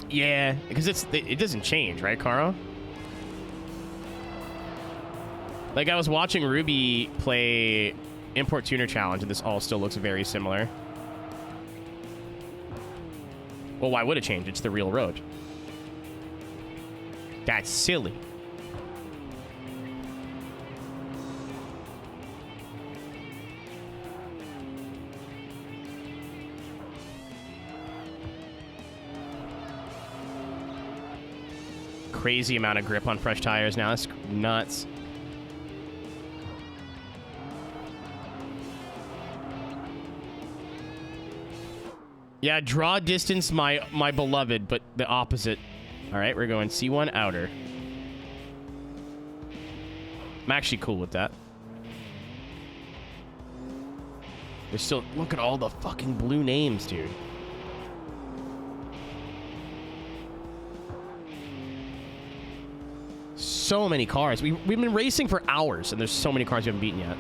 Yeah, because it doesn't change, right, Caro? Like I was watching Ruby play Import Tuner Challenge, and this all still looks very similar. Well, why would it change? It's the real road. That's silly. Crazy amount of grip on fresh tires now. That's nuts. Yeah, draw distance, my beloved, but the opposite. All right, we're going C1 outer. I'm actually cool with that. There's still... Look at all the fucking blue names, dude. So many cars. We've been racing for hours, and there's so many cars we haven't beaten yet.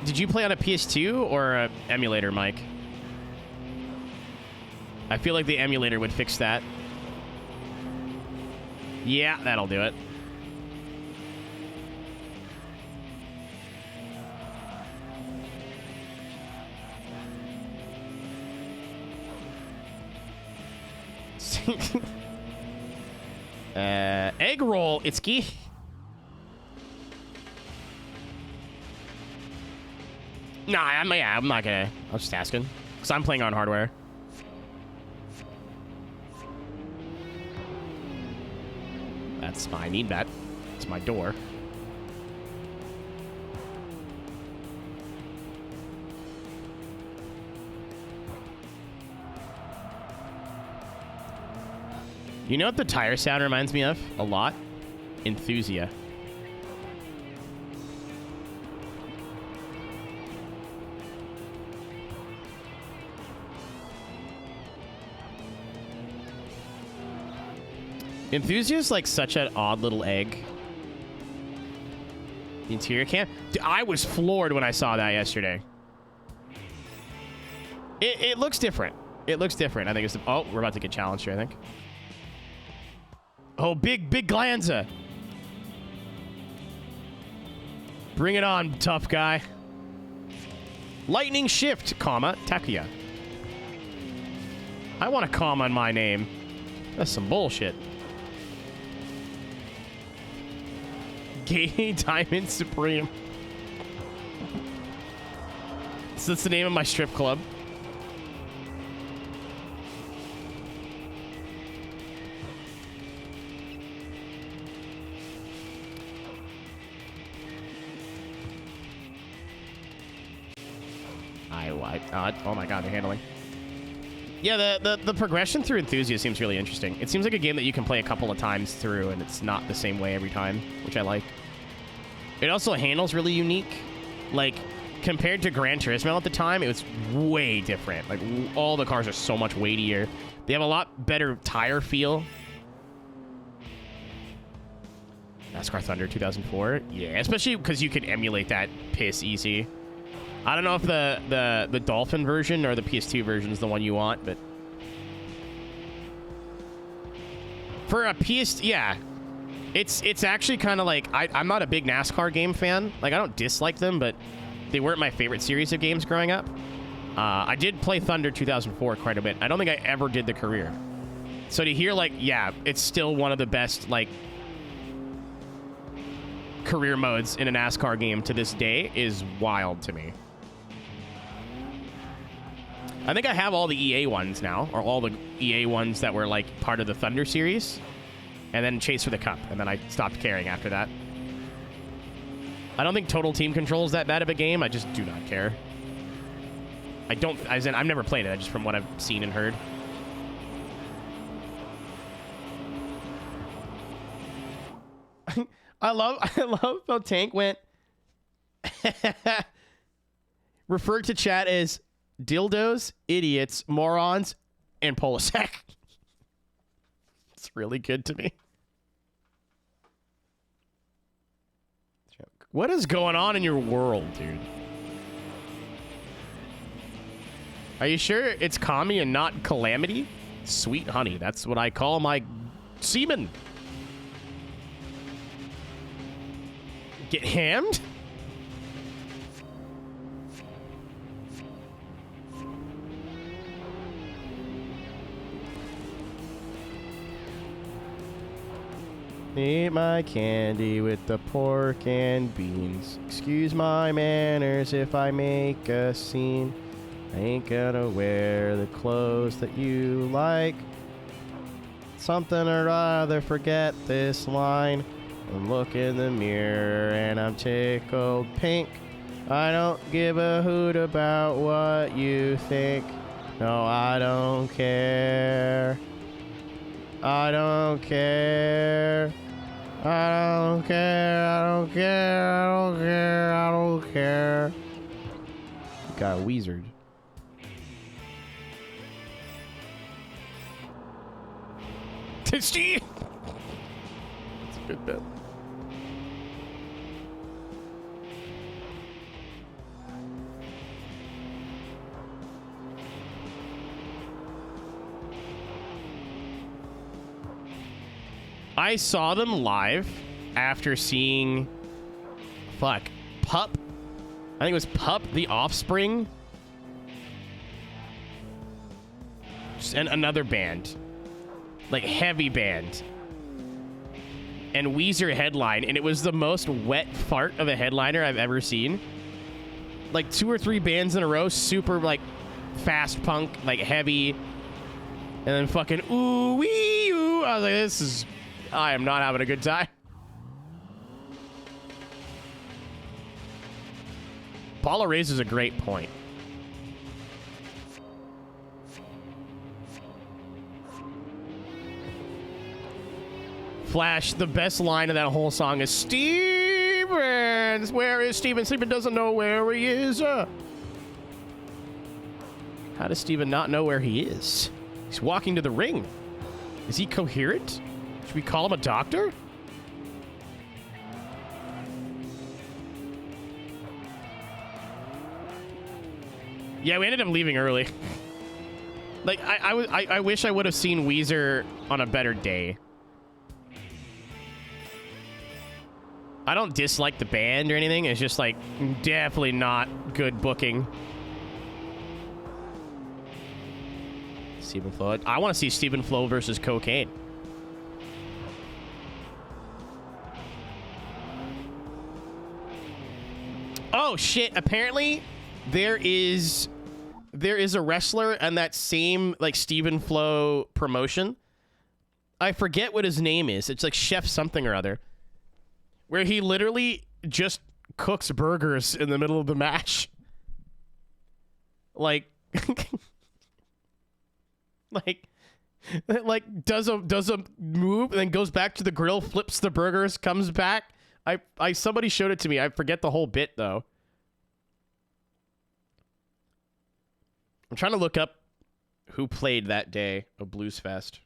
Did you play on a PS2 or a emulator, Mike? I feel like the emulator would fix that. Yeah, that'll do it. Egg roll, Itsuki. Nah, I'm not gonna. I was just asking. Because I'm playing on hardware. That's my need bet. It's my door. You know what the tire sound reminds me of a lot? Enthusia. Enthusia is like such an odd little egg. The interior cam. Dude, I was floored when I saw that yesterday. It looks different. It looks different. I think it's... Oh, we're about to get challenged here, I think. Oh, big Glanza. Bring it on, tough guy. Lightning Shift, comma, Takia. I want a comma on my name. That's some bullshit. Gay Diamond Supreme. So that's the name of my strip club. Oh my god, they're handling. Yeah, the progression through Enthusiast seems really interesting. It seems like a game that you can play a couple of times through, and it's not the same way every time, which I like. It also handles really unique. Like, compared to Gran Turismo at the time, it was way different. Like, all the cars are so much weightier. They have a lot better tire feel. NASCAR Thunder 2004? Yeah, especially because you can emulate that piss easy. I don't know if the Dolphin version or the PS2 version is the one you want, but for a PS, yeah, it's actually kind of like I'm not a big NASCAR game fan. Like, I don't dislike them, but they weren't my favorite series of games growing up. I did play Thunder 2004 quite a bit. I don't think I ever did the career. So to hear, like, yeah, it's still one of the best, like, career modes in a NASCAR game to this day is wild to me. I think I have all the EA ones now, or all the EA ones that were, like, part of the Thunder series, and then Chase for the Cup, and then I stopped caring after that. I don't think Total Team Control is that bad of a game. I just do not care. As in, I've never played it, just from what I've seen and heard. I love how Tank went referred to chat as dildos, idiots, morons, and Polisek. It's really good to me. What is going on in your world, dude? Are you sure it's Kami and not Calamity? Sweet honey, that's what I call my semen. Get hammed? Eat my candy with the pork and beans. Excuse my manners if I make a scene. I ain't gonna wear the clothes that you like. Something or other, forget this line. And look in the mirror and I'm tickled pink. I don't give a hoot about what you think. No, I don't care. I don't care. I don't care. I don't care. I don't care. I don't care. Got Weezered. Steve! That's a good bit. I saw them live after seeing Pup. I think it was Pup, The Offspring, and another band, like heavy band, and Weezer headline, and it was the most wet fart of a headliner I've ever seen. Like 2 or 3 bands in a row, super like fast punk, like heavy, and then fucking ooh wee ooh. I was like, I am not having a good time. Paula raises a great point. Flash, the best line of that whole song is Stevens. Where is Steven? Steven doesn't know where he is. How does Steven not know where he is? He's walking to the ring. Is he coherent? Should we call him a doctor? Yeah, we ended up leaving early. Like, I wish I would have seen Weezer on a better day. I don't dislike the band or anything. It's just, like, definitely not good booking. Stephen Flo. I want to see Stephen Flo versus Cocaine. Oh shit! Apparently, there is a wrestler and that same like Stephen Flo promotion. I forget what his name is. It's like Chef something or other, where he literally just cooks burgers in the middle of the match. Like, like does a move and then goes back to the grill, flips the burgers, comes back. Somebody showed it to me. I forget the whole bit though. I'm trying to look up who played that day of Blues Fest.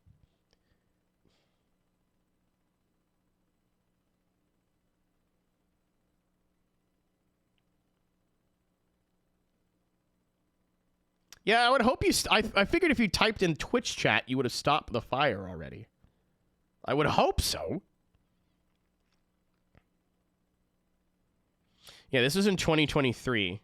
Yeah, I would hope you... I figured if you typed in Twitch chat, you would have stopped the fire already. I would hope so. Yeah, this was in 2023.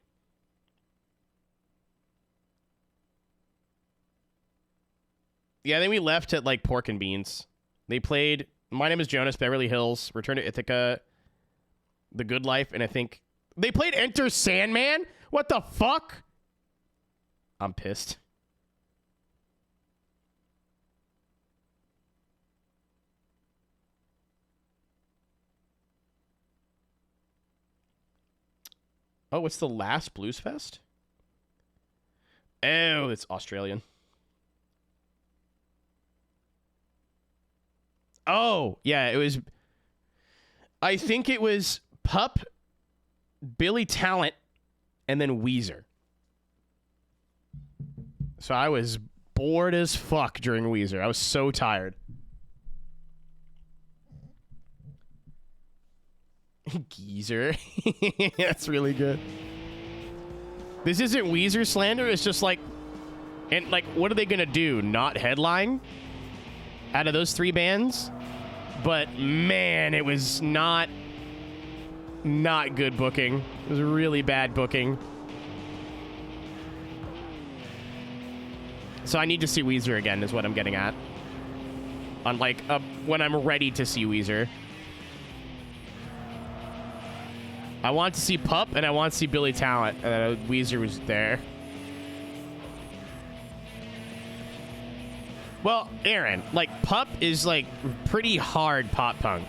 Yeah, then we left at, like, Pork and Beans. They played My Name is Jonas, Beverly Hills, Return to Ithaca, The Good Life, and I think... They played Enter Sandman? What the fuck? I'm pissed. Oh, it's the last Blues Fest? Oh, it's Australian. Oh, yeah, it was... I think it was Pup, Billy Talent, and then Weezer. So I was bored as fuck during Weezer. I was so tired. Geezer. That's really good. This isn't Weezer slander. It's just like... And, like, what are they going to do? Not headline? Out of those three bands? But, man, it was not good booking. It was really bad booking. So I need to see Weezer again, is what I'm getting at. On, like, when I'm ready to see Weezer. I want to see Pup, and I want to see Billy Talent. And Weezer was there. Well, Aaron, like, Pup is, like, pretty hard pop punk.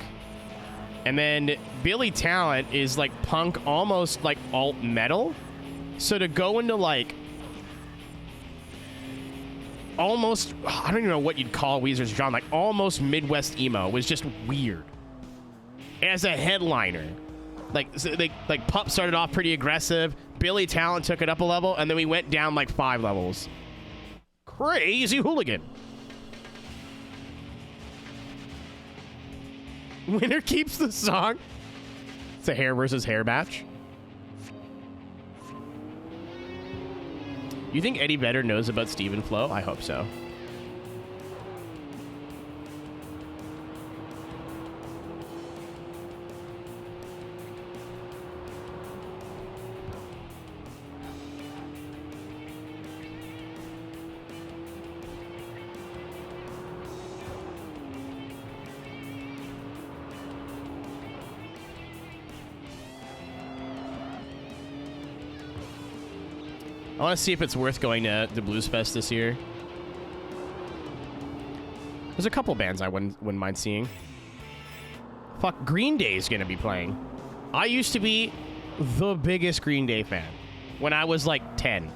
And then Billy Talent is, like, punk, almost, like, alt metal. So to go into, like, almost, I don't even know what you'd call Weezer's genre, like, almost Midwest emo was just weird. As a headliner. Like, so like Pup started off pretty aggressive. Billy Talent took it up a level, and then we went down, like, 5 levels. Crazy hooligan. Winner keeps the song. It's a hair versus hair match. You think Eddie Vedder knows about Stephen Flo? I hope so. I want to see if it's worth going to the Blues Fest this year. There's a couple bands I wouldn't mind seeing. Fuck, Green Day is going to be playing. I used to be the biggest Green Day fan when I was like 10.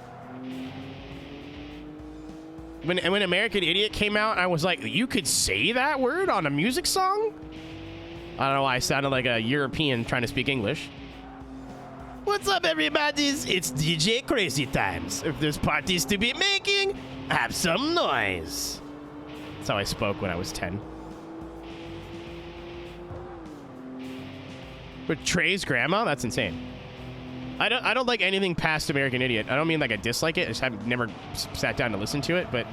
When American Idiot came out, I was like, you could say that word on a music song? I don't know why I sounded like a European trying to speak English. What's up, everybody? It's DJ Crazy Times. If there's parties to be making, have some noise. That's how I spoke when I was 10. With Trey's grandma? That's insane. I don't like anything past American Idiot. I don't mean like I dislike it. I just have never sat down to listen to it, but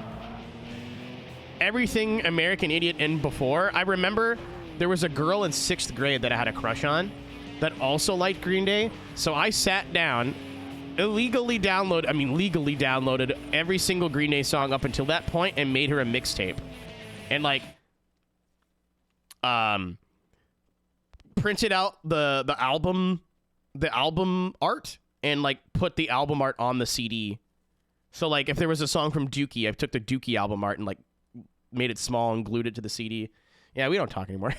everything American Idiot and before, I remember there was a girl in 6th grade that I had a crush on that also liked Green Day. So I sat down legally downloaded every single Green Day song up until that point and made her a mixtape. And like printed out the album art and like put the album art on the CD. So like if there was a song from Dookie, I took the Dookie album art and like made it small and glued it to the CD. Yeah, we don't talk anymore.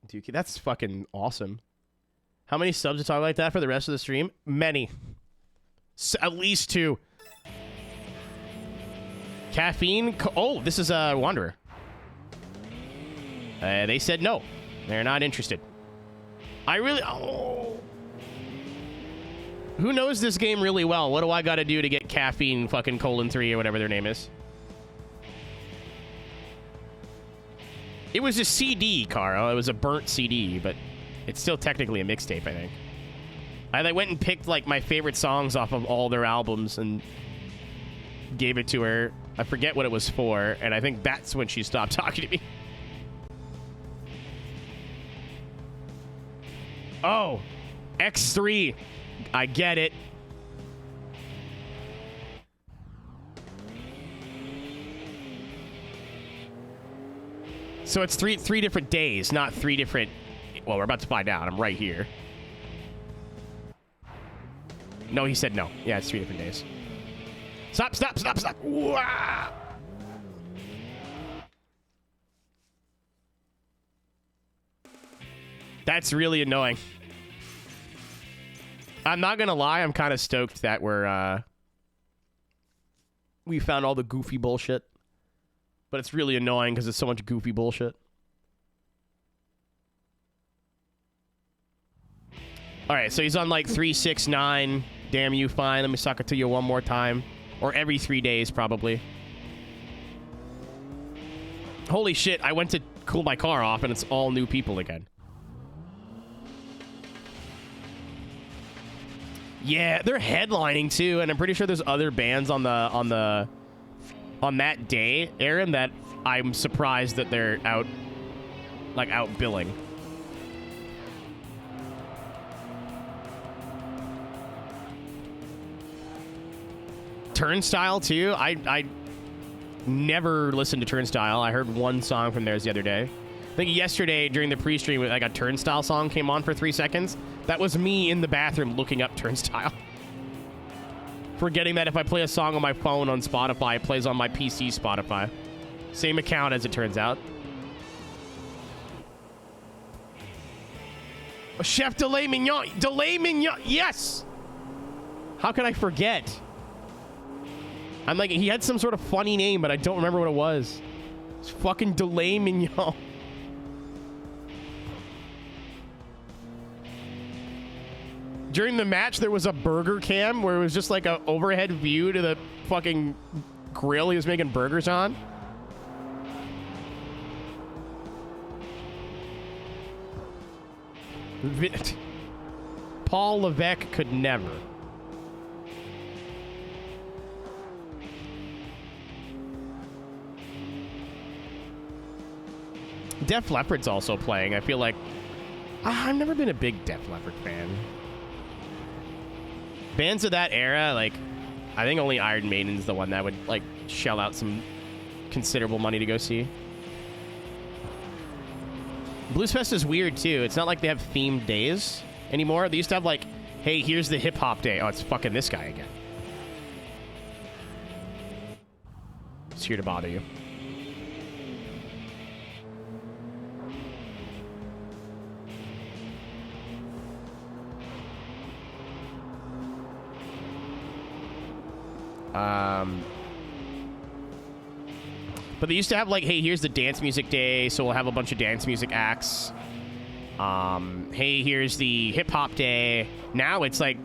Dookie, that's fucking awesome. How many subs to talk like that for the rest of the stream? Many. At least 2. Caffeine. Oh, this is a Wanderer. They said no. They're not interested. I really... Oh. Who knows this game really well? What do I got to do to get Caffeine fucking :3 or whatever their name is? It was a CD, Carl. It was a burnt CD, but it's still technically a mixtape, I think. I went and picked like my favorite songs off of all their albums and gave it to her. I forget what it was for, and I think that's when she stopped talking to me. Oh, X3. I get it. So it's three different days, not 3 different... Well, we're about to find out. I'm right here. No, he said no. Yeah, it's 3 different days. Stop, stop, stop, stop. Wah! That's really annoying. I'm not gonna lie, I'm kind of stoked that we found all the goofy bullshit. But it's really annoying because it's so much goofy bullshit. Alright, so he's on like 369. Damn you, fine. Let me suck it to you one more time. Or every 3 days, probably. Holy shit, I went to cool my car off and it's all new people again. Yeah, they're headlining too, and I'm pretty sure there's other bands on that day, Aaron, that I'm surprised that they're out billing. Turnstile too. I never listened to Turnstile. I heard one song from theirs the other day. I think yesterday during the pre-stream, like a Turnstile song came on for 3 seconds. That was me in the bathroom looking up Turnstile. Forgetting that if I play a song on my phone on Spotify, it plays on my PC Spotify. Same account, as it turns out. Oh, Chef de lait mignon. De lait mignon. Yes! How could I forget? I'm like, he had some sort of funny name, but I don't remember what it was. It's fucking de lait mignon. During the match, there was a burger cam where it was just like an overhead view to the fucking grill he was making burgers on. Paul Levesque could never. Def Leppard's also playing. I feel like I've never been a big Def Leppard fan. Bands of that era, like, I think only Iron Maiden's the one that would, like, shell out some considerable money to go see. Bluesfest is weird, too. It's not like they have themed days anymore. They used to have, like, hey, here's the hip-hop day. Oh, it's fucking this guy again. It's here to bother you. But they used to have, like, hey, here's the dance music day, so we'll have a bunch of dance music acts. Hey, here's the hip-hop day. Now it's, like,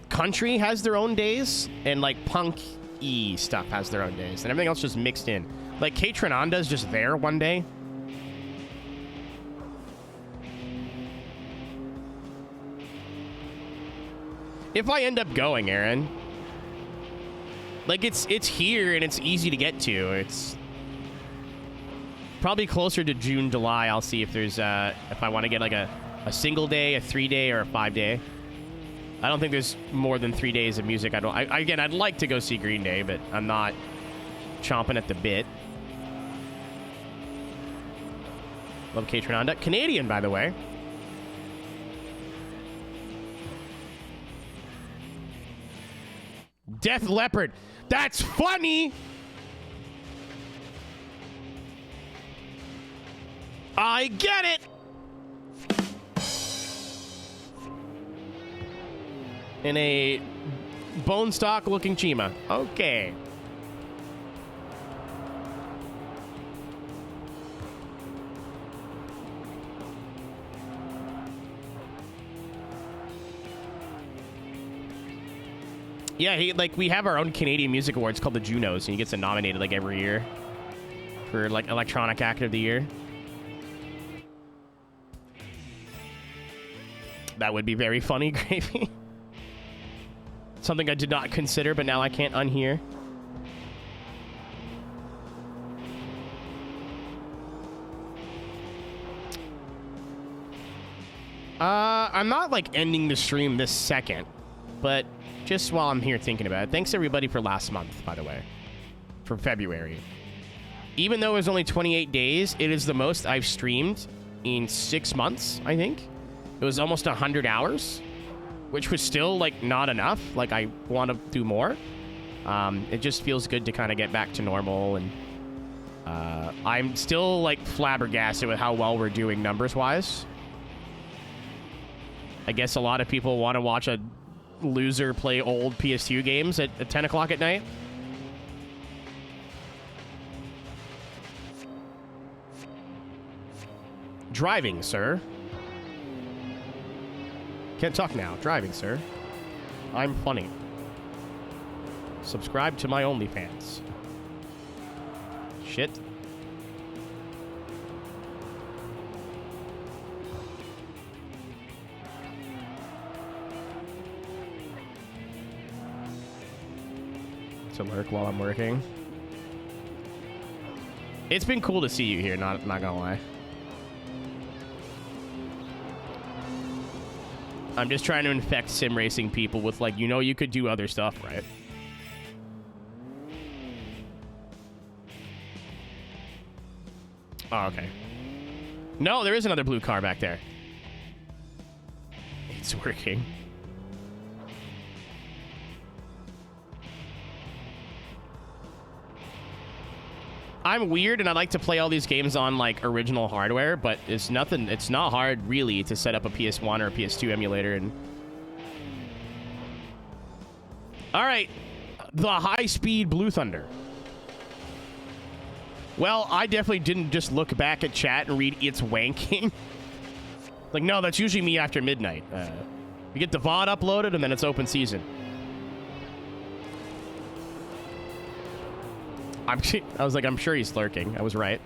country has their own days, and, like, punk-y stuff has their own days, and everything else just mixed in. Like, Kate Renanda's just there one day. If I end up going, Aaron... Like, it's here, and it's easy to get to. It's... Probably closer to June, July. I'll see if there's if I want to get like a single day, a 3-day, or a 5-day. I don't think there's more than 3 days of music. Again, I'd like to go see Green Day, but I'm not chomping at the bit. Love Catronanda. Canadian, by the way. Death Leopard. That's funny. I get it. In a bone stock looking Chima. Okay. Yeah, we have our own Canadian Music Awards called the Junos, and he gets nominated like every year for like Electronic Act of the Year. That would be very funny, Gravy. Something I did not consider, but now I can't unhear. I'm not like ending the stream this second, but just while I'm here thinking about it. Thanks everybody for last month, by the way, for February. Even though it was only 28 days, it is the most I've streamed in 6 months, I think. It was almost 100 hours, which was still like not enough. Like I want to do more. It just feels good to kind of get back to normal, and I'm still like flabbergasted with how well we're doing numbers wise. I guess a lot of people want to watch a loser play old PS2 games at 10 o'clock at night. Driving, sir. Can't talk now. Driving, sir. I'm funny. Subscribe to my OnlyFans. Shit. To lurk while I'm working. It's been cool to see you here, not gonna lie. I'm just trying to infect sim racing people with like, you could do other stuff, right? Oh, okay. No, there is another blue car back there. It's working. I'm weird and I like to play all these games on like original hardware, but it's not hard really to set up a PS1 or a PS2 emulator. And all right, the high-speed Blue Thunder. Well, I definitely didn't just look back at chat and read it's wanking. Like, no, that's usually me after midnight. We get the VOD uploaded and then it's open season. I was like, I'm sure he's lurking. I was right.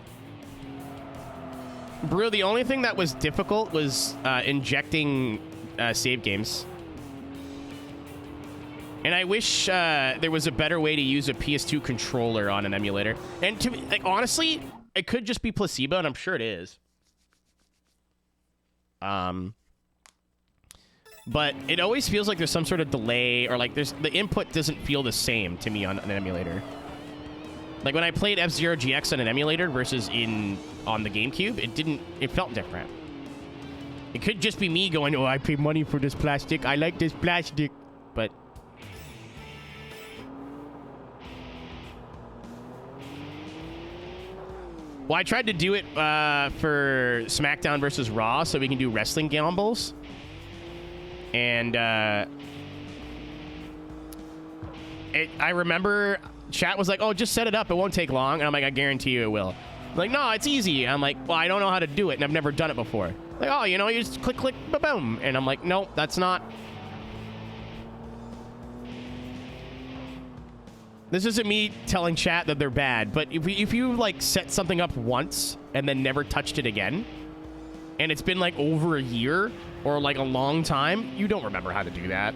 Brew, the only thing that was difficult was injecting save games. And I wish there was a better way to use a PS2 controller on an emulator. And to me, like, honestly, it could just be placebo, and I'm sure it is. But it always feels like there's some sort of delay, or like the input doesn't feel the same to me on an emulator. Like when I played F-Zero GX on an emulator versus on the GameCube, it felt different. It could just be me going, oh, I paid money for this plastic. I like this plastic. But well, I tried to do it for SmackDown versus Raw so we can do wrestling gambles. And I remember chat was like, oh, just set it up. It won't take long. And I'm like, I guarantee you it will. I'm like, no, it's easy. I'm like, well, I don't know how to do it, and I've never done it before. Like, oh, you just click, click, boom. And I'm like, nope, that's not. This isn't me telling chat that they're bad, but if you like set something up once and then never touched it again, and it's been like over a year or like a long time, you don't remember how to do that.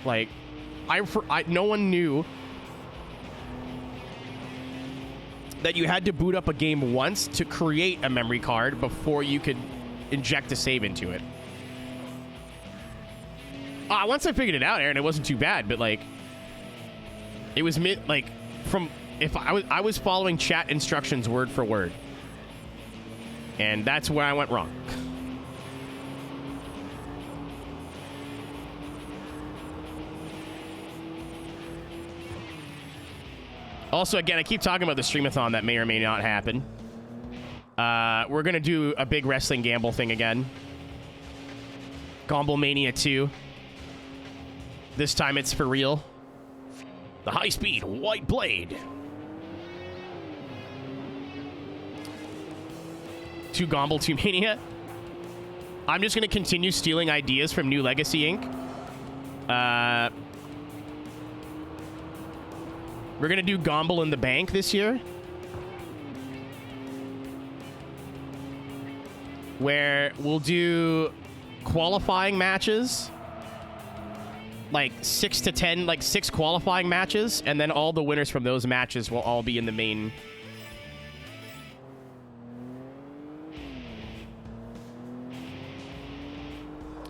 Like, no one knew that you had to boot up a game once to create a memory card before you could inject a save into it. Once I figured it out, Aaron, it wasn't too bad, but like, it was like from if I was following chat instructions word for word, and that's where I went wrong. Also, again, I keep talking about the streamathon that may or may not happen. We're gonna do a big wrestling gamble thing again. Gamble Mania 2. This time it's for real. The high-speed white blade. 2 Gomble 2 Mania. I'm just gonna continue stealing ideas from New Legacy Inc. We're gonna do Gomble in the Bank this year, where we'll do qualifying matches, like 6 to 10, like 6 qualifying matches, and then all the winners from those matches will all be in the main.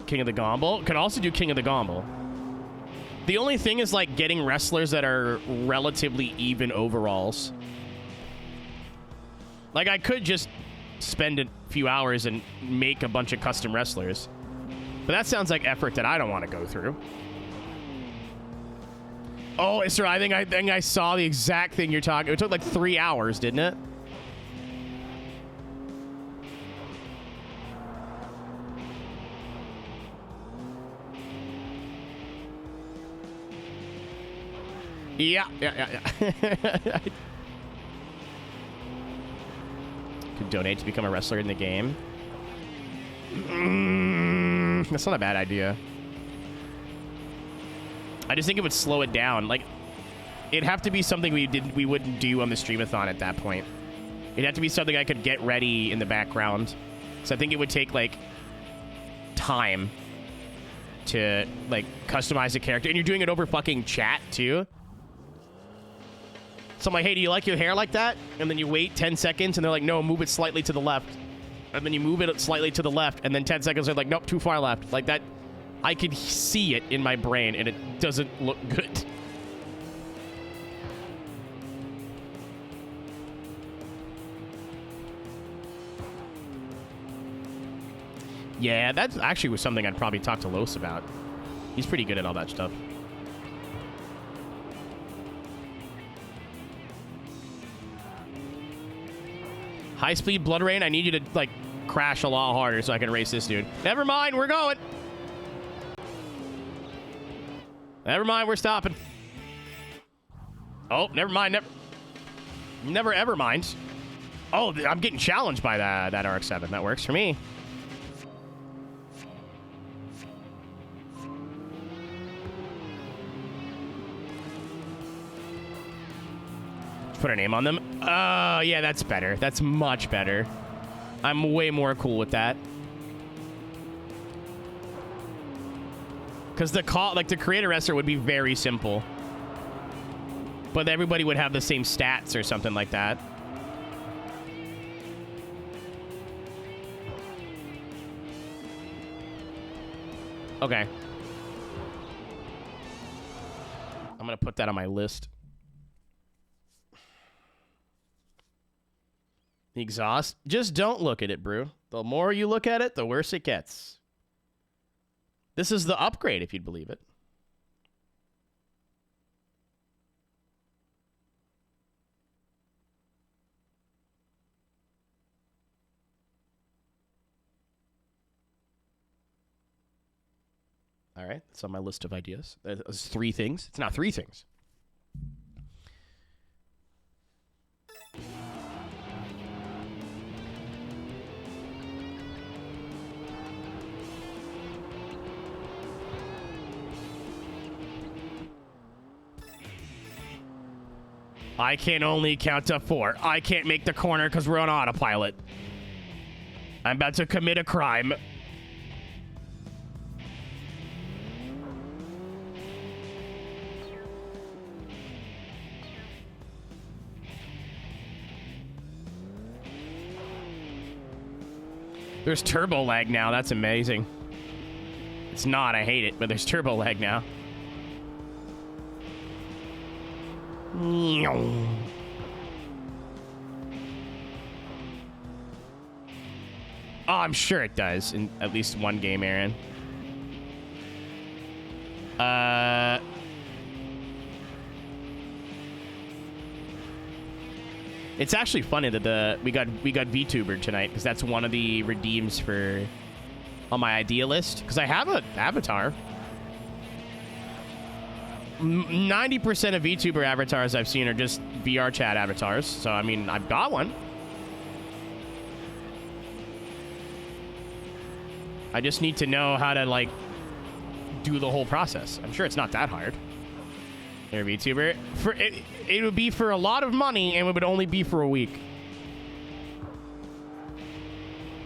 King of the Gomble. Could also do King of the Gomble. The only thing is, like, getting wrestlers that are relatively even overalls. Like, I could just spend a few hours and make a bunch of custom wrestlers. But that sounds like effort that I don't want to go through. Oh, sir, I think I saw the exact thing you're talking. It took like 3 hours, didn't it? Yeah. Could donate to become a wrestler in the game. That's not a bad idea. I just think it would slow it down. Like, it'd have to be something we wouldn't do on the streamathon at that point. It'd have to be something I could get ready in the background. So I think it would take, like, time to, like, customize a character. And you're doing it over fucking chat, too. So I'm like, hey, do you like your hair like that? And then you wait 10 seconds, and they're like, no, move it slightly to the left. And then you move it slightly to the left, and then 10 seconds, they're like, nope, too far left. Like that, I could see it in my brain, and it doesn't look good. Yeah, that actually was something I'd probably talk to Los about. He's pretty good at all that stuff. High-speed Blood Rain, I need you to, like, crash a lot harder so I can race this dude. Never mind, we're going. Never mind, we're stopping. Oh, never mind. Never ever mind. Oh, I'm getting challenged by that RX-7. That works for me. Put a name on them. Oh, yeah, that's better. That's much better. I'm way more cool with that. Because the creator wrestler would be very simple. But everybody would have the same stats or something like that. Okay. I'm going to put that on my list. The exhaust. Just don't look at it, Brew. The more you look at it, the worse it gets. This is the upgrade, if you'd believe it. All right, that's on my list of ideas. There's 3 things. It's not 3 things. I can only count to 4. I can't make the corner because we're on autopilot. I'm about to commit a crime. There's turbo lag now. That's amazing. It's not. I hate it, but there's turbo lag now. Oh, I'm sure it does in at least one game, Aaron. It's actually funny that we got VTuber tonight, because that's one of the redeems for on my idea list, because I have an avatar. 90% of VTuber avatars I've seen are just VR chat avatars, so I mean, I've got one. I just need to know how to, like, do the whole process. I'm sure it's not that hard. There, VTuber. It would be for a lot of money, and it would only be for a week.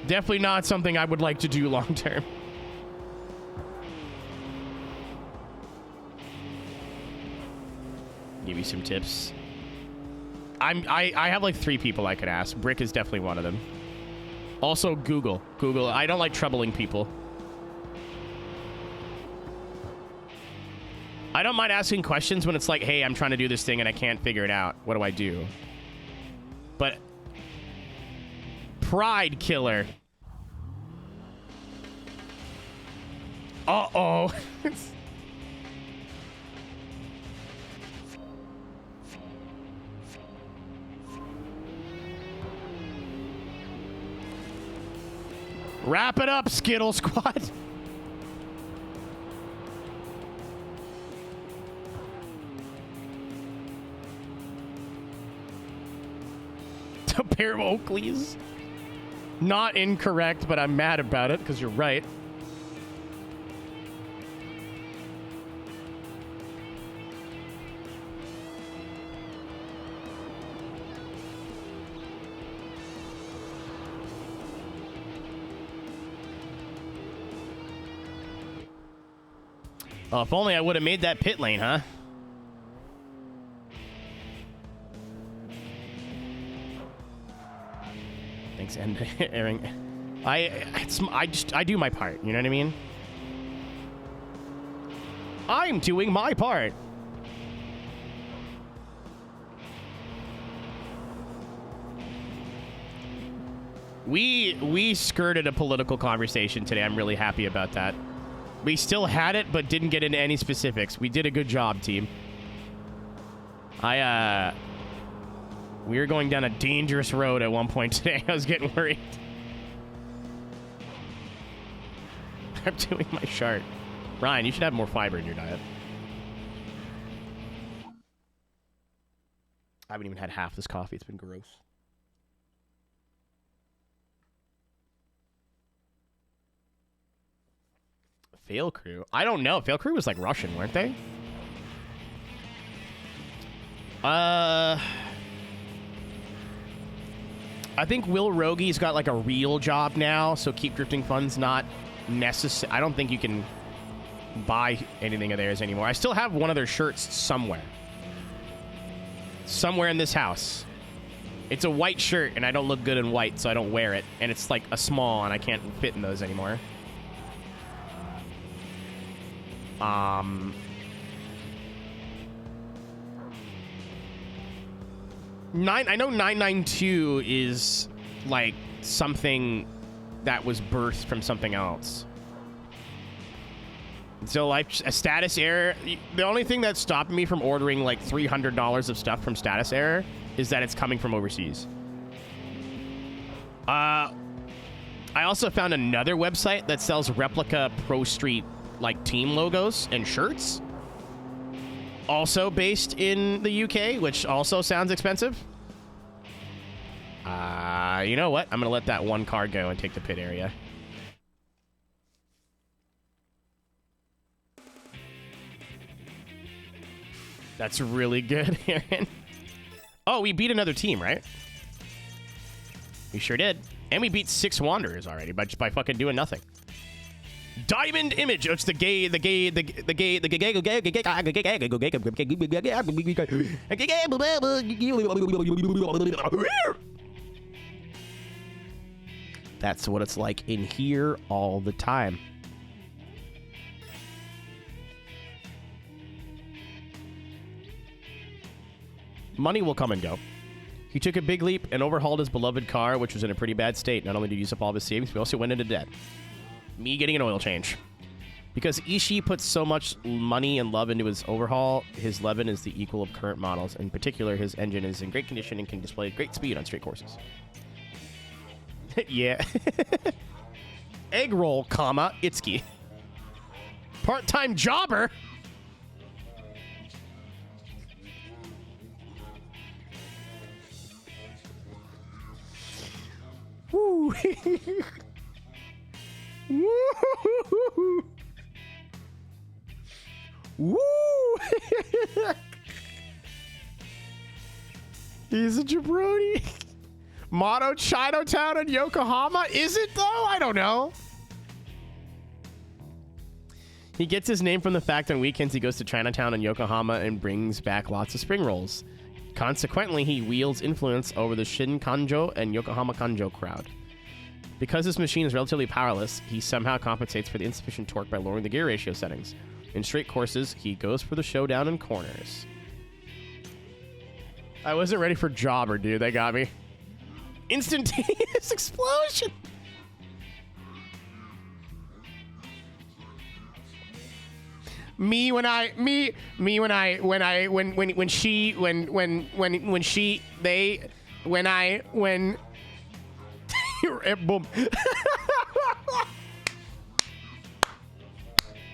Definitely not something I would like to do long term. Give you some tips. I have like 3 people I could ask. Brick is definitely one of them. Also, Google. I don't like troubling people. I don't mind asking questions when it's like, hey, I'm trying to do this thing and I can't figure it out. What do I do? But pride killer. Uh-oh. Wrap it up, Skittle Squad. A pair of Oakleys. Not incorrect, but I'm mad about it because you're right. Oh, if only I would have made that pit lane, huh? Thanks, and Aaron. I do my part. You know what I mean? I'm doing my part. We skirted a political conversation today. I'm really happy about that. We still had it, but didn't get into any specifics. We did a good job, team. We were going down a dangerous road at one point today. I was getting worried. I'm doing my chart. Ryan, you should have more fiber in your diet. I haven't even had half this coffee. It's been gross. Fail Crew? I don't know. Fail Crew was like Russian, weren't they? I think Will Rogi's got like a real job now, so Keep Drifting Fun's not necessary. I don't think you can buy anything of theirs anymore. I still have one of their shirts somewhere. Somewhere in this house. It's a white shirt, and I don't look good in white, so I don't wear it. And it's like a small, and I can't fit in those anymore. I know 992 is like something that was birthed from something else. So like a status error, the only thing that's stopping me from ordering like $300 of stuff from status error is that it's coming from overseas. I also found another website that sells replica Pro Street like team logos and shirts, also based in the UK, which also sounds expensive. You know what? I'm gonna let that one car go and take the pit area. That's really good, Aaron. Oh, we beat another team, right? We sure did. And we beat 6 Wanderers already by fucking doing nothing. Diamond Image. Oh, it's the gay. That's what it's like in here all the time. Money will come and go. He took a big leap and overhauled his beloved car, which was in a pretty bad state. Not only did he use up all of his savings, but also went into debt. Me getting an oil change. Because Ishii puts so much money and love into his overhaul, his Levin is the equal of current models. In particular, his engine is in great condition and can display great speed on straight courses. Yeah. Egg roll, comma, Itsuki. Part-time jobber? Woo. Woo. Woo. He's a jabroni. Motto Chinatown and Yokohama? Is it though? I don't know. He gets his name from the fact on weekends he goes to Chinatown and Yokohama and brings back lots of spring rolls. Consequently, he wields influence over the Shin Kanjo and Yokohama Kanjo crowd. Because this machine is relatively powerless, he somehow compensates for the insufficient torque by lowering the gear ratio settings. In straight courses, he goes for the showdown in corners. I wasn't ready for jobber, dude. They got me. Instantaneous explosion! When boom.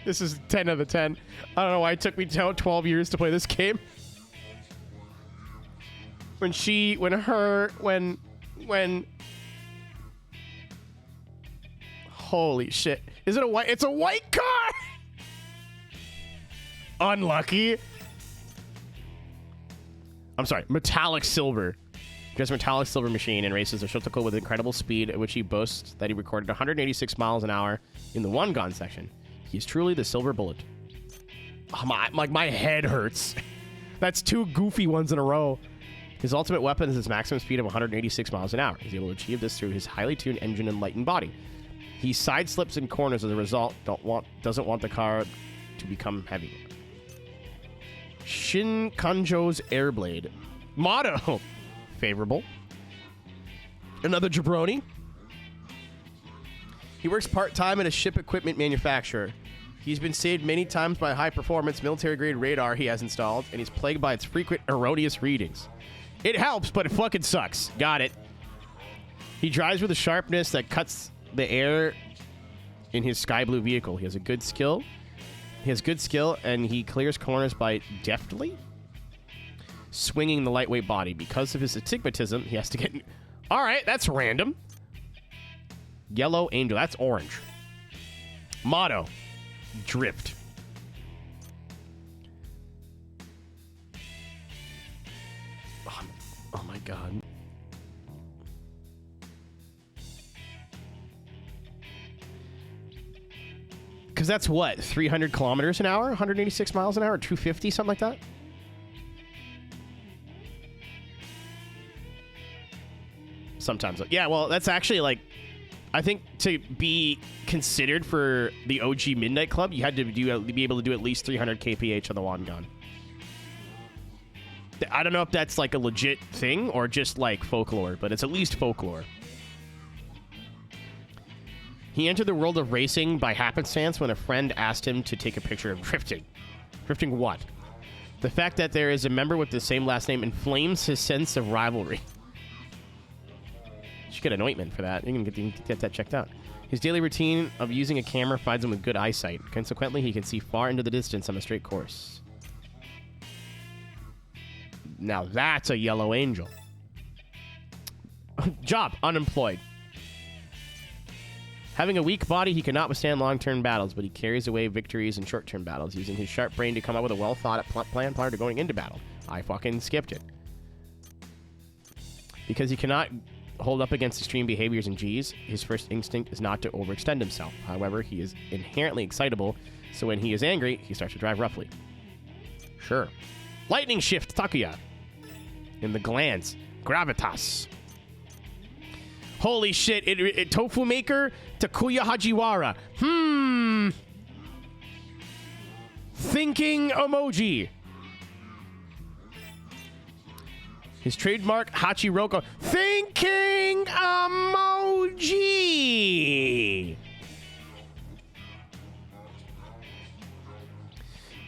This is 10 out of 10. I don't know why it took me 12 years to play this game. Holy shit. Is it a white? It's a white car! Unlucky. I'm sorry, metallic silver. He has a metallic silver machine and races a Shotoko with incredible speed, at which he boasts that he recorded 186 miles an hour in the one-gun section. He's truly the silver bullet. Oh, my head hurts. That's two goofy ones in a row. His ultimate weapon is his maximum speed of 186 miles an hour. He's able to achieve this through his highly tuned engine and lightened body. He side slips in corners as a result. Doesn't want the car to become heavy. Shin Kanjo's Airblade. Motto. Favorable. Another jabroni. He works part-time at a ship equipment manufacturer. He's been saved many times by high-performance military-grade radar he has installed, and he's plagued by its frequent erroneous readings. It helps, but it fucking sucks. Got it. He drives with a sharpness that cuts the air in his sky blue vehicle. He has good skill, and he clears corners by deftly swinging the lightweight body. Because of his astigmatism, he has to get... All right, that's random. Yellow Angel. That's orange. Motto. Drift. Oh my god. Because that's what? 300 kilometers an hour? 186 miles an hour? 250? Something like that? Sometimes. Yeah, well, that's actually like... I think to be considered for the OG Midnight Club, you had to be able to do at least 300 kph on the wand gun. I don't know if that's like a legit thing or just like folklore, but it's at least folklore. He entered the world of racing by happenstance when a friend asked him to take a picture of drifting. Drifting what? The fact that there is a member with the same last name inflames his sense of rivalry. You should get an ointment for that. You can get that checked out. His daily routine of using a camera finds him with good eyesight. Consequently, he can see far into the distance on a straight course. Now that's a yellow angel. Job, unemployed. Having a weak body, he cannot withstand long-term battles, but he carries away victories in short-term battles, using his sharp brain to come up with a well-thought-out plan prior to going into battle. I fucking skipped it. Because he cannot hold up against extreme behaviors and G's, his first instinct is not to overextend himself. However, he is inherently excitable, so when he is angry, he starts to drive roughly. Sure. Lightning Shift Takuya. In the glands. Gravitas. Holy shit. Tofu Maker, Takuya Hajiwara. Thinking emoji. His trademark, Hachiroko. Thinking emoji.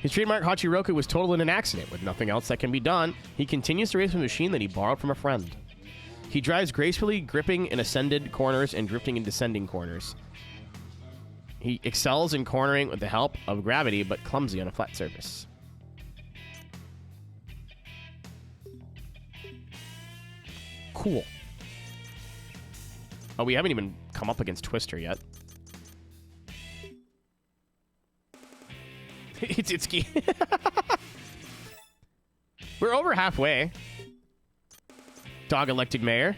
His trademark, Hachiroku, was totaled in an accident. With nothing else that can be done, he continues to race a machine that he borrowed from a friend. He drives gracefully, gripping in ascended corners and drifting in descending corners. He excels in cornering with the help of gravity, but clumsy on a flat surface. Cool. Oh, we haven't even come up against Twister yet. It's Itsuki. We're over halfway. Dog elected mayor.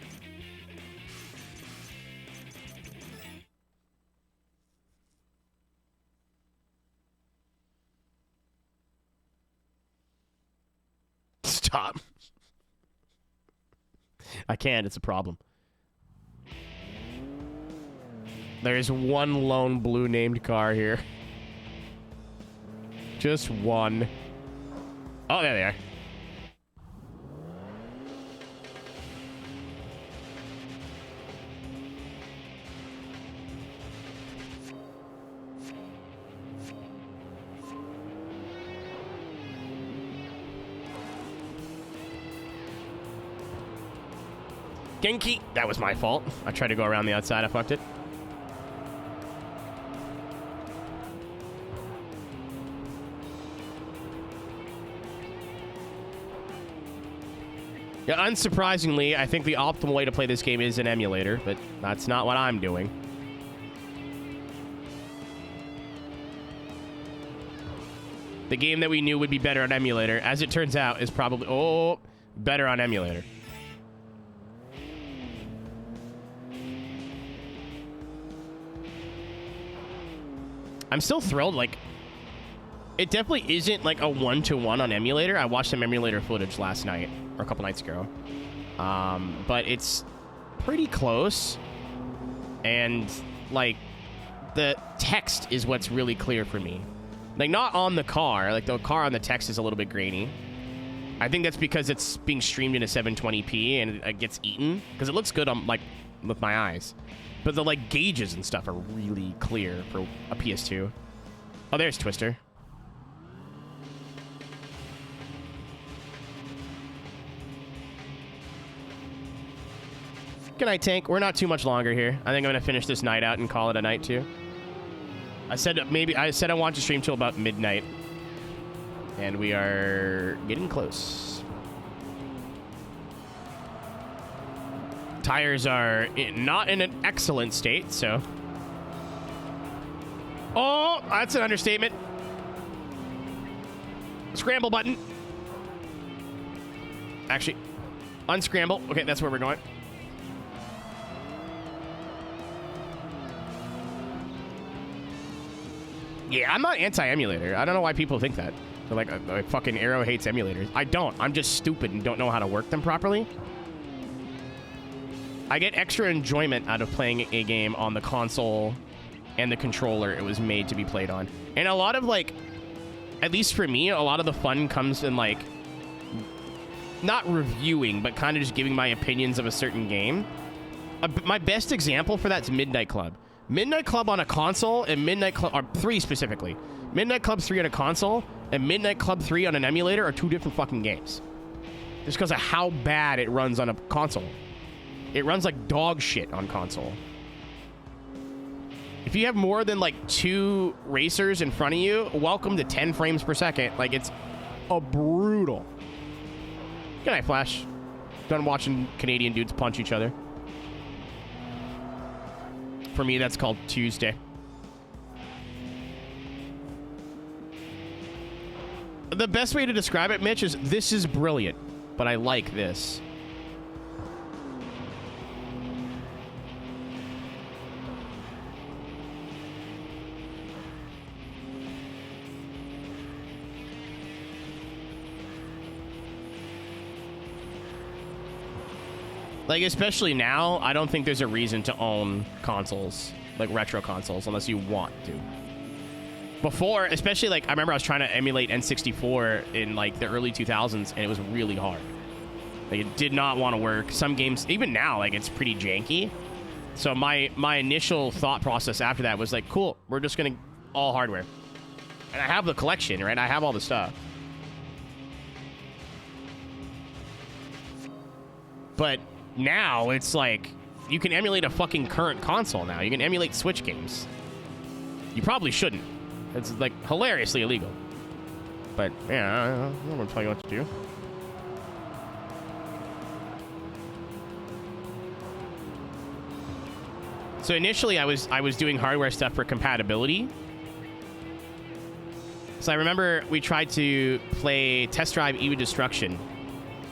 Stop. I can't. It's a problem. There is one lone blue named car here. Just one. Oh, there they are. Genki! That was my fault. I tried to go around the outside. I fucked it. Yeah, unsurprisingly, I think the optimal way to play this game is an emulator, but that's not what I'm doing. The game that we knew would be better on emulator, as it turns out, is probably, better on emulator. I'm still thrilled, like, it definitely isn't like a one-to-one on emulator. I watched some emulator footage last night, or a couple nights ago. But it's pretty close. And, like, the text is what's really clear for me. Like, not on the car. Like, the car on the text is a little bit grainy. I think that's because it's being streamed in a 720p and it gets eaten. Because it looks good on, like, with my eyes. But the, like, gauges and stuff are really clear for a PS2. Oh, there's Twister. Good night, Tank. We're not too much longer here. I think I'm going to finish this night out and call it a night, too. I said I want to stream till about midnight. And we are getting close. Tires are not in an excellent state, so... Oh, that's an understatement. Scramble button. Actually, unscramble. Okay, that's where we're going. Yeah, I'm not anti-emulator. I don't know why people think that. They're like, fucking Aero hates emulators. I don't. I'm just stupid and don't know how to work them properly. I get extra enjoyment out of playing a game on the console and the controller it was made to be played on. And a lot of, like, at least for me, a lot of the fun comes in, like, not reviewing, but kind of just giving my opinions of a certain game. My best example for that's Midnight Club. Midnight Club on a console and Midnight Club, or 3 specifically. Midnight Club 3 on a console and Midnight Club 3 on an emulator are 2 different fucking games. Just because of how bad it runs on a console. It runs like dog shit on console. If you have more than like 2 racers in front of you, welcome to 10 frames per second. Like, it's a brutal. Good night, Flash. Done watching Canadian dudes punch each other. For me, that's called Tuesday. The best way to describe it, Mitch, is this is brilliant, but I like this. Like, especially now, I don't think there's a reason to own consoles, like retro consoles, unless you want to. Before, especially, like, I remember I was trying to emulate N64 in, like, the early 2000s, and it was really hard. Like, it did not want to work. Some games, even now, like, it's pretty janky. So my initial thought process after that was like, cool, we're just going to all hardware. And I have the collection, right? I have all the stuff. But now it's like you can emulate a fucking current console now. You can emulate Switch games. You probably shouldn't. It's like hilariously illegal. But yeah, I'm not gonna tell you what to do. So initially I was doing hardware stuff for compatibility. So I remember we tried to play Test Drive Eva Destruction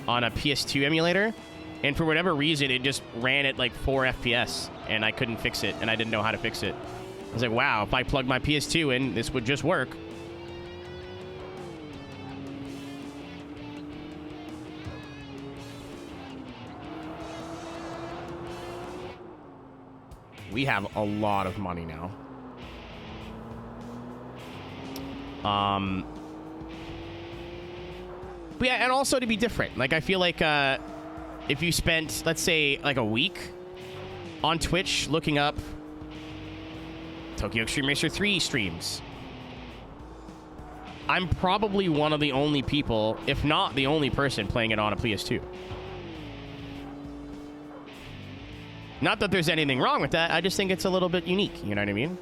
on a PS2 emulator. And for whatever reason, it just ran at like 4 FPS, and I couldn't fix it, and I didn't know how to fix it. I was like, wow, if I plugged my PS2 in, this would just work. We have a lot of money now. But yeah, and also to be different. Like, I feel like, if you spent, let's say, like a week on Twitch looking up Tokyo Xtreme Racer 3 streams, I'm probably one of the only people, if not the only person, playing it on a PS2. Not that there's anything wrong with that, I just think it's a little bit unique, you know what I mean?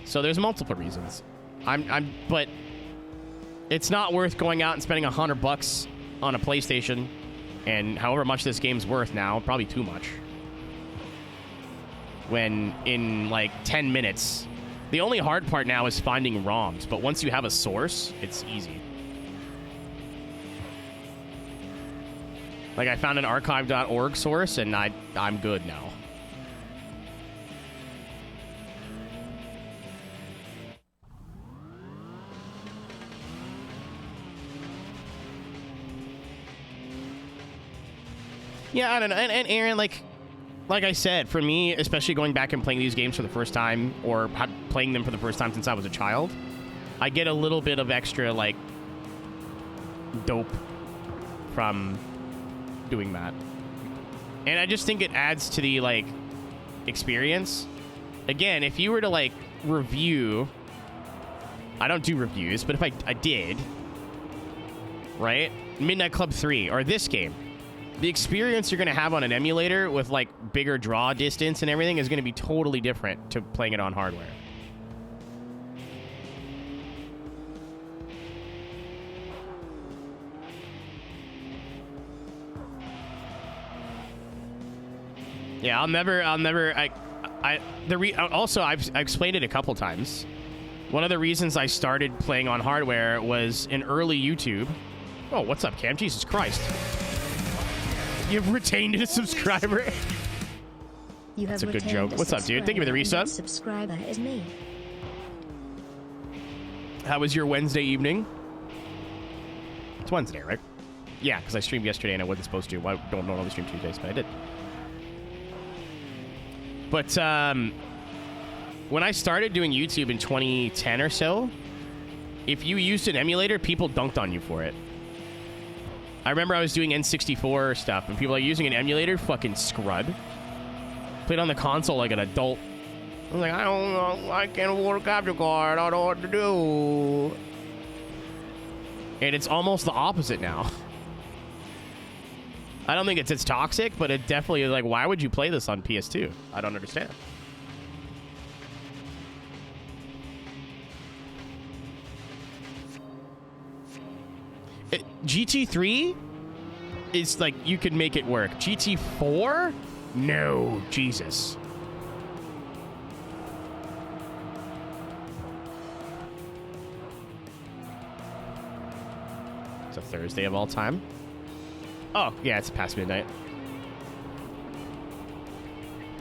So there's multiple reasons. But it's not worth going out and spending $100 on a PlayStation, and however much this game's worth now, probably too much. When in like 10 minutes, the only hard part now is finding ROMs, but once you have a source, it's easy. Like, I found an archive.org source, and I'm good now. Yeah, I don't know. And Aaron, like I said, for me, especially going back and playing these games for the first time, or playing them for the first time since I was a child, I get a little bit of extra, like, dope from doing that. And I just think it adds to the, like, experience. Again, if you were to, like, review... I don't do reviews, but if I did, right? Midnight Club 3, or this game, the experience you're going to have on an emulator with, like, bigger draw distance and everything is going to be totally different to playing it on hardware. Yeah, also, I've explained it a couple times. One of the reasons I started playing on hardware was in early YouTube. Oh, what's up, Cam? Jesus Christ. You've retained a subscriber. That's a good joke. What's up, dude? Thank you for the resub.
Subscriber is me.
How was your Wednesday evening? It's Wednesday, right? Yeah, because I streamed yesterday and I wasn't supposed to. I don't normally stream Tuesdays, but I did. But when I started doing YouTube in 2010 or so, if you used an emulator, people dunked on you for it. I remember I was doing N64 stuff, and people are using an emulator, fucking scrub. Played on the console like an adult. I was like, I don't know, I can't afford a capture card, I don't know what to do. And it's almost the opposite now. I don't think it's toxic, but it definitely is like, why would you play this on PS2? I don't understand. GT3 is like, you could make it work. GT4? No, Jesus. It's a Thursday of all time. Oh, yeah, it's past midnight.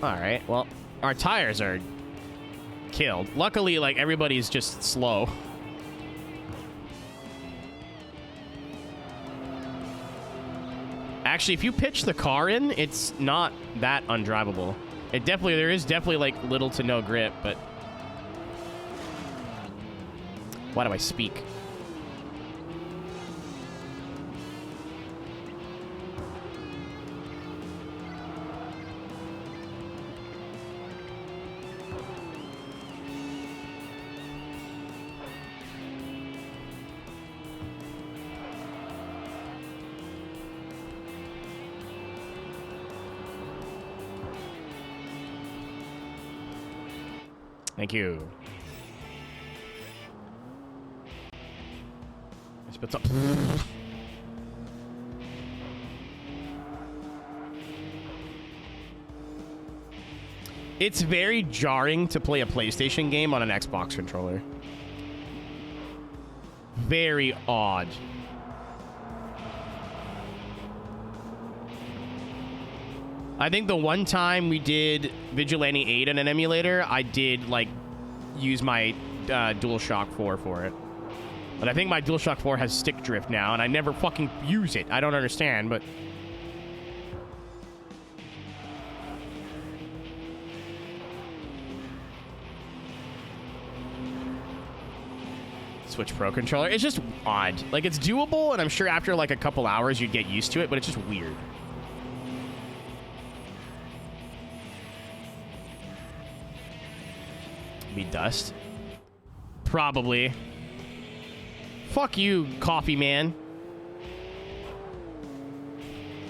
Alright, well, our tires are killed. Luckily, like, everybody's just slow. Actually, if you pitch the car in, it's not that undrivable. There is definitely like little to no grip, but why do I speak? Thank you. Spits up. It's very jarring to play a PlayStation game on an Xbox controller. Very odd. I think the one time we did Vigilante 8 on an emulator, I did, like, use my DualShock 4 for it. But I think my DualShock 4 has stick drift now, and I never fucking use it. I don't understand, but... Switch Pro controller. It's just odd. Like, it's doable, and I'm sure after, like, a couple hours you'd get used to it, but it's just weird. Be dust? Probably. Fuck you, coffee man.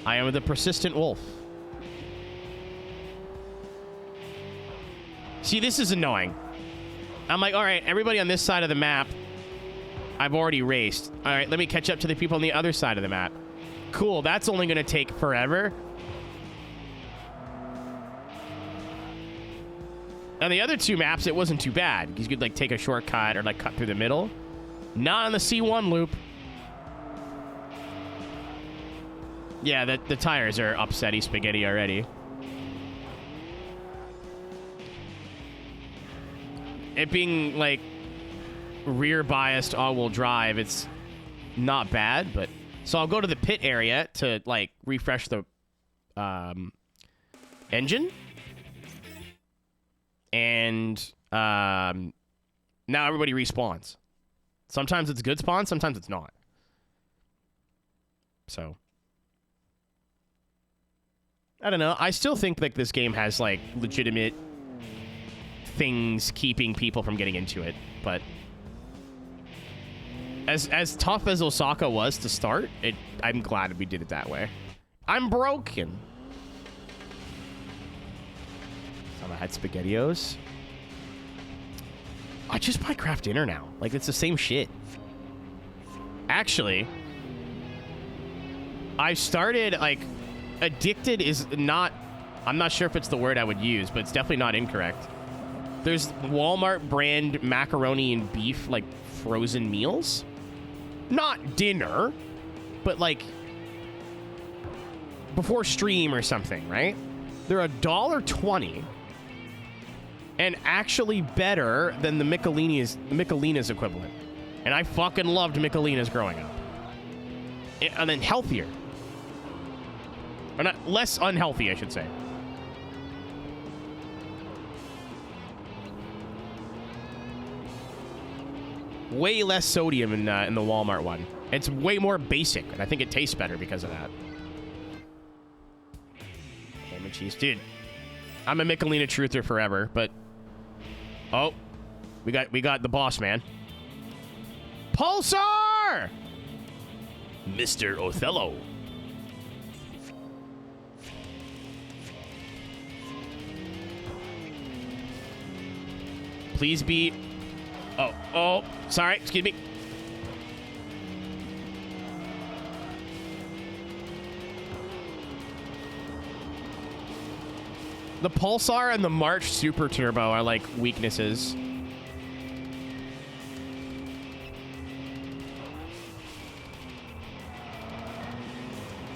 I am the persistent wolf. See, this is annoying. I'm like, all right, everybody on this side of the map, I've already raced. All right, let me catch up to the people on the other side of the map. Cool, that's only going to take forever. On the other two maps, it wasn't too bad, because you could, like, take a shortcut or, like, cut through the middle. Not on the C1 loop. Yeah, the tires are upsetty spaghetti already. It being, like, rear-biased all-wheel drive, it's not bad, but... So I'll go to the pit area to, like, refresh the engine. And now everybody respawns. Sometimes it's good spawn, sometimes it's not. So I don't know. I still think like this game has like legitimate things keeping people from getting into it, but as tough as Osaka was to start, I'm glad we did it that way. I'm broken. I had SpaghettiOs. I just buy Kraft Dinner now. Like, it's the same shit. Actually, I started, like, addicted is not... I'm not sure if it's the word I would use, but it's definitely not incorrect. There's Walmart brand macaroni and beef, like, frozen meals. Not dinner, but, like, before stream or something, right? They're $1.20. And actually better than the Michelina's equivalent. And I fucking loved Michelina's growing up. And then healthier. Or not, less unhealthy, I should say. Way less sodium in the Walmart one. It's way more basic, and I think it tastes better because of that. Ham and cheese. Dude, I'm a Michelina truther forever, but... Oh, we got the boss man. Pulsar! Mr. Othello. Please be... Oh, sorry, excuse me. The Pulsar and the March Super Turbo are like weaknesses.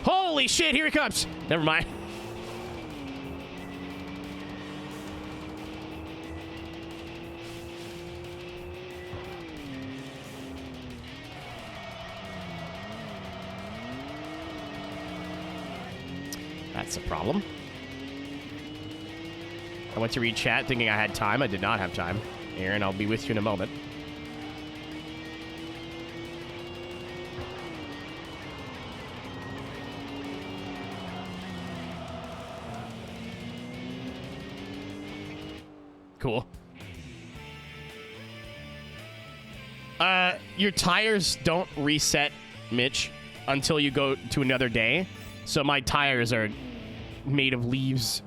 Holy shit, here he comes. Never mind. That's a problem. I went to read chat thinking I had time. I did not have time. Aaron, I'll be with you in a moment. Cool. Your tires don't reset, Mitch, until you go to another day. So my tires are made of leaves.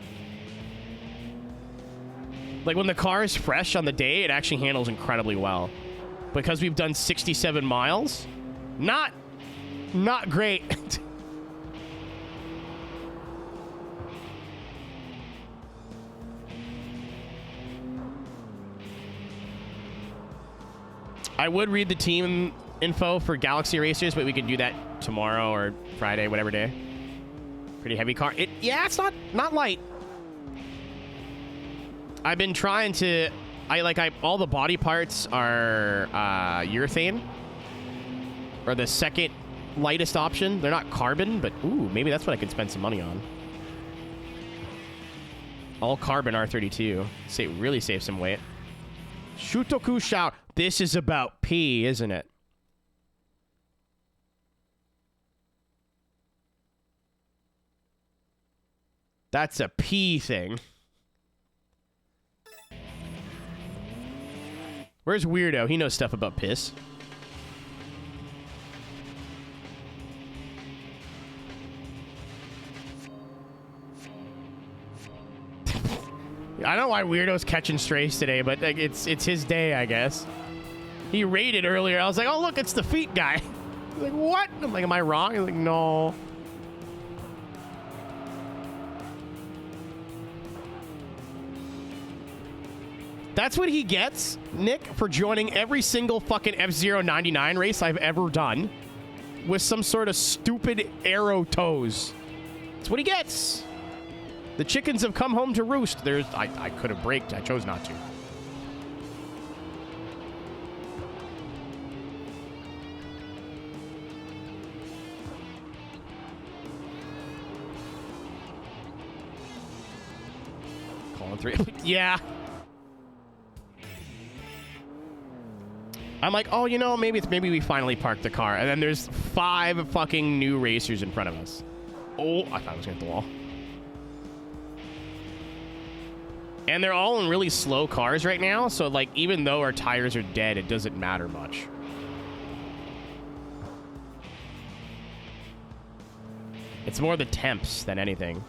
Like when the car is fresh on the day, it actually handles incredibly well. Because we've done 67 miles, not great. I would read the team info for Galaxy Racers, but we could do that tomorrow or Friday, whatever day. Pretty heavy car. Yeah, it's not light. I've been trying to, all the body parts are urethane, or the second lightest option. They're not carbon, but ooh, maybe that's what I could spend some money on. All carbon R32. Really save some weight. Shutoku Shao. This is about pee, isn't it? That's a pee thing. Where's Weirdo? He knows stuff about piss. I don't know why Weirdo's catching strays today, but like, it's his day, I guess. He raided earlier. I was like, oh, look, it's the feet guy. He's like, what? I'm like, am I wrong? He's like, no. That's what he gets, Nick, for joining every single fucking F-Zero 99 race I've ever done with some sort of stupid arrow toes. That's what he gets. The chickens have come home to roost. I could have braked. I chose not to. Calling 3. Yeah. I'm like, oh, you know, maybe we finally parked the car. And then there's 5 fucking new racers in front of us. Oh, I thought I was going to hit the wall. And they're all in really slow cars right now. So, like, even though our tires are dead, it doesn't matter much. It's more the temps than anything.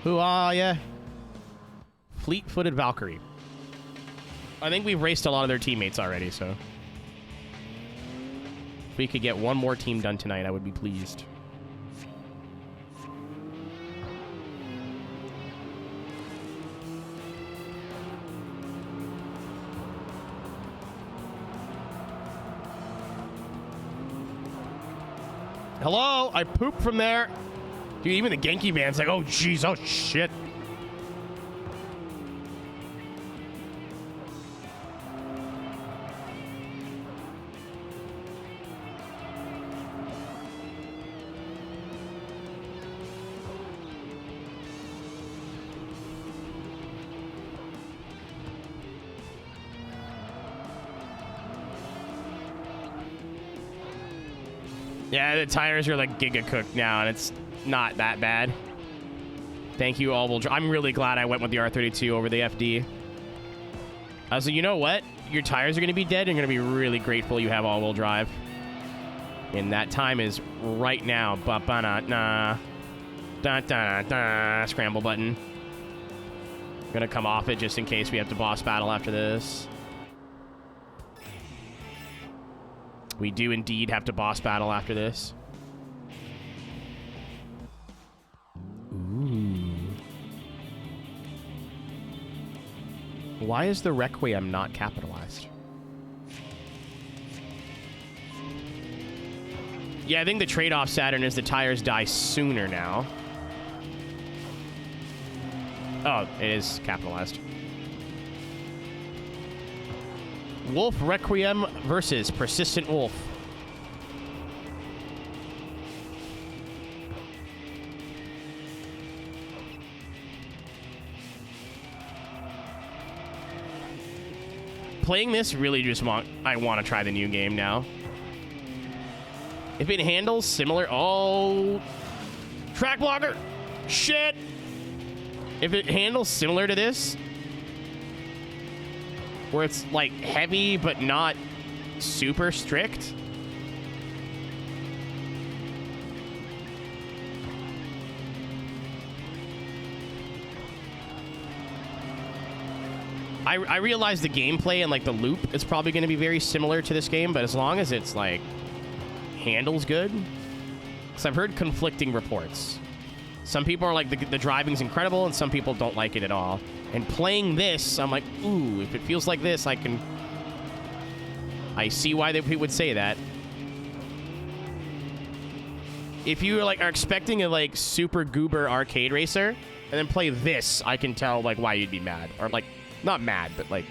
Who are ya? Fleet-footed Valkyrie. I think we've raced a lot of their teammates already, so... If we could get one more team done tonight, I would be pleased. Hello? I pooped from there. Dude, even the Genki man's like, oh, jeez, oh, shit. Yeah, the tires are like giga cooked now, and it's not that bad. Thank you, all. I'm really glad I went with the R32 over the FD. I was like, you know what? Your tires are going to be dead, and you're going to be really grateful you have all-wheel drive. And that time is right now. Ba-ba-na-na. Da-da-da. Scramble button. Gonna come off it just in case we have to boss battle after this. We do indeed have to boss battle after this. Ooh. Why is the Requiem not capitalized? Yeah, I think the trade-off, Saturn, is the tires die sooner now. Oh, it is capitalized. Wolf Requiem versus Persistent Wolf. Playing this really just I want to try the new game now. If it handles similar... Oh... Track blocker! Shit! If it handles similar to this, where it's like heavy but not super strict, I realize the gameplay and like the loop is probably going to be very similar to this game, but as long as it's like handles good, because I've heard conflicting reports. Some people are like the driving's incredible, and some people don't like it at all. And playing this, I'm like, ooh, if it feels like this, I see why people would say that. If you are expecting a like super goober arcade racer and then play this, I can tell like why you'd be mad, or like not mad, but like.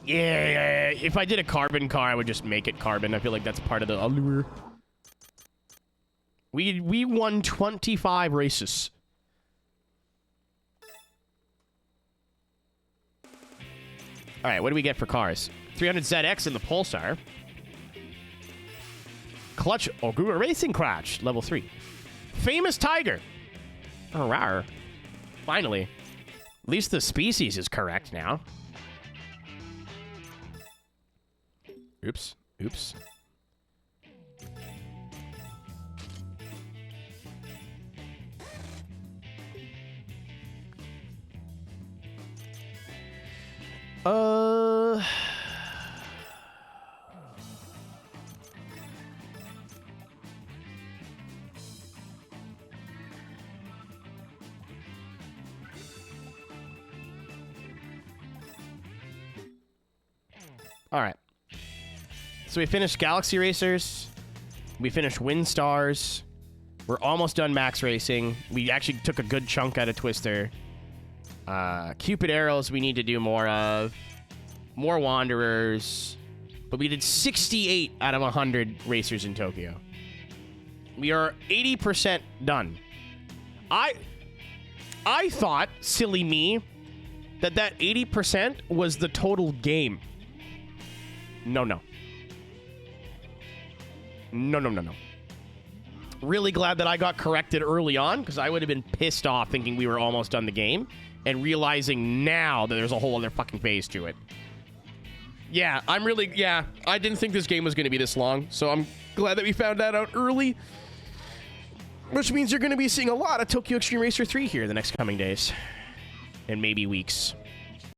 Yeah, if I did a carbon car, I would just make it carbon. I feel like that's part of the allure. We won 25 races. All right, what do we get for cars? 300ZX in the Pulsar. Clutch Ogura Racing Crash, level 3. Famous Tiger. Oh, rawr. Finally. At least the species is correct now. Oops. Oops. All right. So we finished Galaxy Racers. We finished Windstars. We're almost done Max Racing. We actually took a good chunk out of Twister. Cupid Arrows we need to do more of. More Wanderers. But we did 68 out of 100 racers in Tokyo. We are 80% done. I thought, silly me, that 80% was the total game. No. No. Really glad that I got corrected early on, because I would have been pissed off thinking we were almost done the game and realizing now that there's a whole other fucking phase to it. Yeah, I didn't think this game was going to be this long, so I'm glad that we found that out early, which means you're going to be seeing a lot of Tokyo Extreme Racer 3 here the next coming days and maybe weeks.